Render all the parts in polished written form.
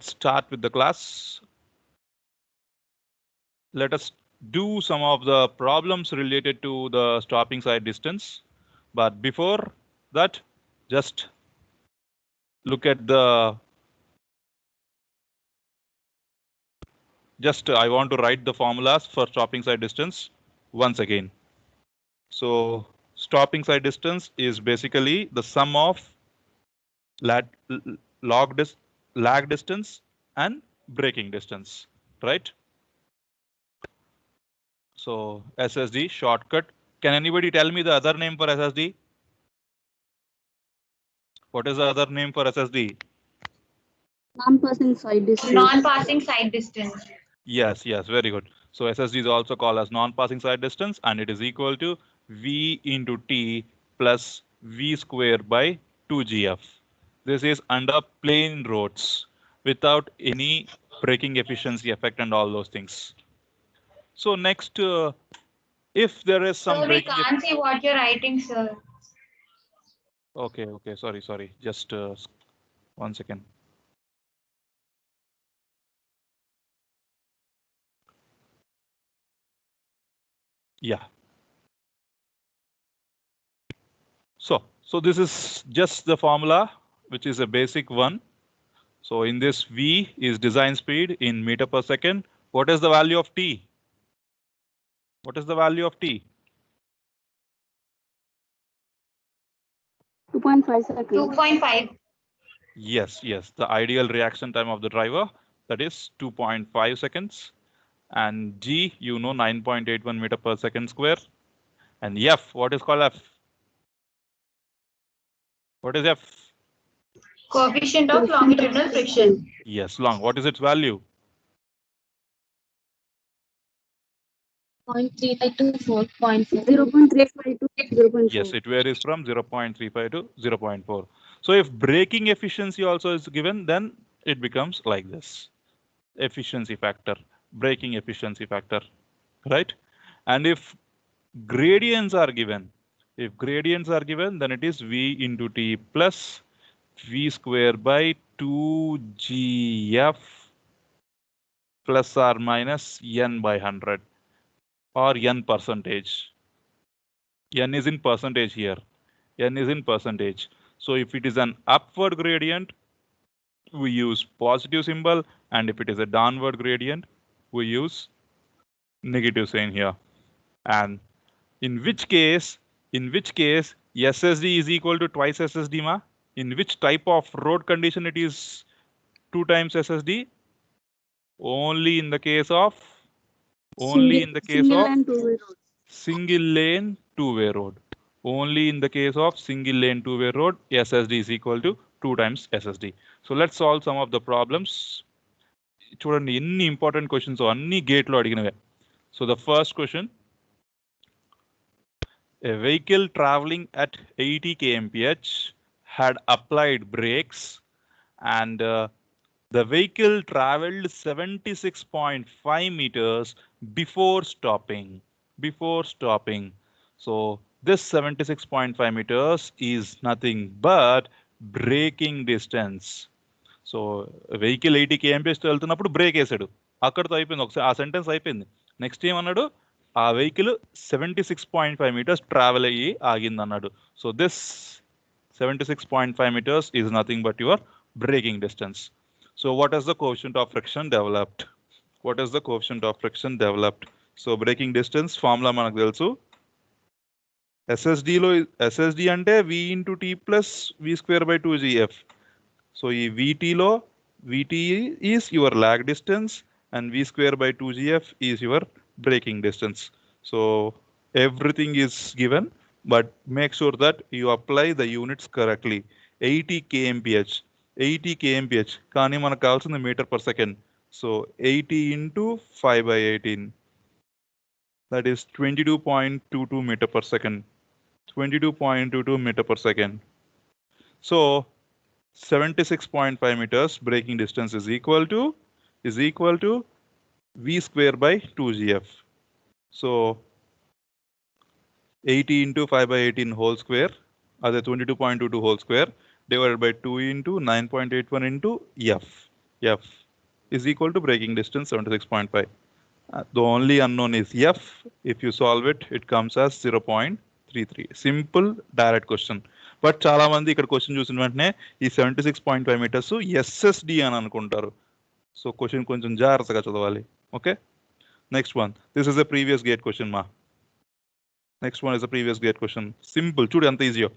let's start with the class. Let us do some of the problems related to the stopping side distance. But before that, just look at the, I want to write the formulas for stopping side distance once again. So stopping side distance is basically the sum of lag distance and braking distance, right? So SSD shortcut. Can anybody tell me the other name for SSD? What is the other name for SSD? Non-passing side distance. Non-passing side distance. Yes, very good. So SSD is also called as non-passing side distance, and it is equal to V into T plus V square by 2GF. This is under plain roads without any braking efficiency effect and all those things. So next, if there is some So we braking. can't see what you're writing, sir. Okay, sorry. Just 1 second. Yeah. So this is just the formula, which is a basic one. So in this, V is design speed in meter per second. What is the value of T? What is the value of T? 2.5 seconds. 2.5. Yes. The ideal reaction time of the driver, that is 2.5 seconds. And G, 9.81 meter per second square. And F, what is called F? What is F? Coefficient of longitudinal friction. Yes, long. What is its value? 0.35 to 4.4. 0.35 to 0.4. Yes, it varies from 0.35 to 0.4. So if braking efficiency also is given, then it becomes like this. Efficiency factor, braking efficiency factor, right? And if gradients are given, then it is V into T plus V square by 2GF plus or minus N by 100 or N percentage. N is in percentage here. N is in percentage. So if it is an upward gradient, we use positive symbol, and if it is a downward gradient, we use negative sign here. And in which case SSD is equal to twice SSD ma? In which type of road condition it is 2 times SSD? Only in the case of single lane two-way road. Only in the case of single lane two-way road, SSD is equal to 2 times SSD. So let's solve some of the problems. చూడండి ఎన్ని important questions అన్ని గేట్లో అడిగినవే. So the first question, a vehicle traveling at 80 kmph had applied brakes and the vehicle traveled 76.5 meters before stopping. So this 76.5 meters is nothing but braking distance. So vehicle 80 kmph వెళ్తున్నప్పుడు break వేసాడు, అక్కడితో అయిపోయింది. ఒకసారి ఆ sentence అయిపోయింది. Next ఏమన్నాడు, ఆ vehicle 76.5 meters travel అయ్యి ఆగింది అన్నాడు. So this 76.5 meters is nothing but your braking distance. So what is the coefficient of friction developed? So braking distance formula మనకు తెలుసు. SSD అంటే V into T plus V square by 2GF. So ఈ VT is your lag distance and V square by 2GF is your braking distance. So everything is given, but make sure that you apply the units correctly. 80 kmph కానీ మనకు కావాల్సింది meter per second. So 80 into 5 by 18, that is 22.22 meter per second. 22.22 meter per second. So 76.5 meters braking distance is equal to V square by 2GF. So 80 into 5 by 18 whole square, other 22.22 whole square divided by 2 into 9.81 into F. F is equal to braking distance 76.5. The only unknown is F. If you solve it, it comes as 0.33. Simple direct question. But చాలా మంది ఇక్కడ question చూసిన వెంటనే ఈ 76.5 meters SSD అని అనుకుంటారు. So question కొంచెం జాగ్రత్తగా చదవాలి. Okay, next one. This is a previous GATE question మా. Next one is a previous GATE question. Simple, చూడు ఎంత ఈజీయో.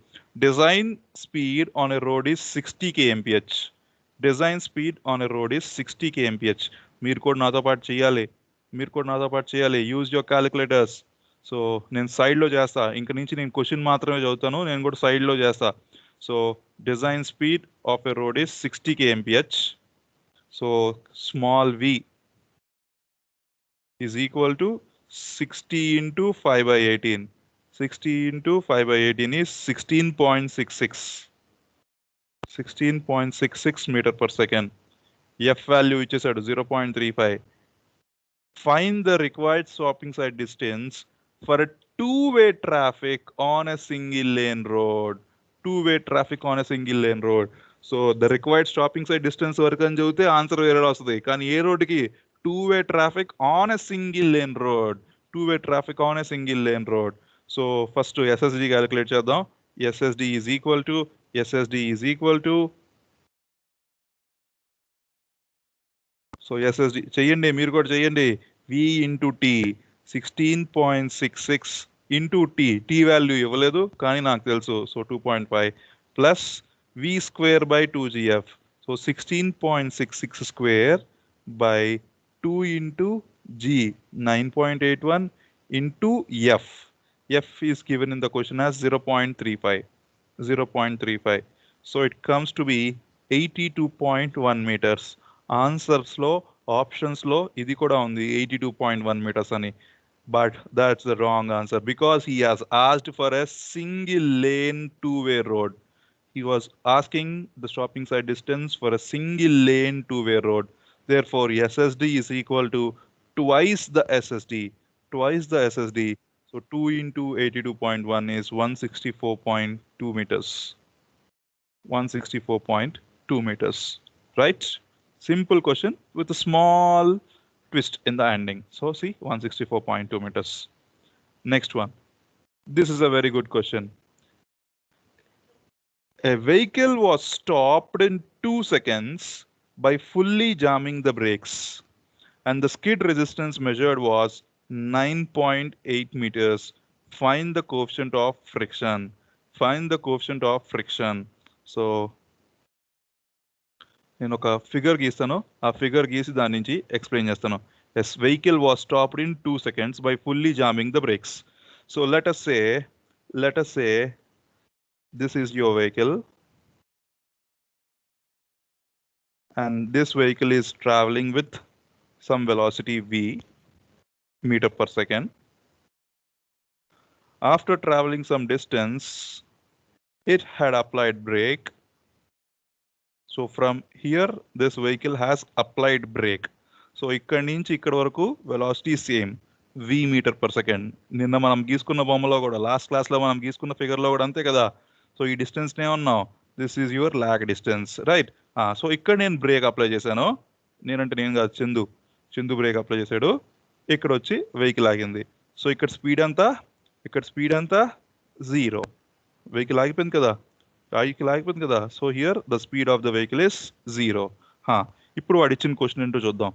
Design speed on a road is 60 kmph. Design speed on a road is 60 kmph. మీరు కూడా నాతో పాటు చేయాలి. Use your calculators. So నేను సైడ్లో చేస్తా, ఇంక నుంచి నేను క్వశ్చన్ మాత్రమే చదువుతాను, నేను కూడా సైడ్లో చేస్తా. So design speed of a road is 60 kmph. So small v is equal to 60 into 5 by 18. 60 into 5 by 18 is 16.66. 16.66 meter per second. F value ఇచ్చేసాడు 0.35. Find the required stopping side distance for a two-way traffic on a single lane road. Two-way traffic on a single lane road. So the required stopping side distance వరకు అని చెబితే answer వేరే వస్తుంది. కానీ ఏ రోడ్డుకి? Two-way traffic on a single lane road. Two-way traffic on a single lane road. So first SSD calculate చేద్దాం. SSD is equal to so SSD చెయ్యండి, మీరు కూడా చెయ్యండి. V into T 16.66 into T value ఇవ్వలేదు కానీ నాకు తెలుసు. So 2.5 plus V square by 2GF. So 16.66 square by 2 into G 9.81 into F. F is given in the question as 0.35. So it comes to be 82.1 meters. Answers లో options లో ఇది కూడా ఉంది 82.1 meters అని. But that's the wrong answer because he has asked for a single lane two-way road. He was asking the stopping side distance for a single lane two-way road. Therefore SSD is equal to twice the SSD. So 2 into 82.1 is 164.2 meters. 164.2 meters, right? Simple question with a small twist in the ending. So see, 164.2 meters. Next one. This is a very good question. A vehicle was stopped in 2 seconds by fully jamming the brakes, and the skid resistance measured was 9.8 meters. Find the coefficient of friction. So నేను ఒక figure గీస్తాను, ఆ figure గీసి దాని నుంచి explain చేస్తాను. Yes, vehicle was stopped in 2 seconds by fully jamming the brakes. So let us say this is your vehicle and this vehicle is traveling with some velocity v meter per second. After traveling some distance, it had applied brake. So from here this vehicle has applied brake. So ikkadi nunchi ikkadi varaku velocity same v meter per second. నిన్న మనం గీసుకున్న బొమ్మలో కూడా, last class లో మనం గీసుకున్న figure లో కూడా అంతే కదా. సో ఈ డిస్టెన్స్ నే ఉన్నాం, this is your lag distance, right? So ఇక్కడ నేను బ్రేక్ అప్లై చేశాను. నేను కాదు, చందు బ్రేక్ అప్లై చేశాడు. ఇక్కడ వచ్చి వెహికల్ ఆగింది. సో ఇక్కడ స్పీడ్ అంతా 0. వెహికల్ ఆగిపోయింది కదా. So here the speed of the vehicle is 0. ఇప్పుడు వాడు ఇచ్చిన క్వశ్చన్ ఏంటో చూద్దాం.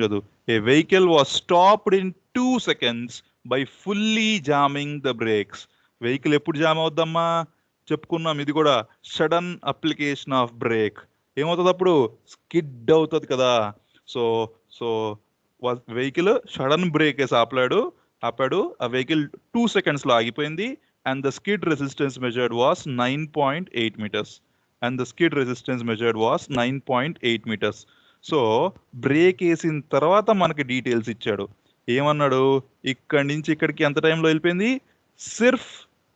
చదువు. A vehicle was stopped in 2 seconds by fully jamming the brakes. Vehicle ఎప్పుడు జామ్ అవుద్దమ్మా? చెప్పుకున్నాం, ఇది కూడా సడన్ అప్లికేషన్ ఆఫ్ బ్రేక్. ఏమవుతుంది అప్పుడు? స్కిడ్ అవుతుంది కదా. సో వెహికల్ సడన్ బ్రేక్ వేసి ఆపాడు. ఆ వెహికల్ 2 seconds లో ఆగిపోయింది. And the skid resistance measured was 9.8 meters. So break వేసిన తర్వాత మనకి డీటెయిల్స్ ఇచ్చాడు. ఏమన్నాడు? ఇక్కడి నుంచి ఇక్కడికి ఎంత టైంలో వెళ్ళిపోయింది?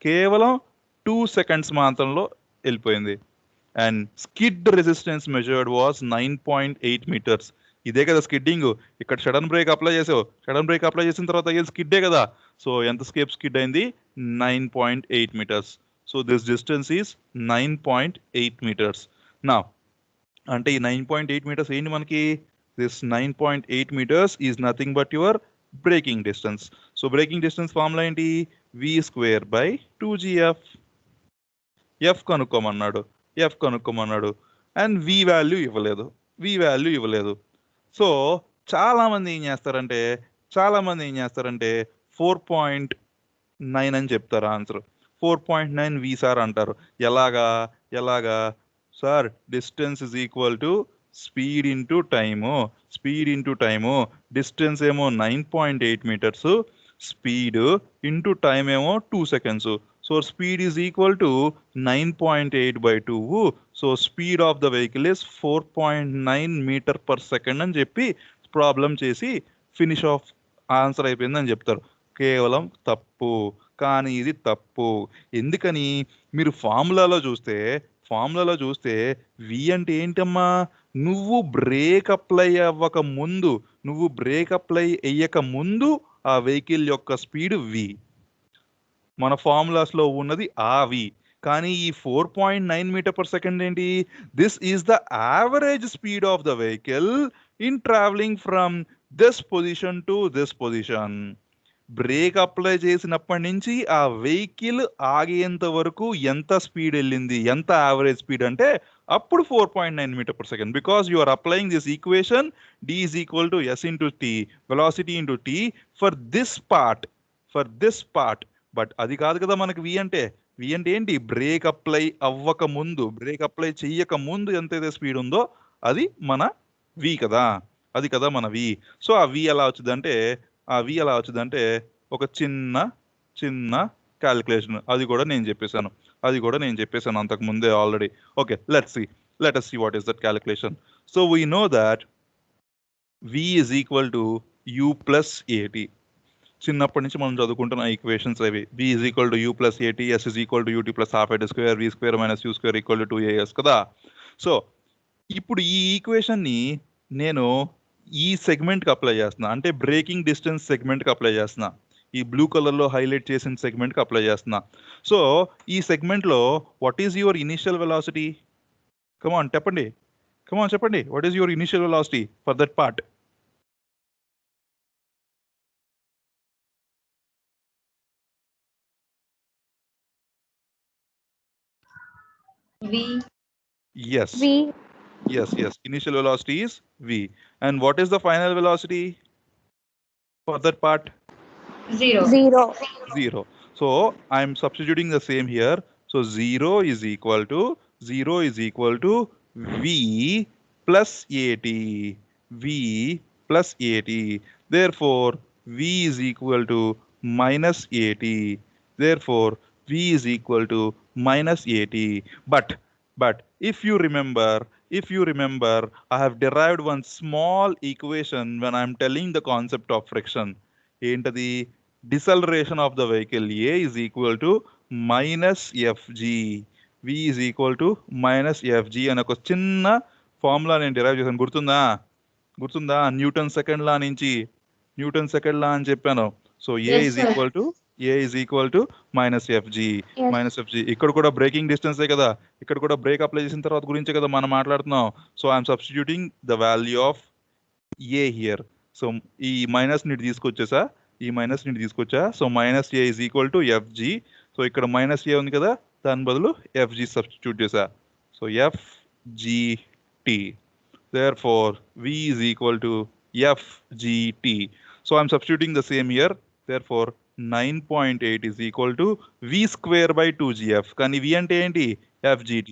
కేవలం 2 seconds మాత్రంలో వెళ్ళిపోయింది. And skid resistance measured was 9.8 meters. ఇదే కదా స్కిడ్డింగ్. ఇక్కడ సడన్ బ్రేక్ అప్లై చేసిన తర్వాత అయ్యేది స్కిడ్డే కదా. సో ఎంత స్కేప్ స్కిడ్ అయింది? 9.8 meters. So this distance is 9.8 meters. Now అంటే ఈ 9.8 meters ఏంటి మనకి, this 9.8 meters is nothing but your braking distance. So braking distance formula ఏంటి, v²/2gf. ఎఫ్ కనుక్కోమన్నాడు అండ్ వి వాల్యూ ఇవ్వలేదు. సో చాలామంది ఏం చేస్తారంటే 4.9 అని చెప్తారు ఆన్సర్. 4.9 వి సార్ అంటారు. ఎలాగా sir, distance is equal to speed into time. Distance ఏమో 9.8 meters, స్పీడ్ ఇంటూ టైం ఏమో 2 seconds. So speed is equal to 9.8/2. So speed of the vehicle is 4.9 meter/second అని చెప్పి ప్రాబ్లం చేసి ఫినిష్ ఆఫ్ ఆన్సర్ అయిపోయిందని చెప్తారు. కేవలం తప్పు. కానీ ఇది తప్పు. ఎందుకని, మీరు ఫార్ములాలో చూస్తే వి అంటే ఏంటమ్మా, నువ్వు బ్రేక్ అప్లై అయ్యక ముందు ఆ వెహికల్ యొక్క స్పీడ్ వి. మన ఫార్ములాస్లో ఉన్నది ఆ వి. కానీ ఈ 4.9 meter/second ఏంటి, this is the average speed of the vehicle in travelling from this position to this position. Break apply చేసినప్పటి నుంచి ఆ వెహికల్ ఆగేంత వరకు ఎంత స్పీడ్ వెళ్ళింది, ఎంత యావరేజ్ స్పీడ్ అంటే అప్పుడు 4.9 meter/second. Because you are applying this equation, d is equal to s into t, velocity into t for this part. But అది కాదు కదా మనకి వి అంటే ఏంటి, బ్రేక్ అప్లై చెయ్యక ముందు ఎంతైతే స్పీడ్ ఉందో అది మన వి కదా, మన వి. సో ఆ వి ఎలా వచ్చిందంటే ఒక చిన్న క్యాలిక్యులేషన్, అది కూడా నేను చెప్పేశాను అంతకు ముందే already. Okay, let us see what is that calculation. So we know that v is equal to u plus at. చిన్నప్పటి నుంచి మనం చదువుకుంటున్న ఈక్వేషన్స్ అవి. v is equal to u plus at, s is equal to ut plus half at square, v square minus u square equal to 2as కదా. So ఇప్పుడు ఈ ఈక్వేషన్ని నేను ఈ సెగ్మెంట్కి అప్లై చేస్తున్నా, అంటే బ్రేకింగ్ డిస్టెన్స్ సెగ్మెంట్కి అప్లై చేస్తున్నా. ఈ బ్లూ కలర్లో హైలైట్ చేసిన సెగ్మెంట్కి అప్లై చేస్తున్నా. సో ఈ సెగ్మెంట్లో what is your initial velocity? Come on చెప్పండి, what is your initial velocity for that part? V. Yes. Initial velocity is v. And what is the final velocity for that part? 0. So I am substituting the same here. So 0 is equal to v plus at. Therefore v is equal to minus at. Therefore v is equal to minus at. But if you remember, I have derived one small equation when I am telling the concept of friction. ఏంటది? Deceleration of the vehicle. A is equal to minus fg. V is equal to minus fg అని ఒక చిన్న formula నేను derive చేశాను. గుర్తుందా? Newton second లా అని చెప్పాను. So A is equal to minus fg. ఇక్కడ కూడా బ్రేకింగ్ డిస్టెన్సే కదా, ఇక్కడ కూడా బ్రేక్ అప్లై చేసిన తర్వాత గురించే కదా మనం మాట్లాడుతున్నాం. So I'm substituting the value of A here. So ఈ మైనస్ ని తీసుకొచ్చా. So minus A is equal to FG. So ఇక్కడ మైనస్ ఏ ఉంది కదా, దాని బదులు ఎఫ్జి సబ్స్టిట్యూట్ చేసా. So ఎఫ్జిటి. Therefore v is equal to fgt. So I'm substituting the same here. Therefore 9.8 is equal to v square by 2gf. కానీ v అంటే ఏంటి? fgt.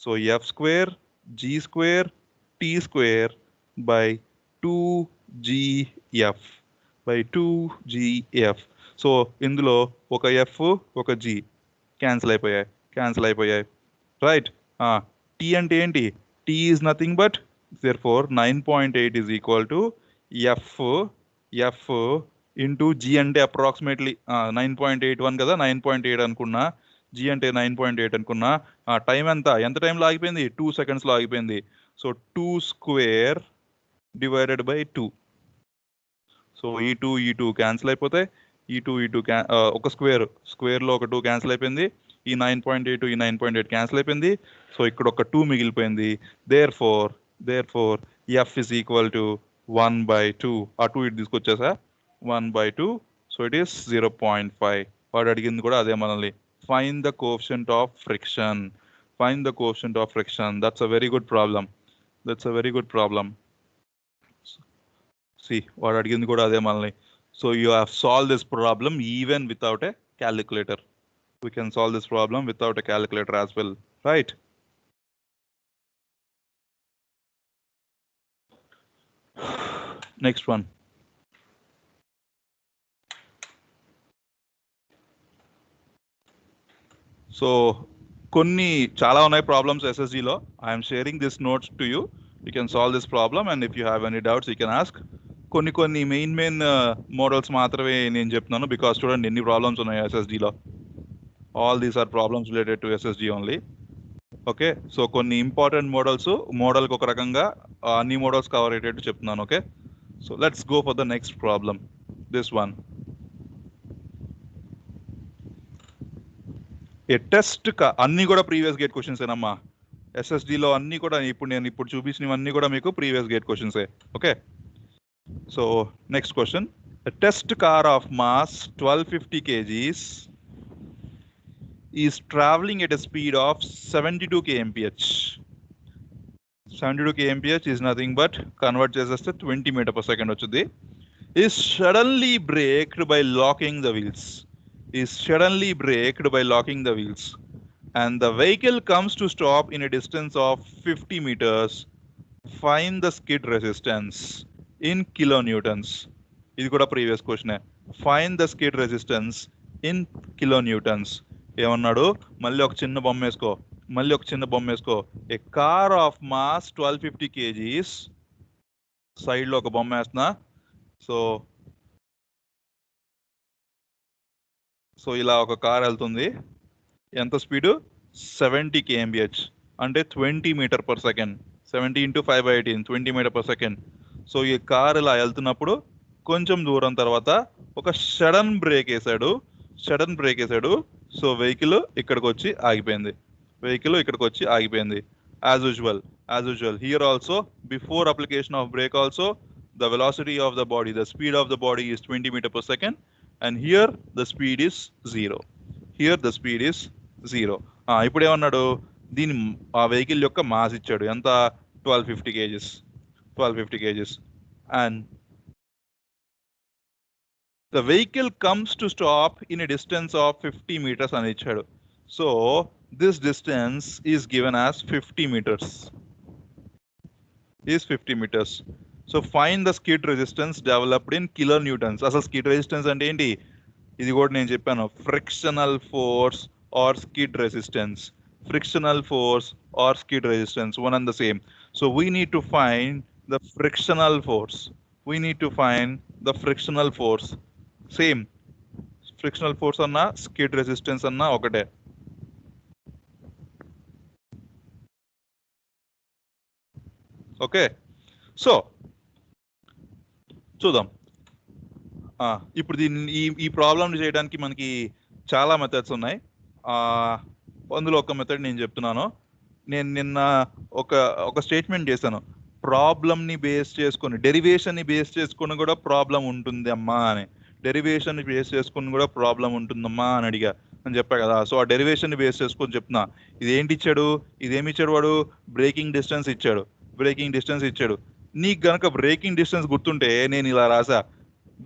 So f square g square t square by 2gf. So ఇందులో ఒక f ఒక g cancel అయిపోయాయి. Right. t అంటే ఏంటి? t is nothing but, therefore 9.8 is equal to f into g అంటే అప్రాక్సిమేట్లీ 9.81 కదా, 9.8 అనుకున్నా. g అంటే 9.8 అనుకున్నా. టైం ఎంత టైంలో ఆగిపోయింది? 2 secondsలో ఆగిపోయింది. So 2 square divided by 2. So ఈ 2 క్యాన్సిల్ అయిపోతాయి. ఒక స్క్వేర్లో ఒక 2 క్యాన్సిల్ అయిపోయింది. ఈ 9.8 ఈ 9.8 క్యాన్సిల్ అయిపోయింది. సో ఇక్కడ ఒక 2 మిగిలిపోయింది. Therefore F is equal to 1/2. ఆ 2 ఇటు తీసుకొచ్చేసా 1/2. So it is 0.5. వాడు అడిగింది కూడా అదే మనల్ని. Find the coefficient of friction. That's a very good problem. See, వాడు అడిగింది కూడా అదే మనల్ని. So you have solved this problem even without a calculator. We can solve this problem without a calculator as well, right? Next one. So కొన్ని చాలా ఉన్నాయి problems SSGలో. I am sharing this notes to you. You can solve this problem and if you have any doubts you can ask. కొన్ని main models మాత్రమే నేను చెప్తున్నాను because చూడండి ఎన్ని problems ఉన్నాయి SSGలో. All these are problems related to SSG only. Okay, so కొన్ని important మోడల్కి ఒక రకంగా అన్ని మోడల్స్ కవర్ అయ్యేటట్టు చెప్తున్నాను. Okay, so let's go for the next problem. This one. A test అన్ని కూడా ప్రీవియస్ గేట్ క్వశ్చన్స్ ఏనమ్మా. SSDలో అన్ని కూడా ఇప్పుడు చూపించినవన్నీ కూడా మీకు ప్రీవియస్ గేట్ క్వశ్చన్సే. Okay, so next question. A test car of mass 1250 kgs is traveling at a speed of 72 kmph. 72 kmph is nothing but convert చేసేస్తే 20 meter per second వచ్చుద్ది. Is suddenly braked by locking the wheels. And the vehicle comes to stop in a distance of 50 meters. Find the skid resistance in kilonewtons. ఇది కూడా previous క్వశ్చనే. Find the skid resistance in kilonewtons. ఏమన్నాడు? మళ్ళీ ఒక చిన్న బొమ్మ వేసుకో. ఏ car of mass 1250 kgs. సైడ్లో ఒక బొమ్మ వేస్తున్నా. సో ఇలా ఒక కార్ వెళ్తుంది. ఎంత స్పీడు? 70 kmph అంటే 20 meter per second. 70 × 5/18 20 meter per second. So ఈ కార్ ఇలా వెళ్తున్నప్పుడు కొంచెం దూరం తర్వాత ఒక సడన్ బ్రేక్ వేసాడు. సో వెహికల్ ఇక్కడికి వచ్చి ఆగిపోయింది. As usual here also before application of brake also the velocity of the body, the speed of the body is 20 meter per second and here the speed is 0. ఇప్పుడు ఏమన్నాడు? దీని ఆ vehicle యొక్క mass ఇచ్చాడు. ఎంత? 1250 kgs. and the vehicle comes to stop in a distance of 50 meters అని ఇచ్చాడు. So this distance is given as 50 meters. So find the skid resistance developed in kilonewtons. అసలు skid resistance అంటే ఏంటి? ఇది కూడా నేను చెప్పాను. Frictional force or skid resistance. one and the same. So we need to find the frictional force. Same. Frictional force అన్నా skid resistance అన్నా ఒకటే. ఓకే, సో చూద్దాం. ఇప్పుడు ఈ ప్రాబ్లమ్ చేయడానికి మనకి చాలా మెథడ్స్ ఉన్నాయి. అందులో ఒక మెథడ్ నేను చెప్తున్నాను. నేను నిన్న ఒక స్టేట్మెంట్ చేశాను. ప్రాబ్లమ్ని బేస్ చేసుకొని, డెరివేషన్ని బేస్ చేసుకొని కూడా ప్రాబ్లం ఉంటుందమ్మా అని. అడిగా అని చెప్పా కదా. సో ఆ డెరివేషన్ని బేస్ చేసుకొని చెప్తున్నా. ఇదేంటి ఇచ్చాడు? ఇదేమిచ్చాడు వాడు? బ్రేకింగ్ డిస్టెన్స్ ఇచ్చాడు. నీకు గనక బ్రేకింగ్ డిస్టెన్స్ గుర్తుంటే నేను ఇలా రాసా.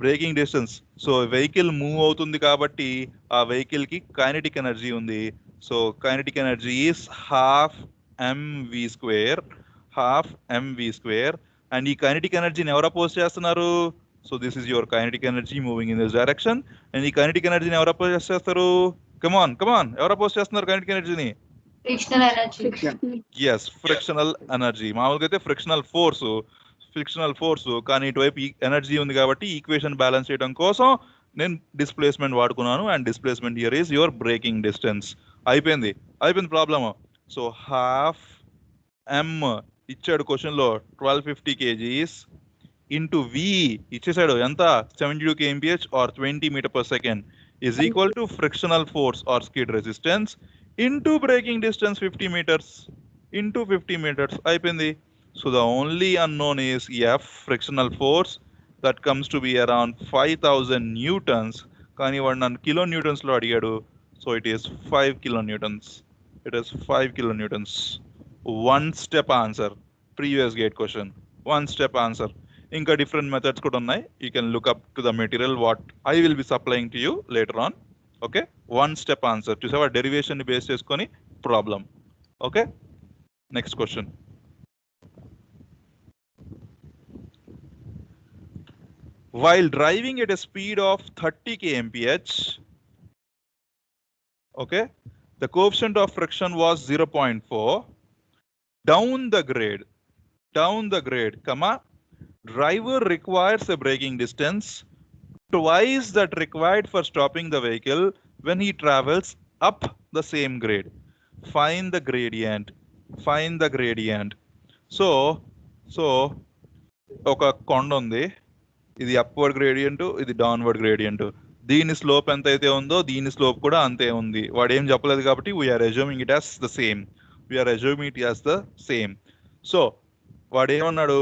Braking distance. So vehicle move అవుతుంది కాబట్టి ఆ వెహికల్ కి కైనెటిక్ ఎనర్జీ ఉంది. So kinetic energy is half mv². And ఈ కైనెటిక్ ఎనర్జీని ఎవరు అపోజ్ చేస్తున్నారు? So this is your kinetic energy moving in this direction. And ఈ కైనెటిక్ ఎనర్జీని ఎవరు అపోజ్ చేస్తారు? కమాన్ ఎవరు అపోజ్ చేస్తున్నారు కైనెటిక్ ఎనర్జీని? Frictional energy. మామూలుగా అయితే ఫ్రిక్షనల్ ఫోర్స్ కానీ ఇటువైపు ఎనర్జీ ఉంది కాబట్టి ఈక్వేషన్ బ్యాలెన్స్ చేయడం కోసం నేను డిస్ప్లేస్మెంట్ వాడుకున్నాను. And displacement here is your braking distance. అయిపోయింది ప్రాబ్లమ్. సో half m ఇచ్చాడు క్వశ్చన్లో 1250 kgs ఇంటూ v ఇచ్చేసాడు. ఎంత? 72 kmph or 20 meter per second. is equal to frictional force or skid resistance into braking distance 50 meters into 50 meters అయిపోయింది. So the only unknown is F, frictional force, that comes to be around 5000 newtons. కానీ వాడు నన్ను kilo Newton's లో అడిగాడు. So it is 5 kilonewtons. It is 5 kilonewtons. One step answer. Previous gate question. One step answer. ఇంకా different methods కూడా ఉన్నాయి. You can look up to the material what I will be supplying to you later on. Okay, one step answer చూసావా, derivation ని base చేసుకొని problem. Okay, next question. While driving at a speed of 30 kmph, okay, the coefficient of friction was 0.4. Down the grade, comma, driver requires a braking distance twice that required for stopping the vehicle when he travels up the same grade. Find the gradient. So ఒక కొండ ఉంది, ఇది upward gradient, ఇది downward gradient. దీని slope ఎంత అయితే ఉందో దీని స్లోప్ కూడా అంతే ఉంది. వాడు ఏం చెప్పలేదు కాబట్టి we are assuming it as the same. So వాడు ఏమన్నాడు,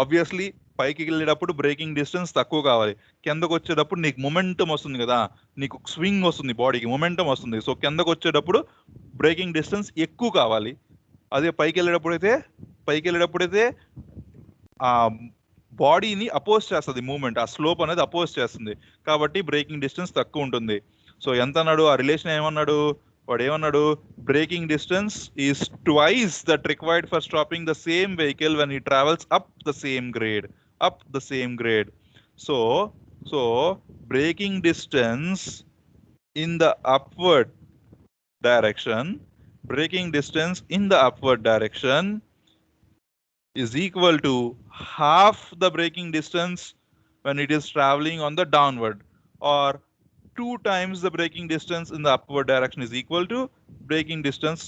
ఆబ్వియస్లీ పైకి వెళ్ళేటప్పుడు బ్రేకింగ్ డిస్టెన్స్ తక్కువ కావాలి, కిందకు వచ్చేటప్పుడు నీకు మొమెంటం వస్తుంది కదా, నీకు స్వింగ్ వస్తుంది, బాడీకి మొమెంటం వస్తుంది. సో కిందకు వచ్చేటప్పుడు బ్రేకింగ్ డిస్టెన్స్ ఎక్కువ కావాలి. అదే పైకి వెళ్ళేటప్పుడైతే ఆ బాడీని అపోజ్ చేస్తుంది, మూవ్మెంట్, ఆ స్లోప్ అనేది అపోజ్ చేస్తుంది, కాబట్టి బ్రేకింగ్ డిస్టెన్స్ తక్కువ ఉంటుంది. సో ఎంత అన్నాడు, ఆ రిలేషన్ ఏమన్నాడు, వాడు ఏమన్నాడు, breaking distance is twice that required for stopping the same vehicle when he travels up the same grade. So braking distance in the upward direction is equal to half the braking distance when it is traveling on the downward, or 2 times the braking distance in the upward direction is equal to braking distance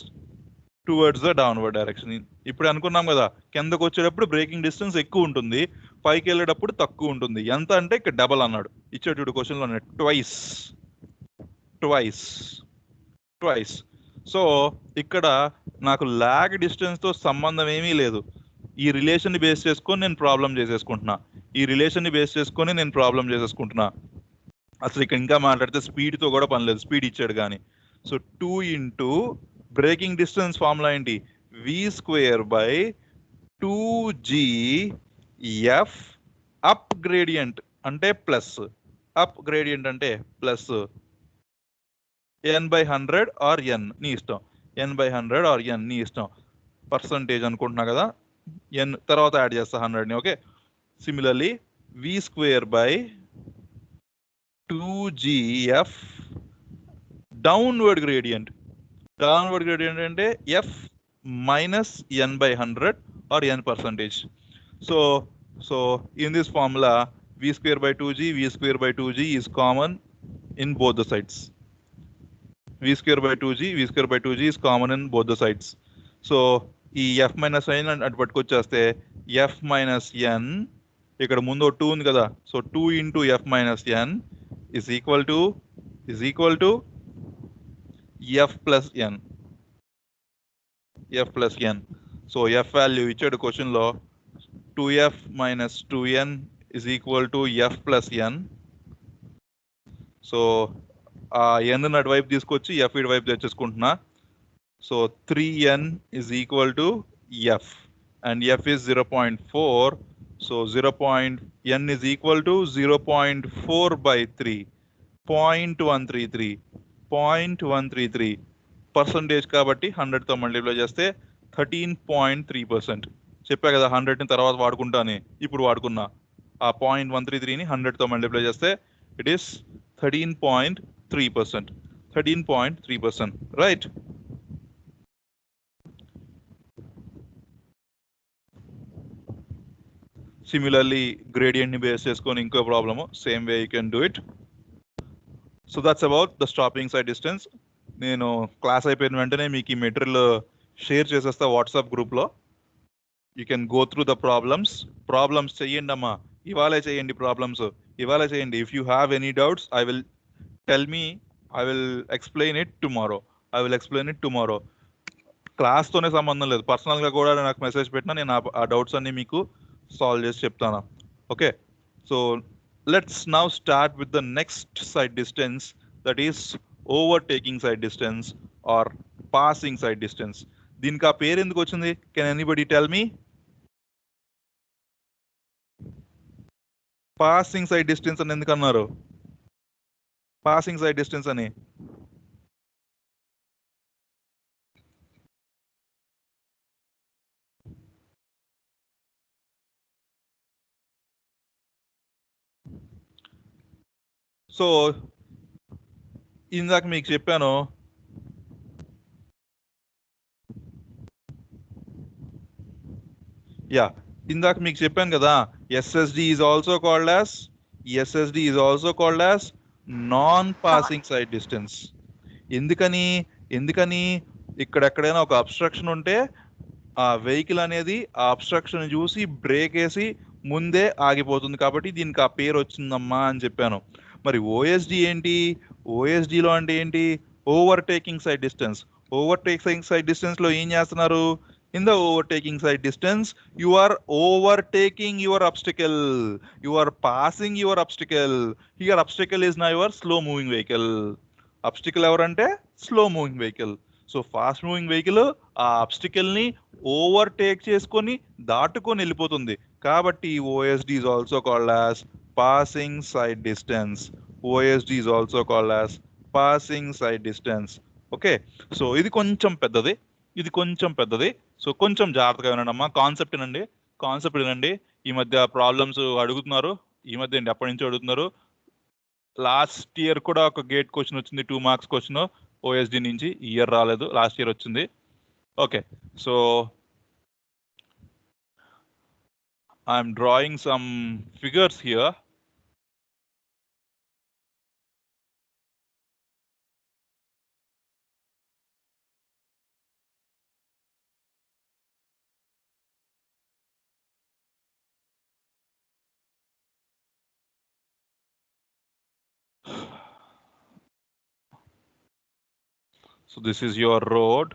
towards the downward direction. ఇప్పుడు అనుకున్నాం కదా, కిందకు వచ్చేటప్పుడు breaking distance ఎక్కువ ఉంటుంది, పైకి వెళ్ళేటప్పుడు తక్కువ ఉంటుంది. ఎంత అంటే ఇక్కడ డబల్ అన్నాడు, ఇచ్చేటప్పుడు క్వశ్చన్లో ట్వైస్. సో ఇక్కడ నాకు లాగ్ డిస్టెన్స్ తో సంబంధం ఏమీ లేదు. ఈ రిలేషన్ ని బేస్ చేసుకొని నేను ప్రాబ్లం చేసేసుకుంటున్నా. అసలు ఇక్కడ ఇంకా మాట్లాడితే స్పీడ్ తో కూడా పని లేదు, స్పీడ్ ఇచ్చాడు కానీ. So 2 into breaking distance formula ఏంటి, v²/2gf అప్ గ్రేడియంట్ అంటే ప్లస్ n/100 ఆర్ n నీ ఇష్టం, పర్సంటేజ్ అనుకుంటున్నా కదా, n తర్వాత యాడ్ చేస్తా 100 ని. Okay, similarly v²/2gf downward gradient అంటే f minus n/100 or n percentage. So in this formula v²/2g is common in both the sides. v²/2g is common in both the sides. So ఈ f minus n అటు పట్టుకొచ్చేస్తే f minus n, ఇక్కడ ముందు 2 ఉంది కదా, so 2 into f minus n is equal to f plus n. So f value ఇచ్చాడు question లో, 2f minus 2n is equal to f plus n. So ఆ n అటువైపు తీసుకొచ్చి f ఇటువైపు తెచ్చేసుకుంటున్నా. So 3n is equal to f and f is 0.4. So n is equal to 0.4/3, 0.133 percentage కాబట్టి 100 తో multiply చేస్తే 13.3%. చెప్పా కదా 100 ని తర్వాత వాడుకుంటానే, ఇప్పుడు వాడుకున్నా. ఆ 0.133ని 100 తో మల్టిప్లై చేస్తే it is 13.3%. Right. Similarly, gradient ni base cheskoni inko problem, same way you can do it. So that's about the stopping side distance. నేను క్లాస్ అయిపోయిన వెంటనే మీకు ఈ మెటీరియల్ షేర్ చేసేస్తా వాట్సాప్ గ్రూప్ లో. You can go through the problems చెయ్యండి అమ్మా, ఇవాళే చేయండి problems. If you have any doubts I will tell me. I will explain it tomorrow. క్లాస్తోనే సంబంధం లేదు, పర్సనల్గా కూడా నాకు మెసేజ్ పెట్టినా నేను ఆ డౌట్స్ అన్ని మీకు సాల్వ్ చేసి చెప్తాను. Okay, so let's now start with the next sight distance, that is overtaking sight distance or passing sight distance. దీనికి ఆ పేరు ఎందుకు వచ్చింది? Can anybody tell me? Passing sight distance అని ఎందుకు అన్నారు? పాసింగ్ సైడ్ డిస్టెన్స్ అని సో ఇందాక మీకు చెప్పాను, ఇందాక మీకు చెప్పాను కదా, SSD is also called as non passing sight distance. ఎందుకని ఇక్కడెక్కడైనా ఒక అబ్స్ట్రక్షన్ ఉంటే ఆ వెహికల్ అనేది ఆ అబ్స్ట్రక్షన్ చూసి బ్రేక్ వేసి ముందే ఆగిపోతుంది, కాబట్టి దీనికి ఆ పేరు వచ్చిందమ్మా అని చెప్పాను. మరి ఓఎస్డి ఏంటి? ఓఎస్డిలో అంటే ఏంటి? Overtaking sight distance. Overtaking sight distance లో ఏం చేస్తున్నారు? In the overtaking side distance, you are overtaking your obstacle. You are passing your obstacle. Here obstacle is now your slow moving vehicle. Obstacle evarante slow moving vehicle. So fast moving vehicle ఆ obstacle ని overtake చేసుకొని దాటుకొని వెళ్ళిపోతుంది. కాబట్టి OSD is also called as passing side distance. OSD is also called as passing side distance. Okay, so ఇది కొంచెం పెద్దది. So కొంచెం జాగ్రత్తగా వినండి అమ్మా. కాన్సెప్ట్ వినండి. ఈ మధ్య ప్రాబ్లమ్స్ అడుగుతున్నారు, అప్పటి నుంచి అడుగుతున్నారు. లాస్ట్ ఇయర్ కూడా ఒక గేట్ క్వశ్చన్ వచ్చింది, 2 మార్క్స్ క్వశ్చన్ ఓఎస్డి నుంచి. ఈ ఇయర్ రాలేదు, లాస్ట్ ఇయర్ వచ్చింది. Okay, so I'm drawing some figures here. So this is your road.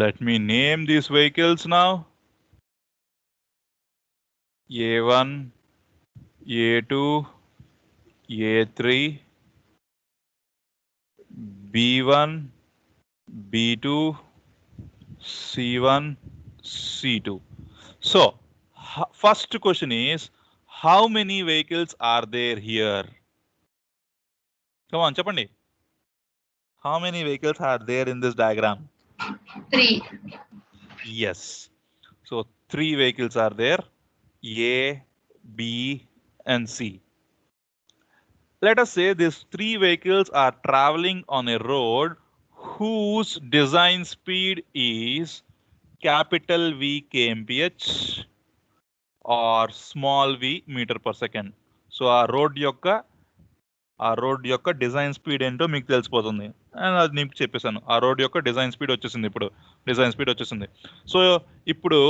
Let me name these vehicles now. A1, A2, A3, B1, B2, C1, C2. So first question is, how many vehicles are there here? Come on, Chapandi. How many vehicles are there in this diagram? 3. Yes. So 3 vehicles are there, A, B, and C. Let us say these 3 vehicles are traveling on a road whose design speed is capital V kmph or small v meter per second. So ఆ road యొక్క design speed ఏంటో మీకు తెలిసిపోతుంది. And అది నీకు చెప్పేశాను, ఆ road యొక్క డిజైన్ స్పీడ్ వచ్చేసింది. సో ఇప్పుడు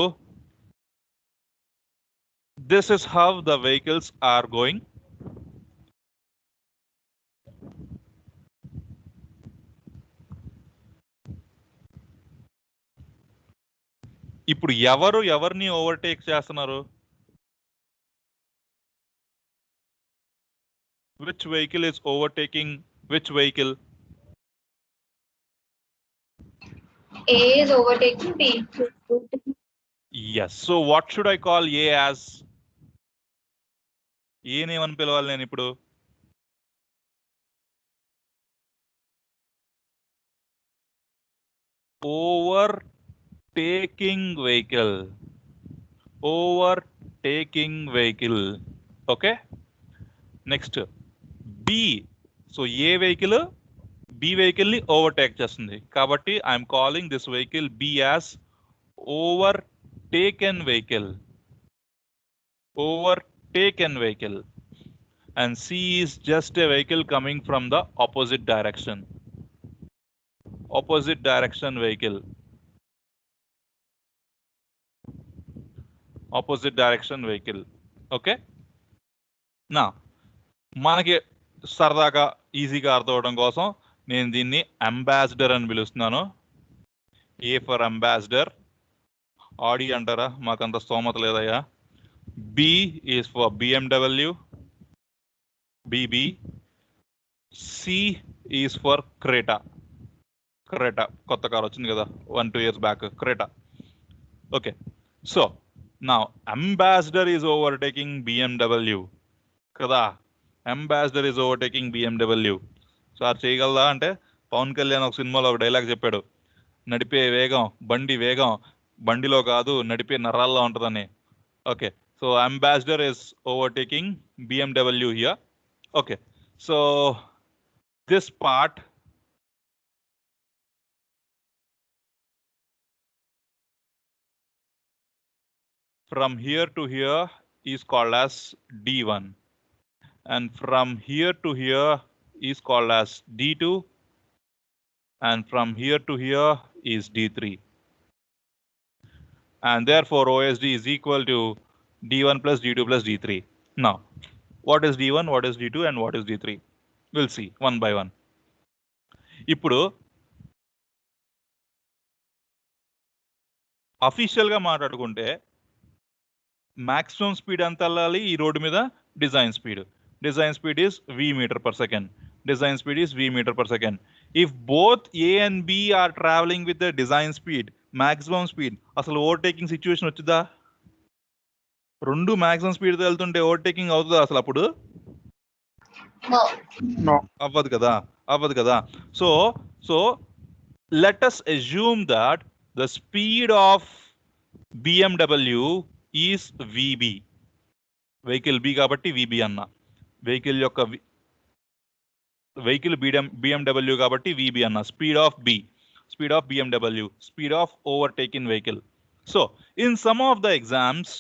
this is how the vehicles are going. ఇప్పుడు ఎవరిని ఓవర్టేక్ చేస్తున్నారు? Which vehicle is overtaking which vehicle? A is overtaking B. Yes. So what should I call A as? A నేమని పిలవాలి నేను ఇప్పుడు? Overtaking vehicle. Okay. Next B. So A vehicle B vehicle ని overtake చేస్తుంది, కాబట్టి I'm calling this vehicle B as overtaken vehicle. Overtaken vehicle. And C is just a vehicle coming from the opposite direction. Opposite direction vehicle. Opposite direction vehicle. Okay? Now, మనకి సరదాగా ఈజీగా అర్థం అవడం కోసం నేను దీన్ని అంబాసిడర్ అని పిలుస్తున్నాను. A for ambassador. ఆడి అంటారా? మాకంత స్తోమత లేదయ్యా. B is for BMW. BB. C is for Creta. Creta కొత్త కార్ వచ్చింది కదా 1-2 years back, Creta. Okay, so నా అంబాసిడర్ ఈజ్ ఓవర్టేకింగ్ BMW కదా. Ambassador is overtaking BMW. Sir చేయగలదా అంటే పవన్ కళ్యాణ్ ఒక సినిమాలో ఒక డైలాగ్ చెప్పాడు, నడిపే వేగం బండి వేగం బండిలో కాదు నడిపే నరాల్లో ఉంటుందని. Okay, so ambassador is overtaking BMW here. Okay, so this part from here to here is called as D1, and from here to here is called as D2, and from here to here is D3, and therefore OSD is equal to D1 plus D2 plus D3. Now, what is D1, what is D2, and what is D3? We'll see one by one. ఇప్పుడు official గా మాట్లాడుకుంటే maximum speed ఎంత వెళ్ళాలి ఈ road మీద? Design speed. Design speed is V meter per second. Design speed is V meter per second. If both A and B are traveling with the design speed, maximum speed, అసలు overtaking situation వచ్చిందా? రెండు maximum speed తో వెళ్తుంటే overtaking అవుతుందా అసలు అప్పుడు? అవ్వదు కదా, అవ్వదు కదా. So let us assume that the speed of BMW is VB. Vehicle B కాబట్టి VB అన్న. వెహికల్ యొక్క వెహికల్ BMW కాబట్టి VB అన్న. Speed of B, speed of BMW, speed of overtaking vehicle. So in some of the exams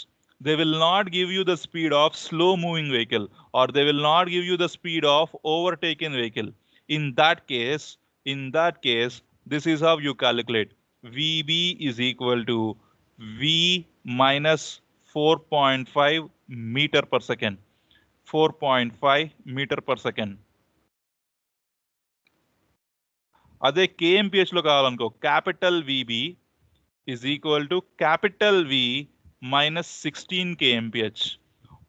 they will not give you the speed of slow moving vehicle, or they will not give you the speed of overtaken vehicle. In that case, this is how you calculate. VB is equal to V minus 4.5 meter per second. 4.5 meter per second. అదే KMPH లో కావాలనుకో, capital VB is equal to capital V minus 16 KMPH.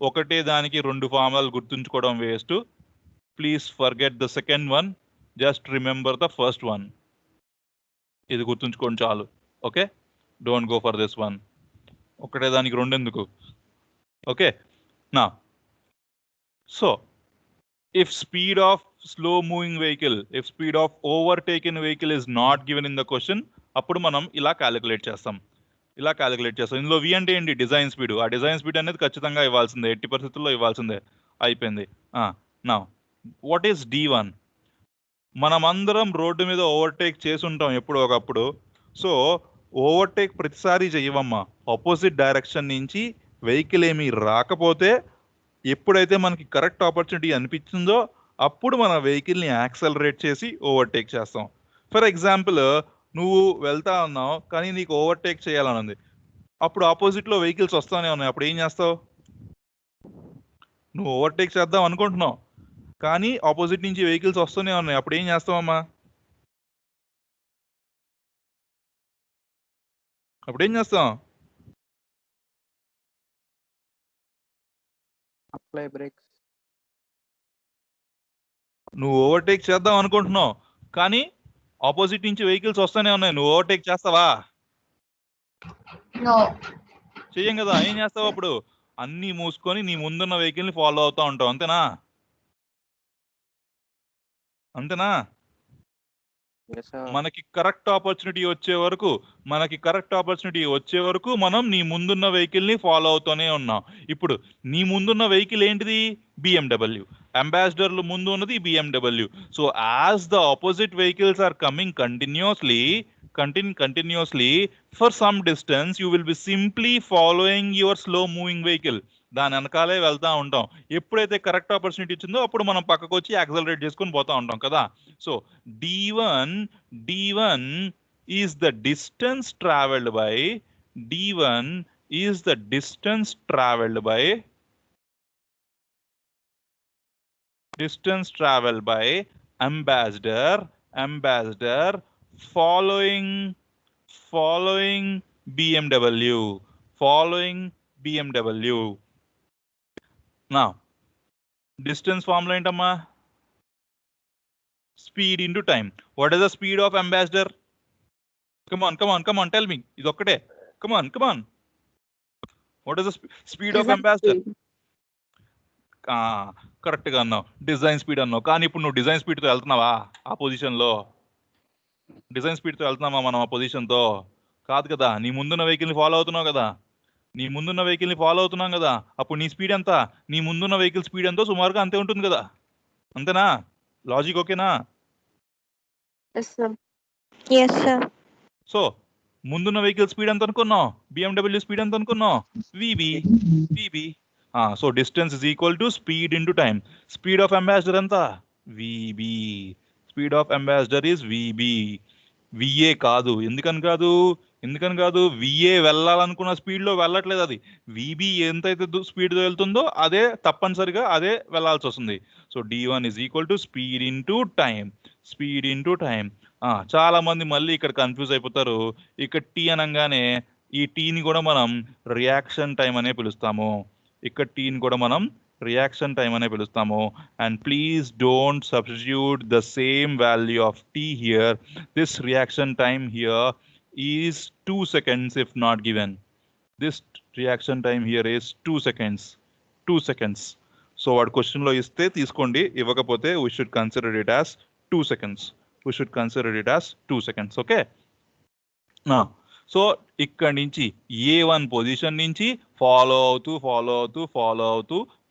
ఒకటే దానికి రెండు ఫార్ములాలు గుర్తుంచుకోవడం waste. Please forget the second one, just remember the first one. ఇది గుర్తుంచుకోండి చాలు. Okay, don't go for this one. ఒకటే దానికి రెండు ఎందుకు? ఓకే, నా so if speed of slow moving vehicle, if speed of overtaken vehicle is not given in the question, అప్పుడు మనం ఇలా క్యాలిక్యులేట్ చేస్తాం. ఇందులో V అంటే ఏంటి? Design speed. ఆ డిజైన్ స్పీడ్ అనేది ఖచ్చితంగా ఇవ్వాల్సిందే, ఎట్టి పరిస్థితుల్లో ఇవ్వాల్సిందే. అయిపోయింది. నా వాట్ ఈస్ D1? మనం అందరం రోడ్డు మీద ఓవర్టేక్ చేసి ఉంటాం ఎప్పుడో ఒకప్పుడు. సో ఓవర్టేక్ ప్రతిసారి చేయవమ్మా. ఆపోజిట్ డైరెక్షన్ నుంచి వెహికల్ ఏమీ రాకపోతే ఎప్పుడైతే మనకి కరెక్ట్ ఆపర్చునిటీ అనిపించిందో అప్పుడు మన వెహికల్ని యాక్సలరేట్ చేసి ఓవర్టేక్ చేస్తాం. ఫర్ ఎగ్జాంపుల్, నువ్వు వెళ్తా ఉన్నావు కానీ నీకు ఓవర్టేక్ చేయాలని ఉంది. అప్పుడు ఆపోజిట్లో వెహికల్స్ వస్తానే ఉన్నాయి. అప్పుడు ఏం చేస్తావు? నువ్వు ఓవర్టేక్ చేద్దాం అనుకుంటున్నావు కానీ ఆపోజిట్ నుంచి వెహికల్స్ వస్తూనే ఉన్నాయి. అప్పుడు ఏం చేస్తావమ్మా? అప్పుడు ఏం చేస్తాం? Apply breaks. నువ్వు ఓవర్టేక్ చేద్దాం అనుకుంటున్నావు కానీ ఆపోజిట్ నుంచి వెహికల్స్ వస్తూనే ఉన్నాయి. నువ్వు ఓవర్టేక్ చేస్తావా? చెయ్యం కదా. ఏం చేస్తావు అప్పుడు? అన్ని మూసుకొని నీ ముందున్న వెహికల్ ని ఫాలో అవుతా ఉంటావు. అంతేనా? మనకి కరెక్ట్ ఆపర్చునిటీ వచ్చే వరకు మనం నీ ముందున్న వెహికల్ ని ఫాలో అవుతూనే ఉన్నాం. ఇప్పుడు నీ ముందున్న వెహికల్ ఏంటిది? BMW. అంబాసిడర్లు ముందు ఉన్నది BMW. So as the opposite vehicles are coming continuously, continuously for some distance, you will be simply following your slow moving vehicle. దాని వెనకాలే వెళ్తా ఉంటాం. ఎప్పుడైతే కరెక్ట్ ఆపర్చునిటీ ఇచ్చిందో అప్పుడు మనం పక్కకు వచ్చి యాక్సలరేట్ చేసుకొని పోతా ఉంటాం కదా. So d1 is the distance traveled by d1 is the distance traveled by ambassador following BMW. Now distance formula ఏంటమ్మా? Speed into time. What is the speed of ambassador? Come on, tell me. ఇది ఒక్కటే. Come on. What is the speed of ambassador? Correct గా అన్నావు, design speed అన్నావు. కానీ ఇప్పుడు నువ్వు design speed తో వెళ్తున్నావా ఆ పొజిషన్ లో? డిజైన్ స్పీడ్ తో వెళ్తున్నావా మనం ఆ పొజిషన్ తో? కాదు కదా. నీ ముందున్న వెహికల్ ని ఫాలో అవుతున్నావు కదా. అప్పుడు నీ స్పీడ్ ఎంత? నీ ముందున్న వెహికల్ స్పీడ్ ఎంతో సుమారుగా అంతే ఉంటుంది కదా. అంతేనా? లాజిక్ ఓకేనా? సో ముందున్న వెహికల్ స్పీడ్ ఎంత అనుకున్నావు? BMW స్పీడ్ ఎంత అనుకున్నావు? VB. So distance is equal to speed into time. Speed of ambassador ఎంత? VB. Speed of ambassador is VB. VA కాదు. ఎందుకని కాదు? VA వెళ్ళాలనుకున్న స్పీడ్ లో వెళ్ళట్లేదు. అది VB ఎంతైతే స్పీడ్ తో వెళ్తుందో అదే తప్పనిసరిగా అదే వెళ్ళాల్సి వస్తుంది. So D1 is equal to speed into time. చాలా మంది మళ్ళీ ఇక్కడ కన్ఫ్యూజ్ అయిపోతారు. ఇక్కడ T అనగానే ఈ టీని కూడా మనం రియాక్షన్ టైం అనే పిలుస్తాము. And please don't substitute the same value of T here. This reaction time here is 2 seconds if not given. This reaction time here is 2 seconds. So what question lo iste తీసుకోండి, ఇవ్వకపోతే we should consider it as 2 seconds. Okay? Now so ఇక్కడ నుంచి A1 position నుంచి follow అవుతూ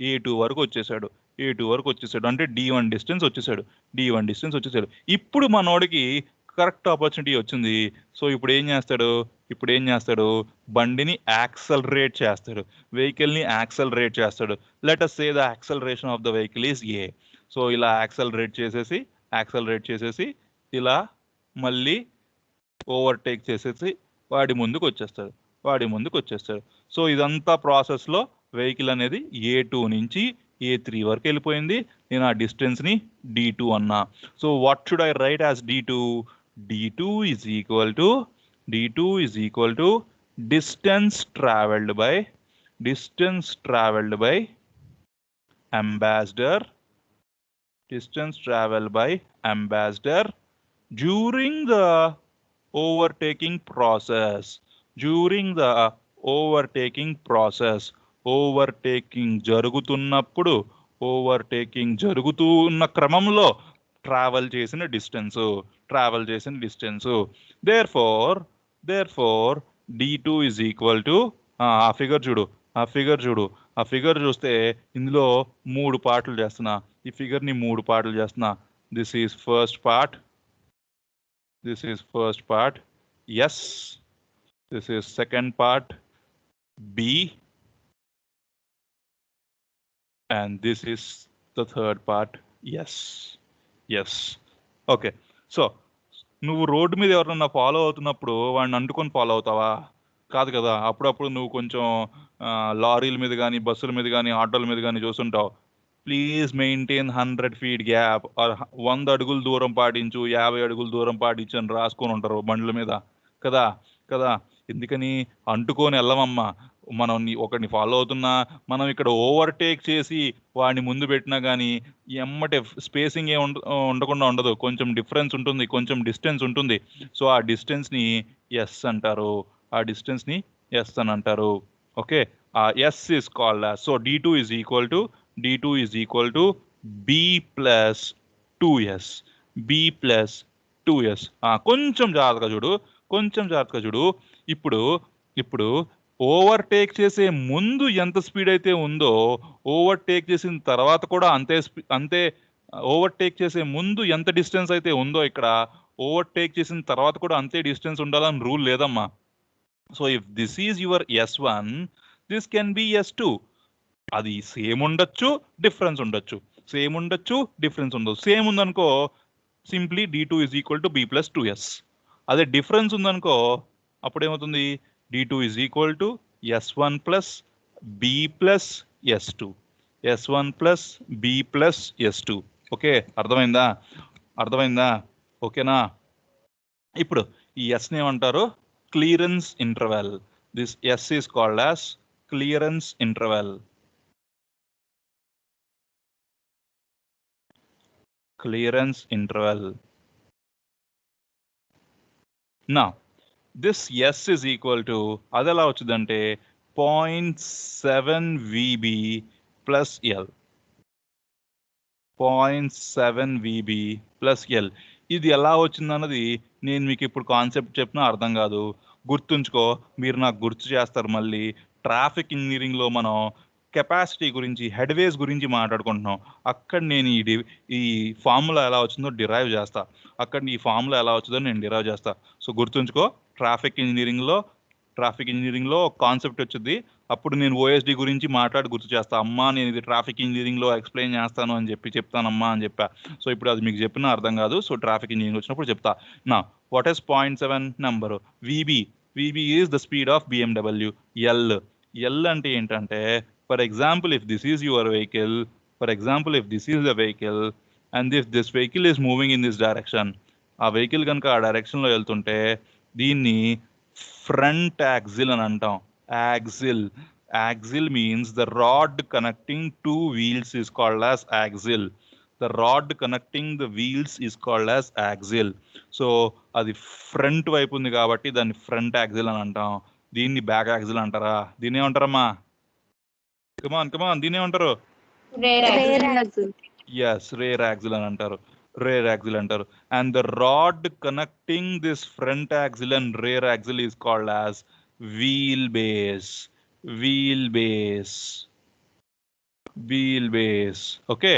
A2 వరకు వచ్చేసాడు. అంటే D1 distance వచ్చేసాడు. ఇప్పుడు మనోడికి కరెక్ట్ ఆపర్చునిటీ వచ్చింది. సో ఇప్పుడు ఏం చేస్తాడు? బండిని యాక్సలరేట్ చేస్తాడు, వెహికల్ని యాక్సలరేట్ చేస్తాడు. Let us say the acceleration of the vehicle is A. So ఇలా యాక్సలరేట్ చేసేసి ఇలా మళ్ళీ ఓవర్టేక్ చేసేసి వాడి ముందుకు వచ్చేస్తాడు. సో ఇదంతా ప్రాసెస్లో వెహికల్ అనేది A2 నుంచి A3 వరకు వెళ్ళిపోయింది. నేను ఆ డిస్టెన్స్ని D2 అన్నా. So what should I right as D2? D2 is equal to distance traveled by ambassador during the overtaking process. Overtaking జరుగుతున్న క్రమంలో ట్రావెల్ చేసిన distance. therefore D2 is equal to ఆ ఫిగర్ చూస్తే ఇందులో 3 పార్ట్లు చేస్తున్నా. ఈ ఫిగర్ ని 3 పార్ట్లు చేస్తున్నా. This is first part, yes. This is second part, B, and this is the third part, yes. Okay, so నువ్వు రోడ్డు మీద ఎవరన్నా ఫాలో అవుతున్నప్పుడు వాడిని అంటుకొని ఫాలో అవుతావా? కాదు కదా. అప్పుడప్పుడు నువ్వు కొంచెం లారీల మీద కానీ, బస్సుల మీద కానీ, ఆటోల మీద కానీ చూస్తుంటావు. ప్లీజ్ మెయింటైన్ 100 feet గ్యాప్, 100 అడుగుల దూరం పాటించు, 50 అడుగుల దూరం పాటించు అని రాసుకొని ఉంటారు బండ్ల మీద కదా. ఎందుకని? అంటుకొని వెళ్ళమమ్మా. మనం ఒకరిని ఫాలో అవుతున్నా మనం ఇక్కడ ఓవర్టేక్ చేసి వాడిని ముందు పెట్టినా కానీ ఎమ్మటే స్పేసింగ్ ఉండకుండా ఉండదు. కొంచెం డిఫరెన్స్ ఉంటుంది, కొంచెం డిస్టెన్స్ ఉంటుంది. సో ఆ డిస్టెన్స్ని ఎస్ అని అంటారు. Okay, uh S is called as. So D2 is equal to B plus 2S. కొంచెం జాగ్రత్తగా చూడు. ఇప్పుడు ఓవర్టేక్ చేసే ముందు ఎంత స్పీడ్ అయితే ఉందో ఓవర్టేక్ చేసిన తర్వాత కూడా అంతే ఓవర్టేక్ చేసే ముందు ఎంత డిస్టెన్స్ అయితే ఉందో ఇక్కడ ఓవర్టేక్ చేసిన తర్వాత కూడా అంతే డిస్టెన్స్ ఉండాలని రూల్ లేదమ్మా. So if this is your S1, this can be S2. అది సేమ్ ఉండొచ్చు, డిఫరెన్స్ ఉండొచ్చు, సేమ్ ఉండొచ్చు, డిఫరెన్స్ ఉండొచ్చు. సేమ్ ఉందనుకో simply D2 is equal to B plus 2S. అదే డిఫరెన్స్ ఉందనుకో అప్పుడు ఏమవుతుంది, D2 is equal to S1 plus B plus S2, S1 plus B plus S2. Okay, అర్థమైందా? అర్థమైందా? ఓకేనా? ఇప్పుడు ఈ ఎస్ని ఏమంటారు, clearance interval. This S is called as clearance interval. Clearance interval. నా this S is equal to, అది ఎలా వచ్చిందంటే 0.7 VB plus L. 0.7 VB plus L. ఇది ఎలా వచ్చిందన్నది నేను మీకు ఇప్పుడు కాన్సెప్ట్ చెప్పినా అర్థం కాదు. గుర్తుంచుకో, మీరు నాకు గుర్తు చేస్తారు మళ్ళీ. ట్రాఫిక్ ఇంజనీరింగ్లో మనం కెపాసిటీ గురించి, హెడ్వేస్ గురించి మాట్లాడుకుంటున్నాం. అక్కడ నేను ఈ ఫార్ములా ఎలా వచ్చిందో డిరైవ్ చేస్తా. అక్కడ ఈ ఫార్ములా ఎలా వచ్చిందో నేను డిరైవ్ చేస్తా. సో గుర్తుంచుకో, ట్రాఫిక్ ఇంజనీరింగ్లో కాన్సెప్ట్ వచ్చింది. అప్పుడు నేను ఓఎస్డి గురించి మాట్లాడి గుర్తు చేస్తా. అమ్మా నేను ఇది ట్రాఫిక్ ఇంజనీరింగ్లో ఎక్స్ప్లెయిన్ చేస్తాను అని చెప్తానమ్మా అని చెప్పా. సో ఇప్పుడు అది మీకు చెప్పినా అర్థం కాదు. సో ట్రాఫిక్ ఇంజనీరింగ్ వచ్చినప్పుడు చెప్తా. నా what is 0.7 number? VB is the speed of BMW. L అంటే ఏంటంటే, for example if this is your vehicle, if this is the vehicle and if this vehicle is moving in this direction, ఆ vehicle కనుక ఆ డైరెక్షన్లో వెళ్తుంటే దీన్ని front axle అని అంటాం. Axle means the rod connecting two wheels is called as axle. The rod connecting the wheels is called as axle. So అది front వైపు ఉంది కాబట్టి దాన్ని ఫ్రంట్ యాక్సిల్ అని అంటాం. దీన్ని బ్యాక్ యాక్సిల్ అంటారా? దీన్ని ఏమంటారమ్మా? కమాన్ దీన్ని ఏమంటారు? Yes, rear axle అని అంటారు. And the rod connecting this front axle and rear axle is called as wheelbase. Okay,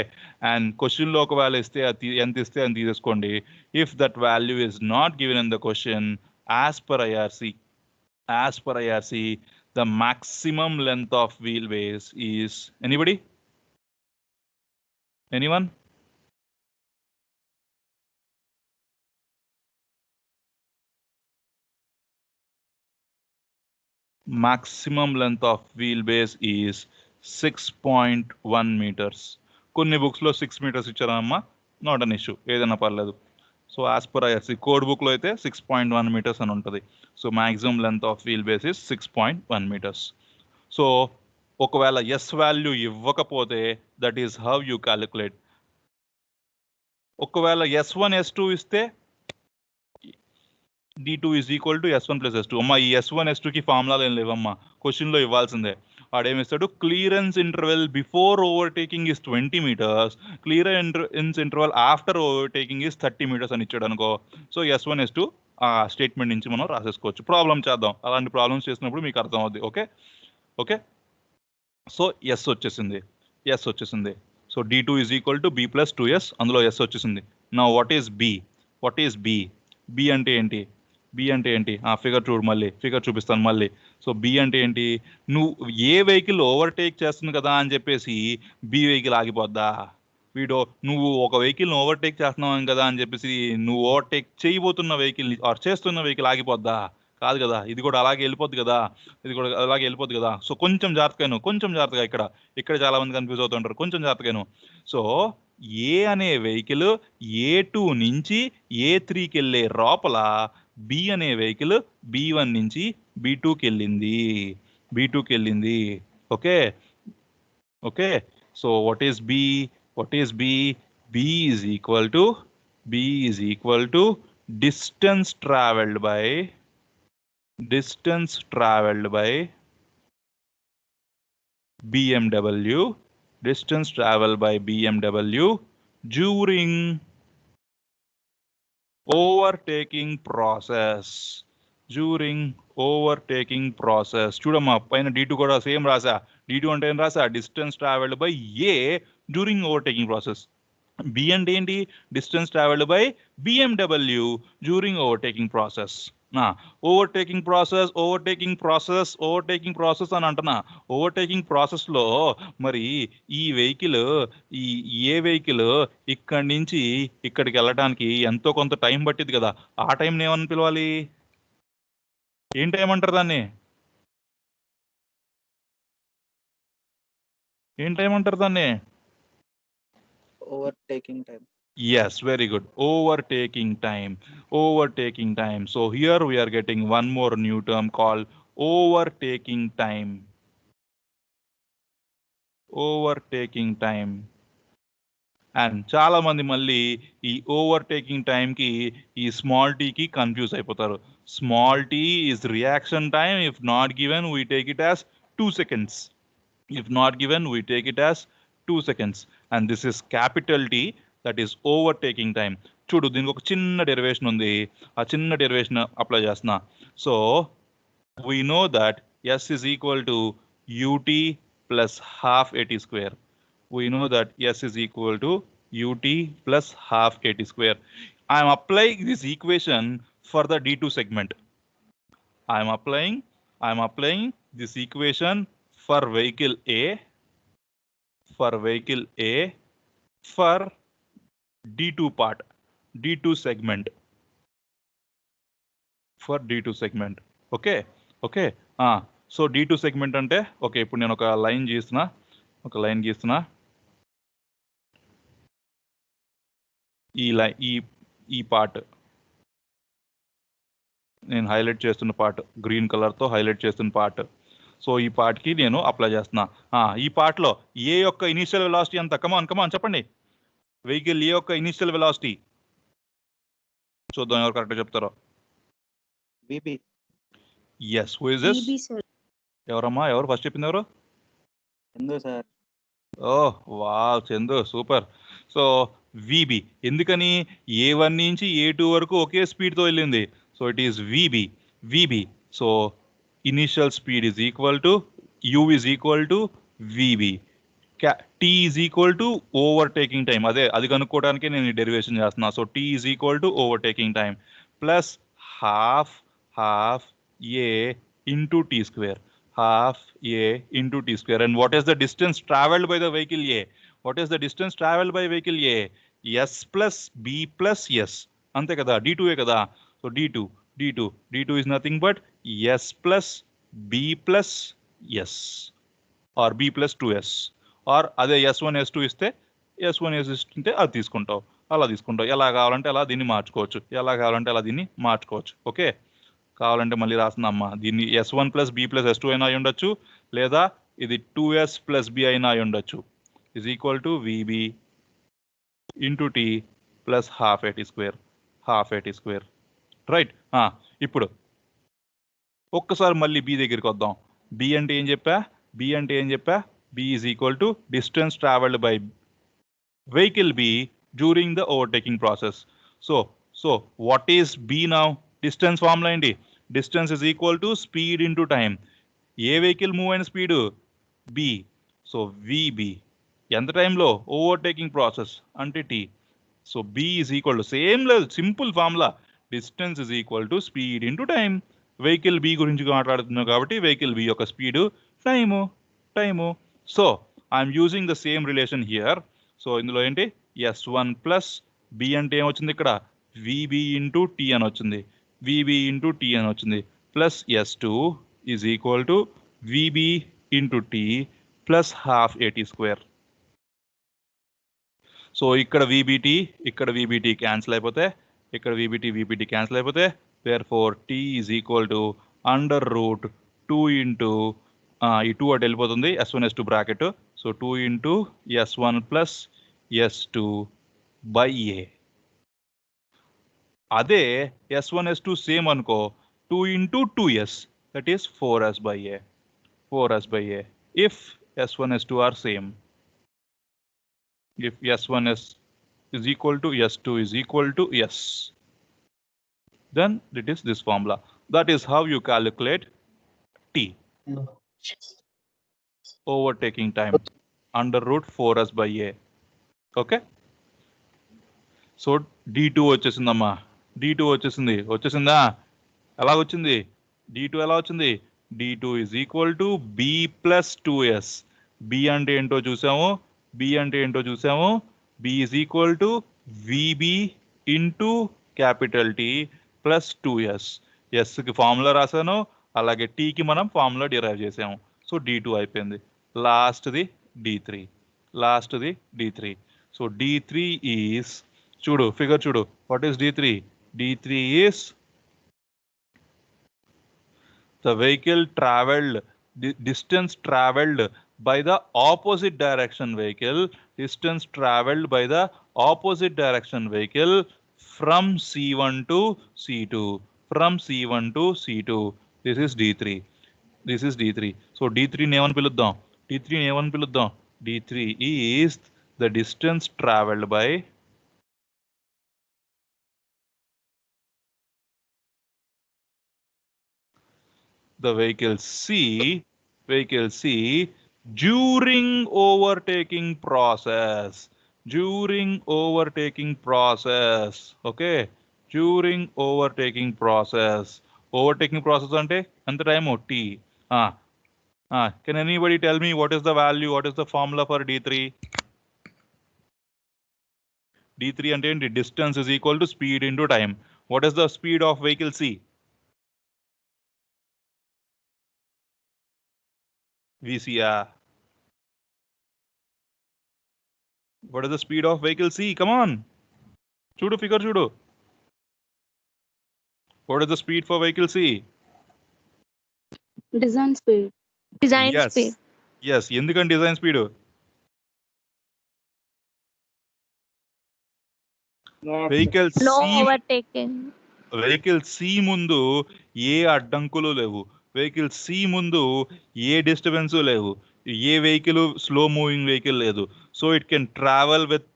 and question లో ఒక వాల్యూ ఇస్తే ఎంత ఇస్తే అని తీసేసుకోండి. If that value is not given in the question, as per IRC, the maximum length of wheelbase is, anyone? Maximum length of wheelbase is 6.1 meters. కొన్ని బుక్స్లో 6 meters ఇచ్చారమ్మా, నాట్ అన్ ఇష్యూ, ఏదైనా పర్లేదు. So as per IRC code బుక్లో అయితే 6.1 meters అని ఉంటుంది. So maximum length of wheel base is 6.1 meters. So ఒకవేళ ఎస్ వాల్యూ ఇవ్వకపోతే that is how you calculate. ఒకవేళ S1 S2 ఇస్తే D2 is equal to S1 plus S2. అమ్మా ఈ S1 S2కి ఫార్ములాలు ఏం లేవమ్మా, క్వశ్చన్లో ఇవ్వాల్సిందే. వాడేమిస్తాడు, clearance interval before overtaking is 20 meters, clearance interval after overtaking is 30 meters అని ఇచ్చాడు అనుకో. సో S1 S2 ఆ స్టేట్మెంట్ నుంచి మనం రాసేసుకోవచ్చు. ప్రాబ్లం చేద్దాం, అలాంటి ప్రాబ్లమ్స్ చేసినప్పుడు మీకు అర్థం అవుద్ది. ఓకే సో ఎస్ వచ్చేసింది. So D2 is equal to B plus 2S, అందులో ఎస్ వచ్చేసింది. నా వాట్ ఈస్ బి? బి అంటే ఏంటి? ఫిగర్ చూడు, మళ్ళీ ఫిగర్ చూపిస్తాను మళ్ళీ. సో బి అంటే ఏంటి? నువ్వు ఏ వెహికల్ ఓవర్టేక్ చేస్తుంది కదా అని చెప్పేసి బి వెహికల్ ఆగిపోద్దా? నువ్వు ఒక వెహికల్ని ఓవర్టేక్ చేస్తున్నావు కదా అని చెప్పేసి నువ్వు ఓవర్టేక్ చేయబోతున్న వెహికల్ని చేస్తున్న వెహికల్ ఆగిపోద్దా? కాదు కదా. ఇది కూడా అలాగే వెళ్ళిపోద్ది కదా. సో కొంచెం జాగ్రత్తగా ఇక్కడ చాలా మంది కన్ఫ్యూజ్ అవుతుంటారు. కొంచెం జాగ్రత్తగాను. సో ఏ అనే వెహికల్ A2 నుంచి A3కి వెళ్ళే లోపల బి అనే వెహికల్ B1 నుంచి B2కి వెళ్ళింది. Okay so what is B? B is equal to distance traveled by BMW, during overtaking process. చూడమ్మా పైన D2 కూడా సేమ్ రాసా. D2 అంటే ఏం రాసా? Distance travelled by A during overtaking process. B and ఏంటి distance traveled by BMW during overtaking process. Overtaking process అని అంటున్నా. ఓవర్టేకింగ్ ప్రాసెస్ లో మరి ఈ వెహికల్ ఏ వెహికల్ ఇక్కడి నుంచి ఇక్కడికి వెళ్ళడానికి ఎంతో కొంత టైం పట్టింది కదా, ఆ టైం ఏమని పిలవాలి? ఏం టైం అంటారు దాన్ని? ఏం టైం అంటారు దాన్ని? Overtaking time. Yes, very good. Overtaking time. So here we are getting one more new term called overtaking time. And చాలా మంది మళ్ళీ ఈ ఓవర్టేకింగ్ టైంకి ఈ స్మాల్ టీకి కన్ఫ్యూజ్ అయిపోతారు. Small T is reaction time. If not given we take it as 2 seconds. If not given, we take it as 2 seconds. And this is capital T, that is overtaking time. చూడు, దీనికి ఒక చిన్న derivation ఉంది. ఆ చిన్న derivation apply చేస్తున్నా. So we know that S is equal to ut plus half at square. We know that S is equal to ut plus half at square. I am applying this equation for the D2 segment. I am applying this equation for vehicle A, for D2 part, D2 segment, for D2 segment. Okay. So D2 segment అంటే okay, ఇప్పుడు నేను ఒక line గీస్తున్నా. ఈ part నేను highlight చేస్తున్న part, green కలర్తో highlight చేస్తున్న part. So ఈ పార్ట్కి నేను అప్లై చేస్తున్నా. ఈ పార్ట్లో ఏ యొక్క ఇనిషియల్ వెలాసిటీ అంత? కమాన్ చెప్పండి. వెహికల్ ఏ యొక్క ఇనిషియల్ వెలాసిటీ చూద్దాం, ఎవరు కరెక్ట్గా చెప్తారో. VB. Yes, who is this? ఎవరమ్మా, ఎవరు ఫస్ట్ చెప్పింది? ఎవరు? Chandu sir. Oh wow, Chandu, super. So VB. ఎందుకని? A1 నుంచి A2 వరకు ఒకే స్పీడ్తో వెళ్ళింది. So it is VB. So initial speed is equal to U is equal to VB. T is equal to overtaking time. అది కనుక్కోవడానికి నేను ఈ డెరివేషన్ చేస్తున్నా. So T is equal to overtaking time plus half A into T square. Half A into T square. And what is the distance traveled by the vehicle A? What is the distance traveled by vehicle A? S plus B plus S. Ante kada, D2 e kada. So D2 is nothing but S plus B plus S or B plus 2S. Or అదే S1 S2 ఇస్తే అది తీసుకుంటావు, అలా తీసుకుంటావు. ఎలా కావాలంటే అలా దీన్ని మార్చుకోవచ్చు. ఓకే, కావాలంటే మళ్ళీ రాస్తుందమ్మా. దీన్ని S1 plus B plus S2 అయినా అయి ఉండొచ్చు, లేదా ఇది 2S ప్లస్ B అయినా అయి ఉండొచ్చు. Is equal to VB into T plus half at square. Right. ఇప్పుడు ఒక్కసారి మళ్ళీ B దగ్గరికి వద్దాం. B అంటే ఏం చెప్పా? B is equal to distance travelled by vehicle B during the overtaking process. So what is B now? Distance formula ఏంటి? Distance is equal to speed into time. ఏ వెహికల్ మూవ్ అయిన speed? B. So VB ఎంత టైంలో? Overtaking process అంటే T. So B is equal to, same లేదు, simple formula. Distance is equal to speed into time. Vehicle B గురించి మాట్లాడుతున్నాం కాబట్టి vehicle B యొక్క speed time. So I'm using the same relation here. So ఇందులో ఏంటి? S1 plus B అంటే ఏమొచ్చింది ఇక్కడ? VB ఇంటూ T అని వచ్చింది. Plus S2 is equal to VB into T plus half AT square. So ఇక్కడ VBT cancel అయిపోతే, ఇక్కడ VBT క్యాన్సిల్ అయిపోతే, therefore T is equal to under root 2 into ఈ 2 అటు వెళ్ళిపోతుంది, S1 S2 bracket. So 2 into S1 plus S2 by A. అదే S1 S2 same అనుకో, 2 into 2S, that is 4S by A. If S1 S2 are same, if S1 is equal to S2 is equal to S, then it is this formula. That is how you calculate T, overtaking time, under root 4S by A. Okay. So D2 వచ్చేసిందమ్మా. D2 వచ్చేసిందా? ఎలాగొచ్చింది? D2 ఎలా వచ్చింది? D2 is equal to B plus 2S. B అంటే ఏంటో చూసాము. B is equal to VB into capital T plus 2S. Sకి formula రాశాను, అలాగే Tకి మనం ఫార్ములా డిరైవ్ చేసాము. సో D2 అయిపోయింది. లాస్ట్ది D3. సో D3 is, చూడు ఫిగర్ చూడు, what is D3? D3 is the vehicle traveled, distance traveled by the opposite direction vehicle, from C1 to C2. This is D3. So D3 ని ఏమని పిలుద్దాం? D3 is the distance traveled by the vehicle C during overtaking process. Okay, during overtaking process అంటే ఎంత time? T. Can anybody tell me what is the value, what is the formula for D3? D3 అంటే ఏంటి? Distance is equal to speed into time. What is the speed of vehicle C? VCR. What is the speed of vehicle C? Come on. Chudu, figure chudu. What is the speed for vehicle C? Design speed. Yes. ఎందుకని design speed? Vehicle C ముందు ఏ అడ్డంకులు లేవు. Vehicle C ముందు ఏ disturbance లేవు. ఏ vehicle slow moving vehicle లేదు. So it can travel with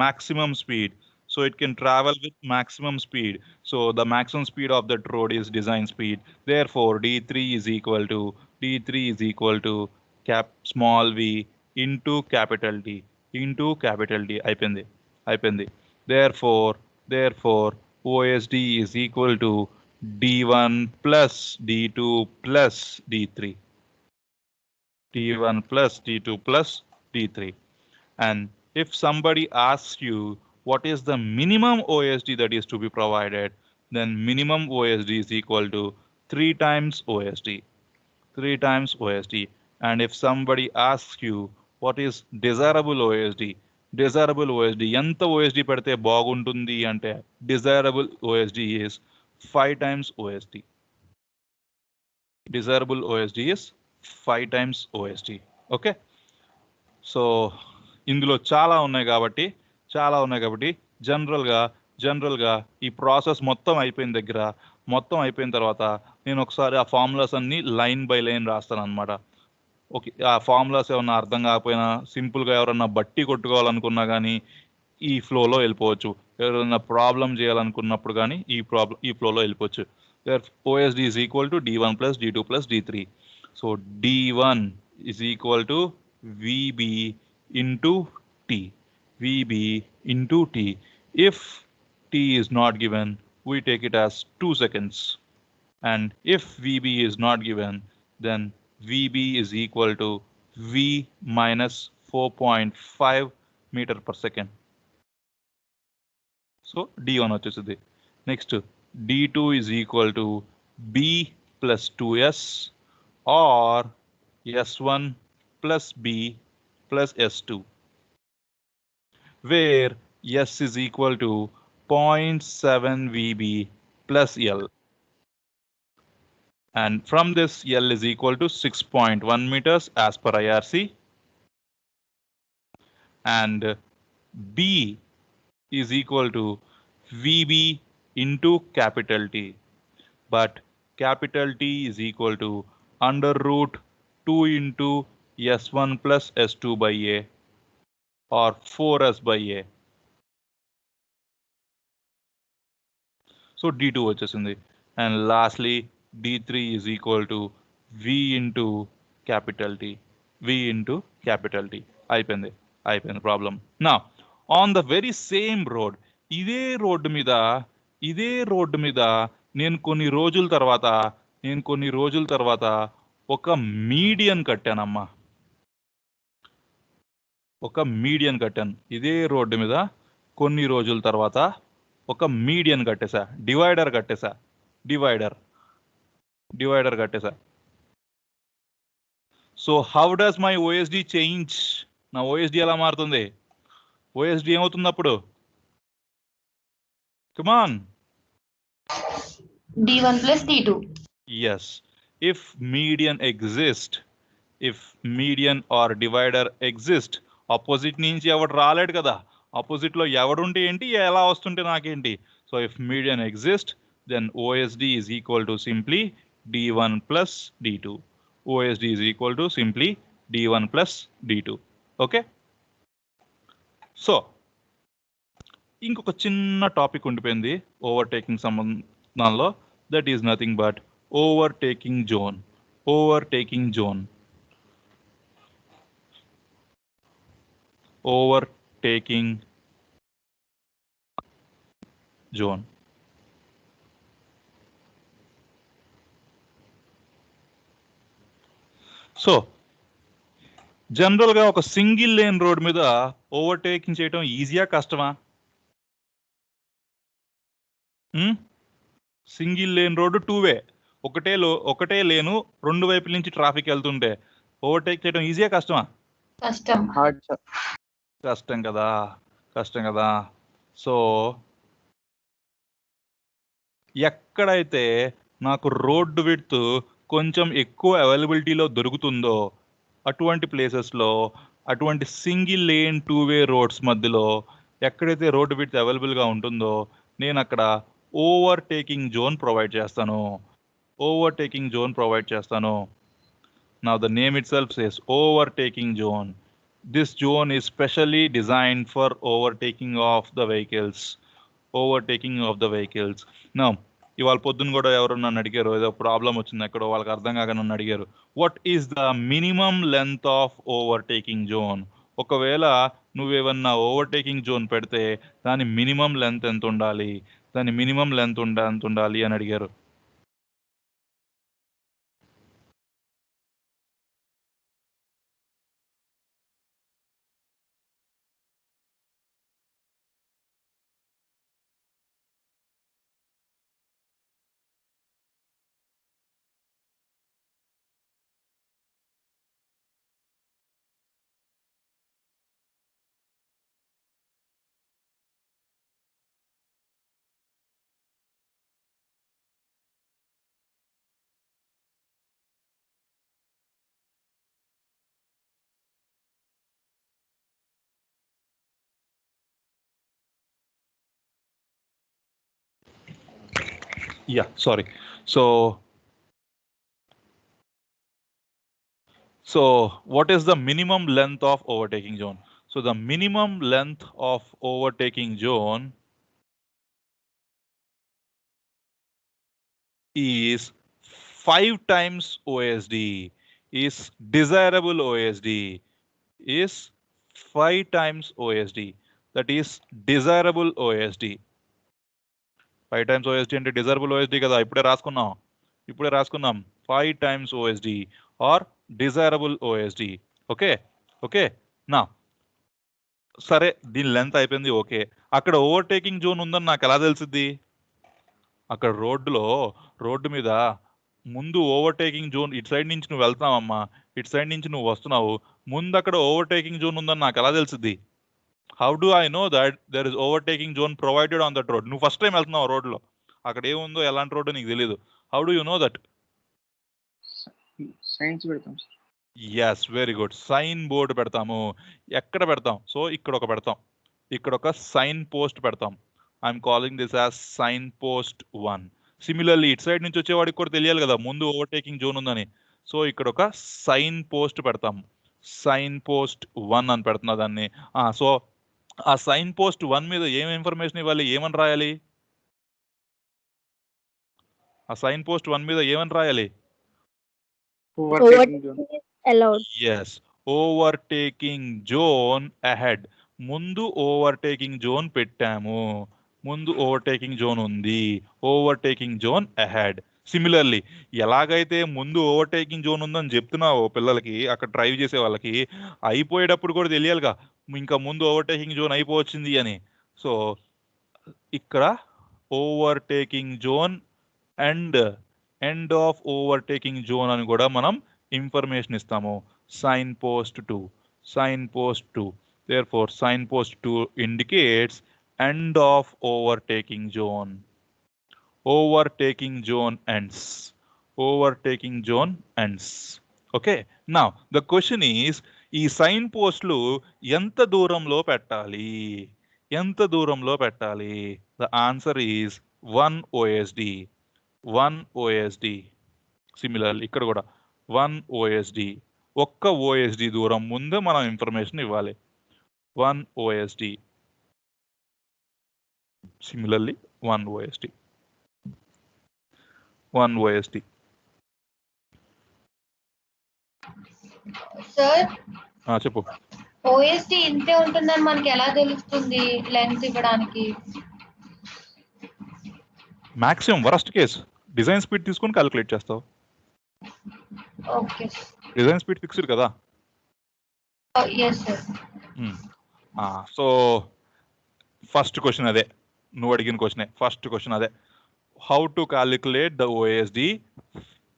maximum speed. So the maximum speed of that road is design speed. Therefore D3 is equal to small v into capital T అయిపోయింది. Therefore OSD is equal to D1 plus D2 plus D3. And if somebody asks you what is the minimum OSD that is to be provided, then minimum OSD is equal to 3 times OSD. And if somebody asks you what is desirable OSD ఎంత OSD పెడితే బాగుంటుంది అంటే desirable OSD is 5 times OSD. Okay, so ఇందులో చాలా ఉన్నాయి కాబట్టి జనరల్గా ఈ ప్రాసెస్ మొత్తం అయిపోయిన తర్వాత నేను ఒకసారి ఆ ఫార్ములాస్ అన్ని లైన్ బై లైన్ రాస్తాను అనమాట. ఓకే, ఆ ఫార్ములాస్ ఏమన్నా అర్థం కాకపోయినా సింపుల్గా ఎవరన్నా బట్టి కొట్టుకోవాలనుకున్నా కానీ ఈ ఫ్లోలో వెళ్ళిపోవచ్చు. ఎవరైనా ప్రాబ్లం చేయాలనుకున్నప్పుడు కానీ ఈ ఫ్లోలో వెళ్ళిపోవచ్చు. OSD is equal to D1 plus D2 plus D3. So D1 is equal to VB into T. If T is not given, we take it as 2 seconds. And if VB is not given, then VB is equal to V minus 4.5 meter per second. So D1 వచ్చేసింది. Next, D2 is equal to B plus 2S or S1 plus B plus S2, where S is equal to 0.7 VB plus L. And from this, L is equal to 6.1 meters as per IRC. And B is equal to VB into capital T. But capital T is equal to under root 2 into S1 plus S2 by A or 4S by A. So D2 వచ్చేసింది. And lastly, D3 is equal to V into capital T. అయిపోయింది problem. Now, on the very same road, ఇదే road మీద నేను కొన్ని రోజుల తర్వాత ఒక median కట్టానమ్మా. ఇదే రోడ్డు మీద కొన్ని రోజుల తర్వాత ఒక మీడియన్ కట్టేసా, డివైడర్ కట్టేసా. So how does my OSD change? నా ఓఎస్డి ఎలా మారుతుంది? ఓఎస్డి ఏమవుతుంది అప్పుడు? కమాన్. D1 plus D2. Yes. If median or divider exist, opposite నుంచి ఎవడు రాలేడు కదా. ఆపోజిట్ లో ఎవడుంటే ఏంటి, ఎలా వస్తుంటే నాకేంటి? So if median exist, then OSD is equal to simply D1 plus D2. OSD is equal to simply D1 plus D2. Okay? So ఇంకొక చిన్న టాపిక్ ఉండిపోయింది ఓవర్టేకింగ్ సంబంధంలో. That is nothing but overtaking zone. Overtaking zone. So జనరల్గా ఒక single lane road మీద overtaking చేయటం ఈజీయా కష్టమా? Single lane road 2-వే, ఒకటే లేను, రెండు వైపుల నుంచి ట్రాఫిక్ వెళ్తుంటే ఓవర్టేక్ చేయడం ఈజీయా కష్టమా? కష్టం కదా. సో ఎక్కడైతే నాకు రోడ్డు విడ్త్ కొంచెం ఎక్కువ అవైలబిలిటీలో దొరుకుతుందో అటువంటి ప్లేసెస్లో, అటువంటి సింగిల్ లేన్ 2-వే రోడ్స్ మధ్యలో ఎక్కడైతే రోడ్డు విడ్త్ అవైలబుల్గా ఉంటుందో నేను అక్కడ ఓవర్టేకింగ్ జోన్ ప్రొవైడ్ చేస్తాను. Now the name itself says overtaking zone. This zone is specially designed for overtaking of the vehicles. Now ఇవాళ పొద్దున్న కూడా ఎవరు నన్ను అడిగారు, ఏదో ప్రాబ్లం వచ్చింది ఎక్కడో, వాళ్ళకి అర్థం కాక నన్ను అడిగారు, what is the minimum length of overtaking zone? ఒకవేళ నువ్వేమన్నా ఓవర్టేకింగ్ జోన్ పెడితే దాని మినిమం లెంత్ ఎంత ఉండాలి అని అడిగారు. Yeah, sorry. So what is the minimum length of overtaking zone? So the minimum length of overtaking zone is 5 times OSD. Is desirable OSD is 5 times OSD. That is desirable OSD. 5 times OSD అంటే desirable OSD కదా, ఇప్పుడే రాసుకున్నాం 5 times OSD or desirable OSD. Okay నా సరే, దీని length అయిపోయింది. Okay, అక్కడ overtaking zone ఉందని నాకు ఎలా తెలిసిద్ది? అక్కడ రోడ్డు మీద ముందు ఓవర్టేకింగ్ జోన్, ఇటు సైడ్ నుంచి నువ్వు వెళ్తున్నావమ్మా, ఇటు సైడ్ నుంచి నువ్వు వస్తున్నావు, ముందు అక్కడ ఓవర్టేకింగ్ జోన్ ఉందని నాకు ఎలా తెలిసిద్ది? How do I know that there is overtaking zone provided on that road? నువ్వు ఫస్ట్ టైం వెళ్తున్నావు రోడ్లో, అక్కడ ఏముందో, ఎలాంటి రోడ్డు నీకు తెలియదు. How do you know that? Signs పెడతాం. Yes, very good. Sign board పెడతాము. ఎక్కడ పెడతాం? సో ఇక్కడ ఒక సైన్ పోస్ట్ పెడతాం. I'm calling this as sign post 1. Similarly ఇటు సైడ్ నుంచి వచ్చేవాడికి కూడా తెలియాలి కదా ముందు ఓవర్టేకింగ్ జోన్ ఉందని. సో ఇక్కడ ఒక సైన్ పోస్ట్ పెడతాం. సైన్ పోస్ట్ 1 అని పెడుతున్నా దాన్ని. సో ఆ సైన్ పోస్ట్ 1 మీద ఏం ఇన్ఫర్మేషన్ ఇవ్వాలి, ఏమని రాయాలి? ఆ సైన్ పోస్ట్ 1 మీద ఏమని రాయాలి? Yes, overtaking zone ahead. ముందు ఓవర్టేకింగ్ జోన్ పెట్టాము. ముందు ఓవర్టేకింగ్ జోన్ ఉంది, ఓవర్టేకింగ్ జోన్ అహెడ్. సిమిలర్లీ ఎలాగైతే ముందు ఓవర్టేకింగ్ జోన్ ఉందని చెప్తున్నావో పిల్లలకి, అక్కడ డ్రైవ్ చేసే వాళ్ళకి అయిపోయేటప్పుడు కూడా తెలియాలిగా ఇంకా ముందు ఓవర్టేకింగ్ జోన్ అయిపోవచ్చింది అని. సో ఇక్కడ overtaking zone and end of overtaking zone అని కూడా మనం ఇన్ఫర్మేషన్ ఇస్తాము. Sign post 2, sign post 2. therefore sign post 2 indicates end of overtaking zone. Overtaking zone ends. Overtaking zone ends. Okay, now the question is ఈ sign పోస్ట్లు ఎంత దూరంలో పెట్టాలి, ఎంత దూరంలో పెట్టాలి? The answer is 1 OSD. 1 OSD. Similarly ఇక్కడ కూడా 1 OSD. ఒక్క OSD దూరం ముందే మనం ఇన్ఫర్మేషన్ ఇవ్వాలి. 1 OSD. Similarly, 1 OSD. 1 OSD. Sir చెప్పు. ఓఎస్డి ఇంతే ఉంటుందని మనకి ఎలా తెలుస్తుంది లెంత్ ఇవ్వడానికి? Maximum worst case design speed తీసుకొని క్యాలిక్యులేట్ చేస్తావు. ఓకే. డిజైన్ స్పీడ్ ఫిక్స్డ్ కదా. yes sir. So first question అదే, నువ్వు అడిగిన క్వశ్చనే. ఫస్ట్ క్వశ్చన్ అదే, how to calculate the OSD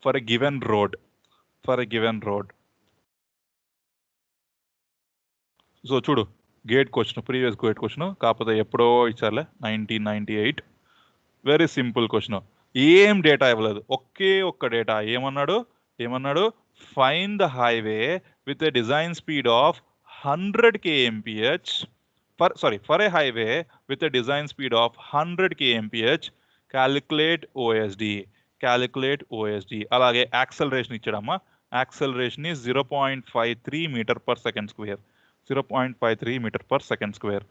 for a given road. For a given road. So చూడు, GATE question, previous GATE question, కాకపోతే ఎప్పుడో ఇచ్చారులే, 1998. Very simple question. ఏం డేటా ఇవ్వలేదు, ఒకే ఒక్క డేటా. ఏమన్నాడు? Find the highway with a design speed of 100 kmph for a highway with a design speed of 100 kmph. Calculate OSD. అలాగే acceleration ఇచ్చాడమ్మా. Acceleration is 0.53 meter per second square. 0.53 meter per second square.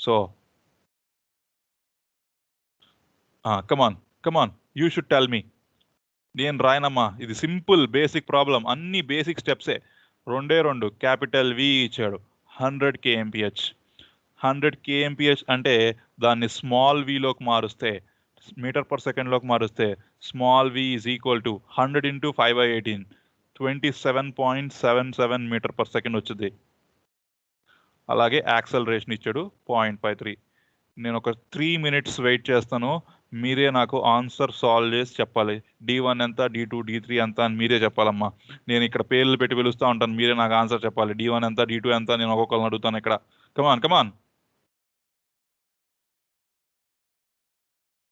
So come on, you should tell me. నేను రాయనమ్మా, ఇది simple basic problem, అన్ని basic స్టెప్సే. 2 capital వి ఇచ్చాడు. 100 kmph. 100 kmph అంటే దాన్ని small విలోకి మారుస్తే, metre per సెకండ్లోకి మారుస్తే, small V is equal to 100 into 5/18, 27.77 meter per second వచ్చింది. అలాగే యాక్సలరేషన్ ఇచ్చాడు 0.53. నేను ఒక 3 minutes వెయిట్ చేస్తాను, మీరే నాకు ఆన్సర్ సాల్వ్ చేసి చెప్పాలి. D1 ఎంత, D2, D3 ఎంత అని మీరే చెప్పాలమ్మా. నేను ఇక్కడ పేర్లు పెట్టి పిలుస్తూ ఉంటాను, మీరే నాకు ఆన్సర్ చెప్పాలి. D1 ఎంత, D2 ఎంత, నేను ఒక్కొక్కరిని అడుగుతాను ఇక్కడ. కమాన్.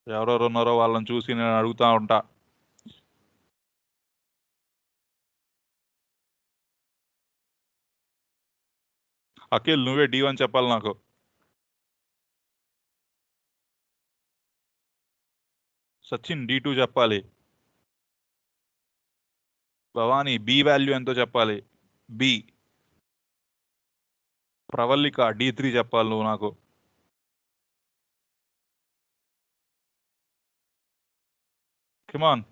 ఎవరెవరు ఉన్నారో వాళ్ళని చూసి నేను అడుగుతూ ఉంటా. అఖిల్, నువ్వే D1 చెప్పాలి నాకు. సచిన్ D2 చెప్పాలి. భవానీ B వాల్యూ ఎంతో చెప్పాలి. B. ప్రవల్లిక D3 చెప్పాలి నువ్వు నాకు. కమాన్.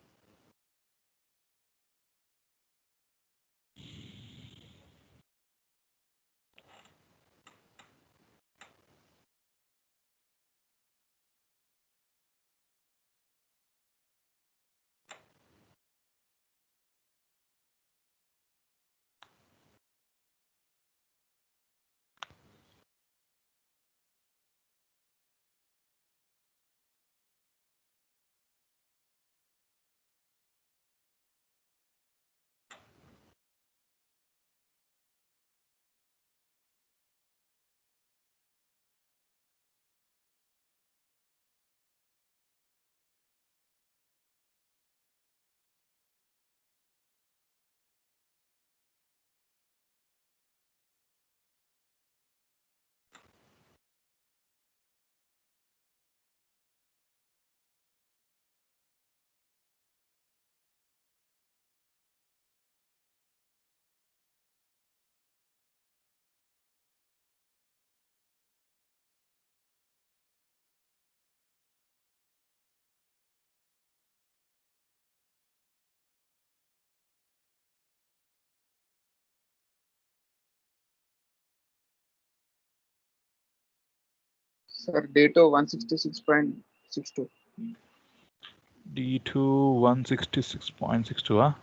Sir, D2 166.62. D2 166.62, huh?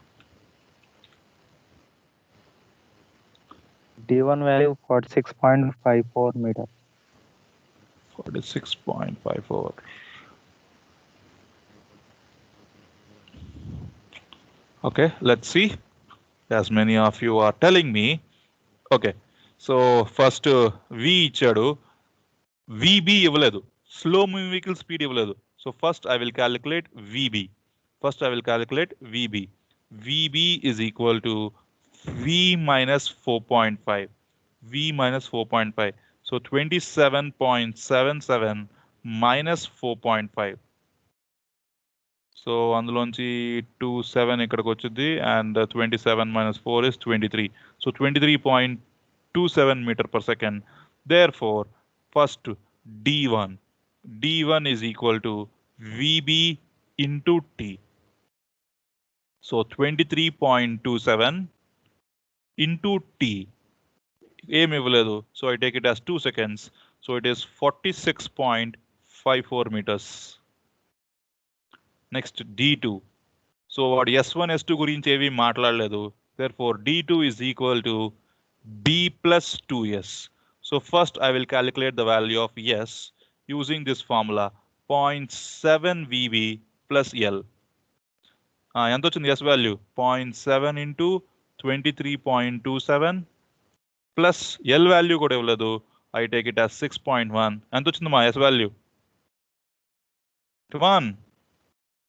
D1 value 46.54 meter. 46.54. Okay, let's see. As many of you are telling me. Okay, so first V ఇచ్చాడు, VB ఇవ్వలేదు, స్లో మూవింగ్ వెహికల్ స్పీడ్ ఇవ్వలేదు. So first I will calculate VB. VB is equal to V minus 4.5. V minus 4.5. So 27.77 minus 4.5. So అందులోంచి 27 ఇక్కడికి వచ్చింది, and 27 minus 4 is 23. So 23.27 meter per second. Therefore, first D1 is equal to VB into T. So 23.27 into T. ఏమి ఇవ్వలేదు, so I take it as 2 seconds. So it is 46.54 meters. Next D2. So వాడు S1 S2 గురించి ఏవి మాట్లాడలేదు. Therefore D2 is equal to B plus 2S. So first I will calculate the value of S using this formula, 0.7 VB plus L. ఎంత వచ్చింది S value? 0.7 into 23.27 plus L value కూడా ఇవ్వలేదు. I take it as 6.1. ఎంత వచ్చింది మా S value? Come on.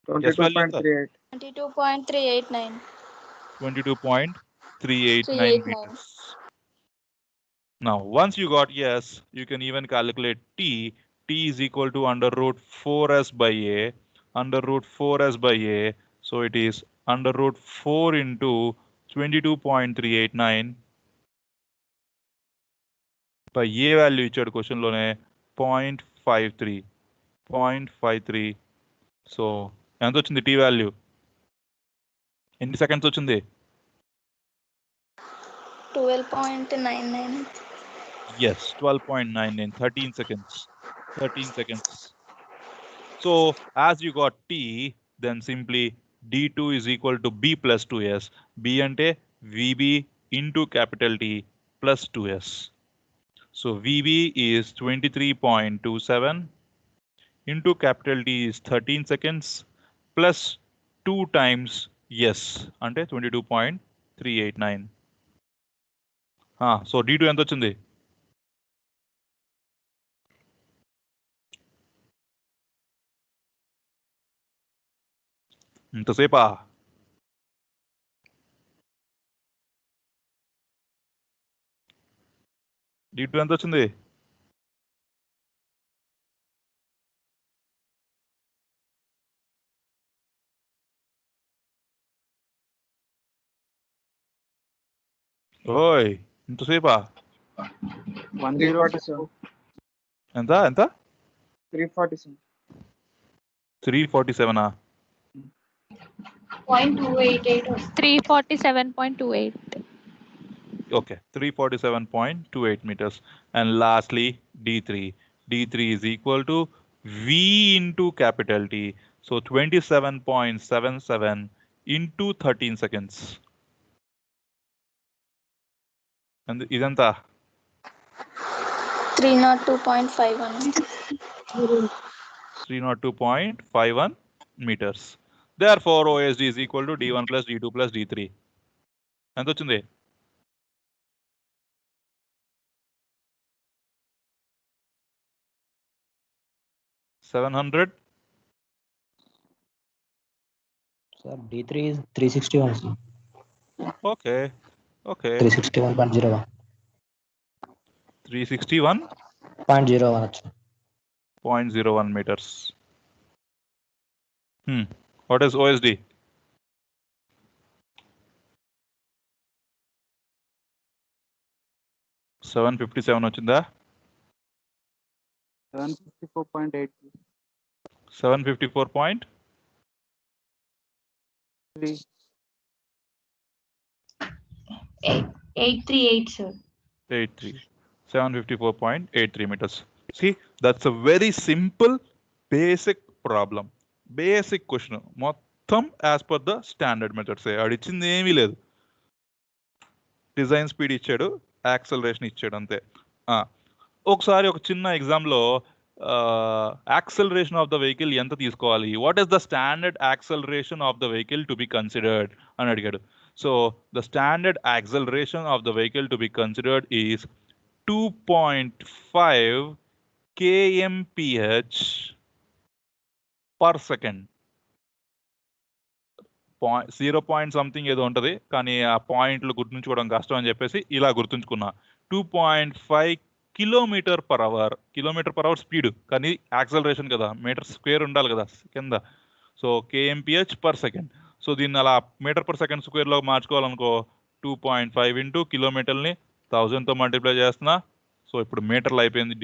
22.38. 22.389. 22.389 meters. Now, once you got yes, you can even calculate T. T is equal to under root 4s by a. Under root 4s by a. So it is under root 4 into 22.389 by a value ఇచ్చాడు question లోనే 0.53. So ఎంత వచ్చింది T value? ఎన్ని seconds వచ్చింది? 12.99. Yes, 12.99, 13 seconds. 13 seconds. So as you got T, then simply D2 is equal to B plus 2S. B ante VB into capital T plus 2S. So VB is 23.27 into capital T is 13 seconds plus 2 times yes ante 22.389. So D2 ఎంత వచ్చింది? ఇంతసేపా? D2 ఎంత వచ్చింది? ఓయ్ ఇంతసేపా? 347. ఎంత 347. 347. 0.288 వస్తుంది. 347.28. Okay, 347.28 meters. And lastly, D3. D3 is equal to V into capital T. So 27.77 into 13 seconds. And ఇదంతా 302.51. 302.51 meters. Therefore, OSD is equal to D1 plus D2 plus D3. ఎంత వచ్చింది? $700. Sir, D3 is 361, sir. Okay. 361.01. 361.01 0.01 meters. What is OSD? $757 వచ్చిందా? 754.8. 754.3. 838 sir. 83. 754.83 meters. See, that's a very simple, basic problem. Basic question. మొత్తం as per the standard methods. అడిచింది ఏమీ లేదు. Design speed ఇచ్చాడు, acceleration ఇచ్చాడు అంతే. ఒకసారి ఒక చిన్న ఎగ్జామ్లో యాక్సలరేషన్ ఆఫ్ ద వెహికల్ ఎంత తీసుకోవాలి, what is the standard acceleration of the vehicle to be considered అని అడిగాడు. So the standard acceleration of the vehicle to be considered is 2.5 kmph per second. 0 something ఏదో ఉంటుంది, కానీ ఆ పాయింట్లు గుర్తుంచుకోవడం కష్టం అని చెప్పేసి ఇలా గుర్తుంచుకున్నా. 2.5 kilometre per hour. Kilometre per hour speed, కానీ యాక్సలరేషన్ కదా, మీటర్ స్క్వేర్ ఉండాలి కదా కింద. So KMPH per second. So దీన్ని అలా మీటర్ పర్ సెకండ్ స్క్వేర్లో మార్చుకోవాలనుకో, 2.5 ఇంటూ కిలోమీటర్ని 1000తో మల్టిప్లై చేస్తున్నా. సో ఇప్పుడు మీటర్లు అయిపోయింది,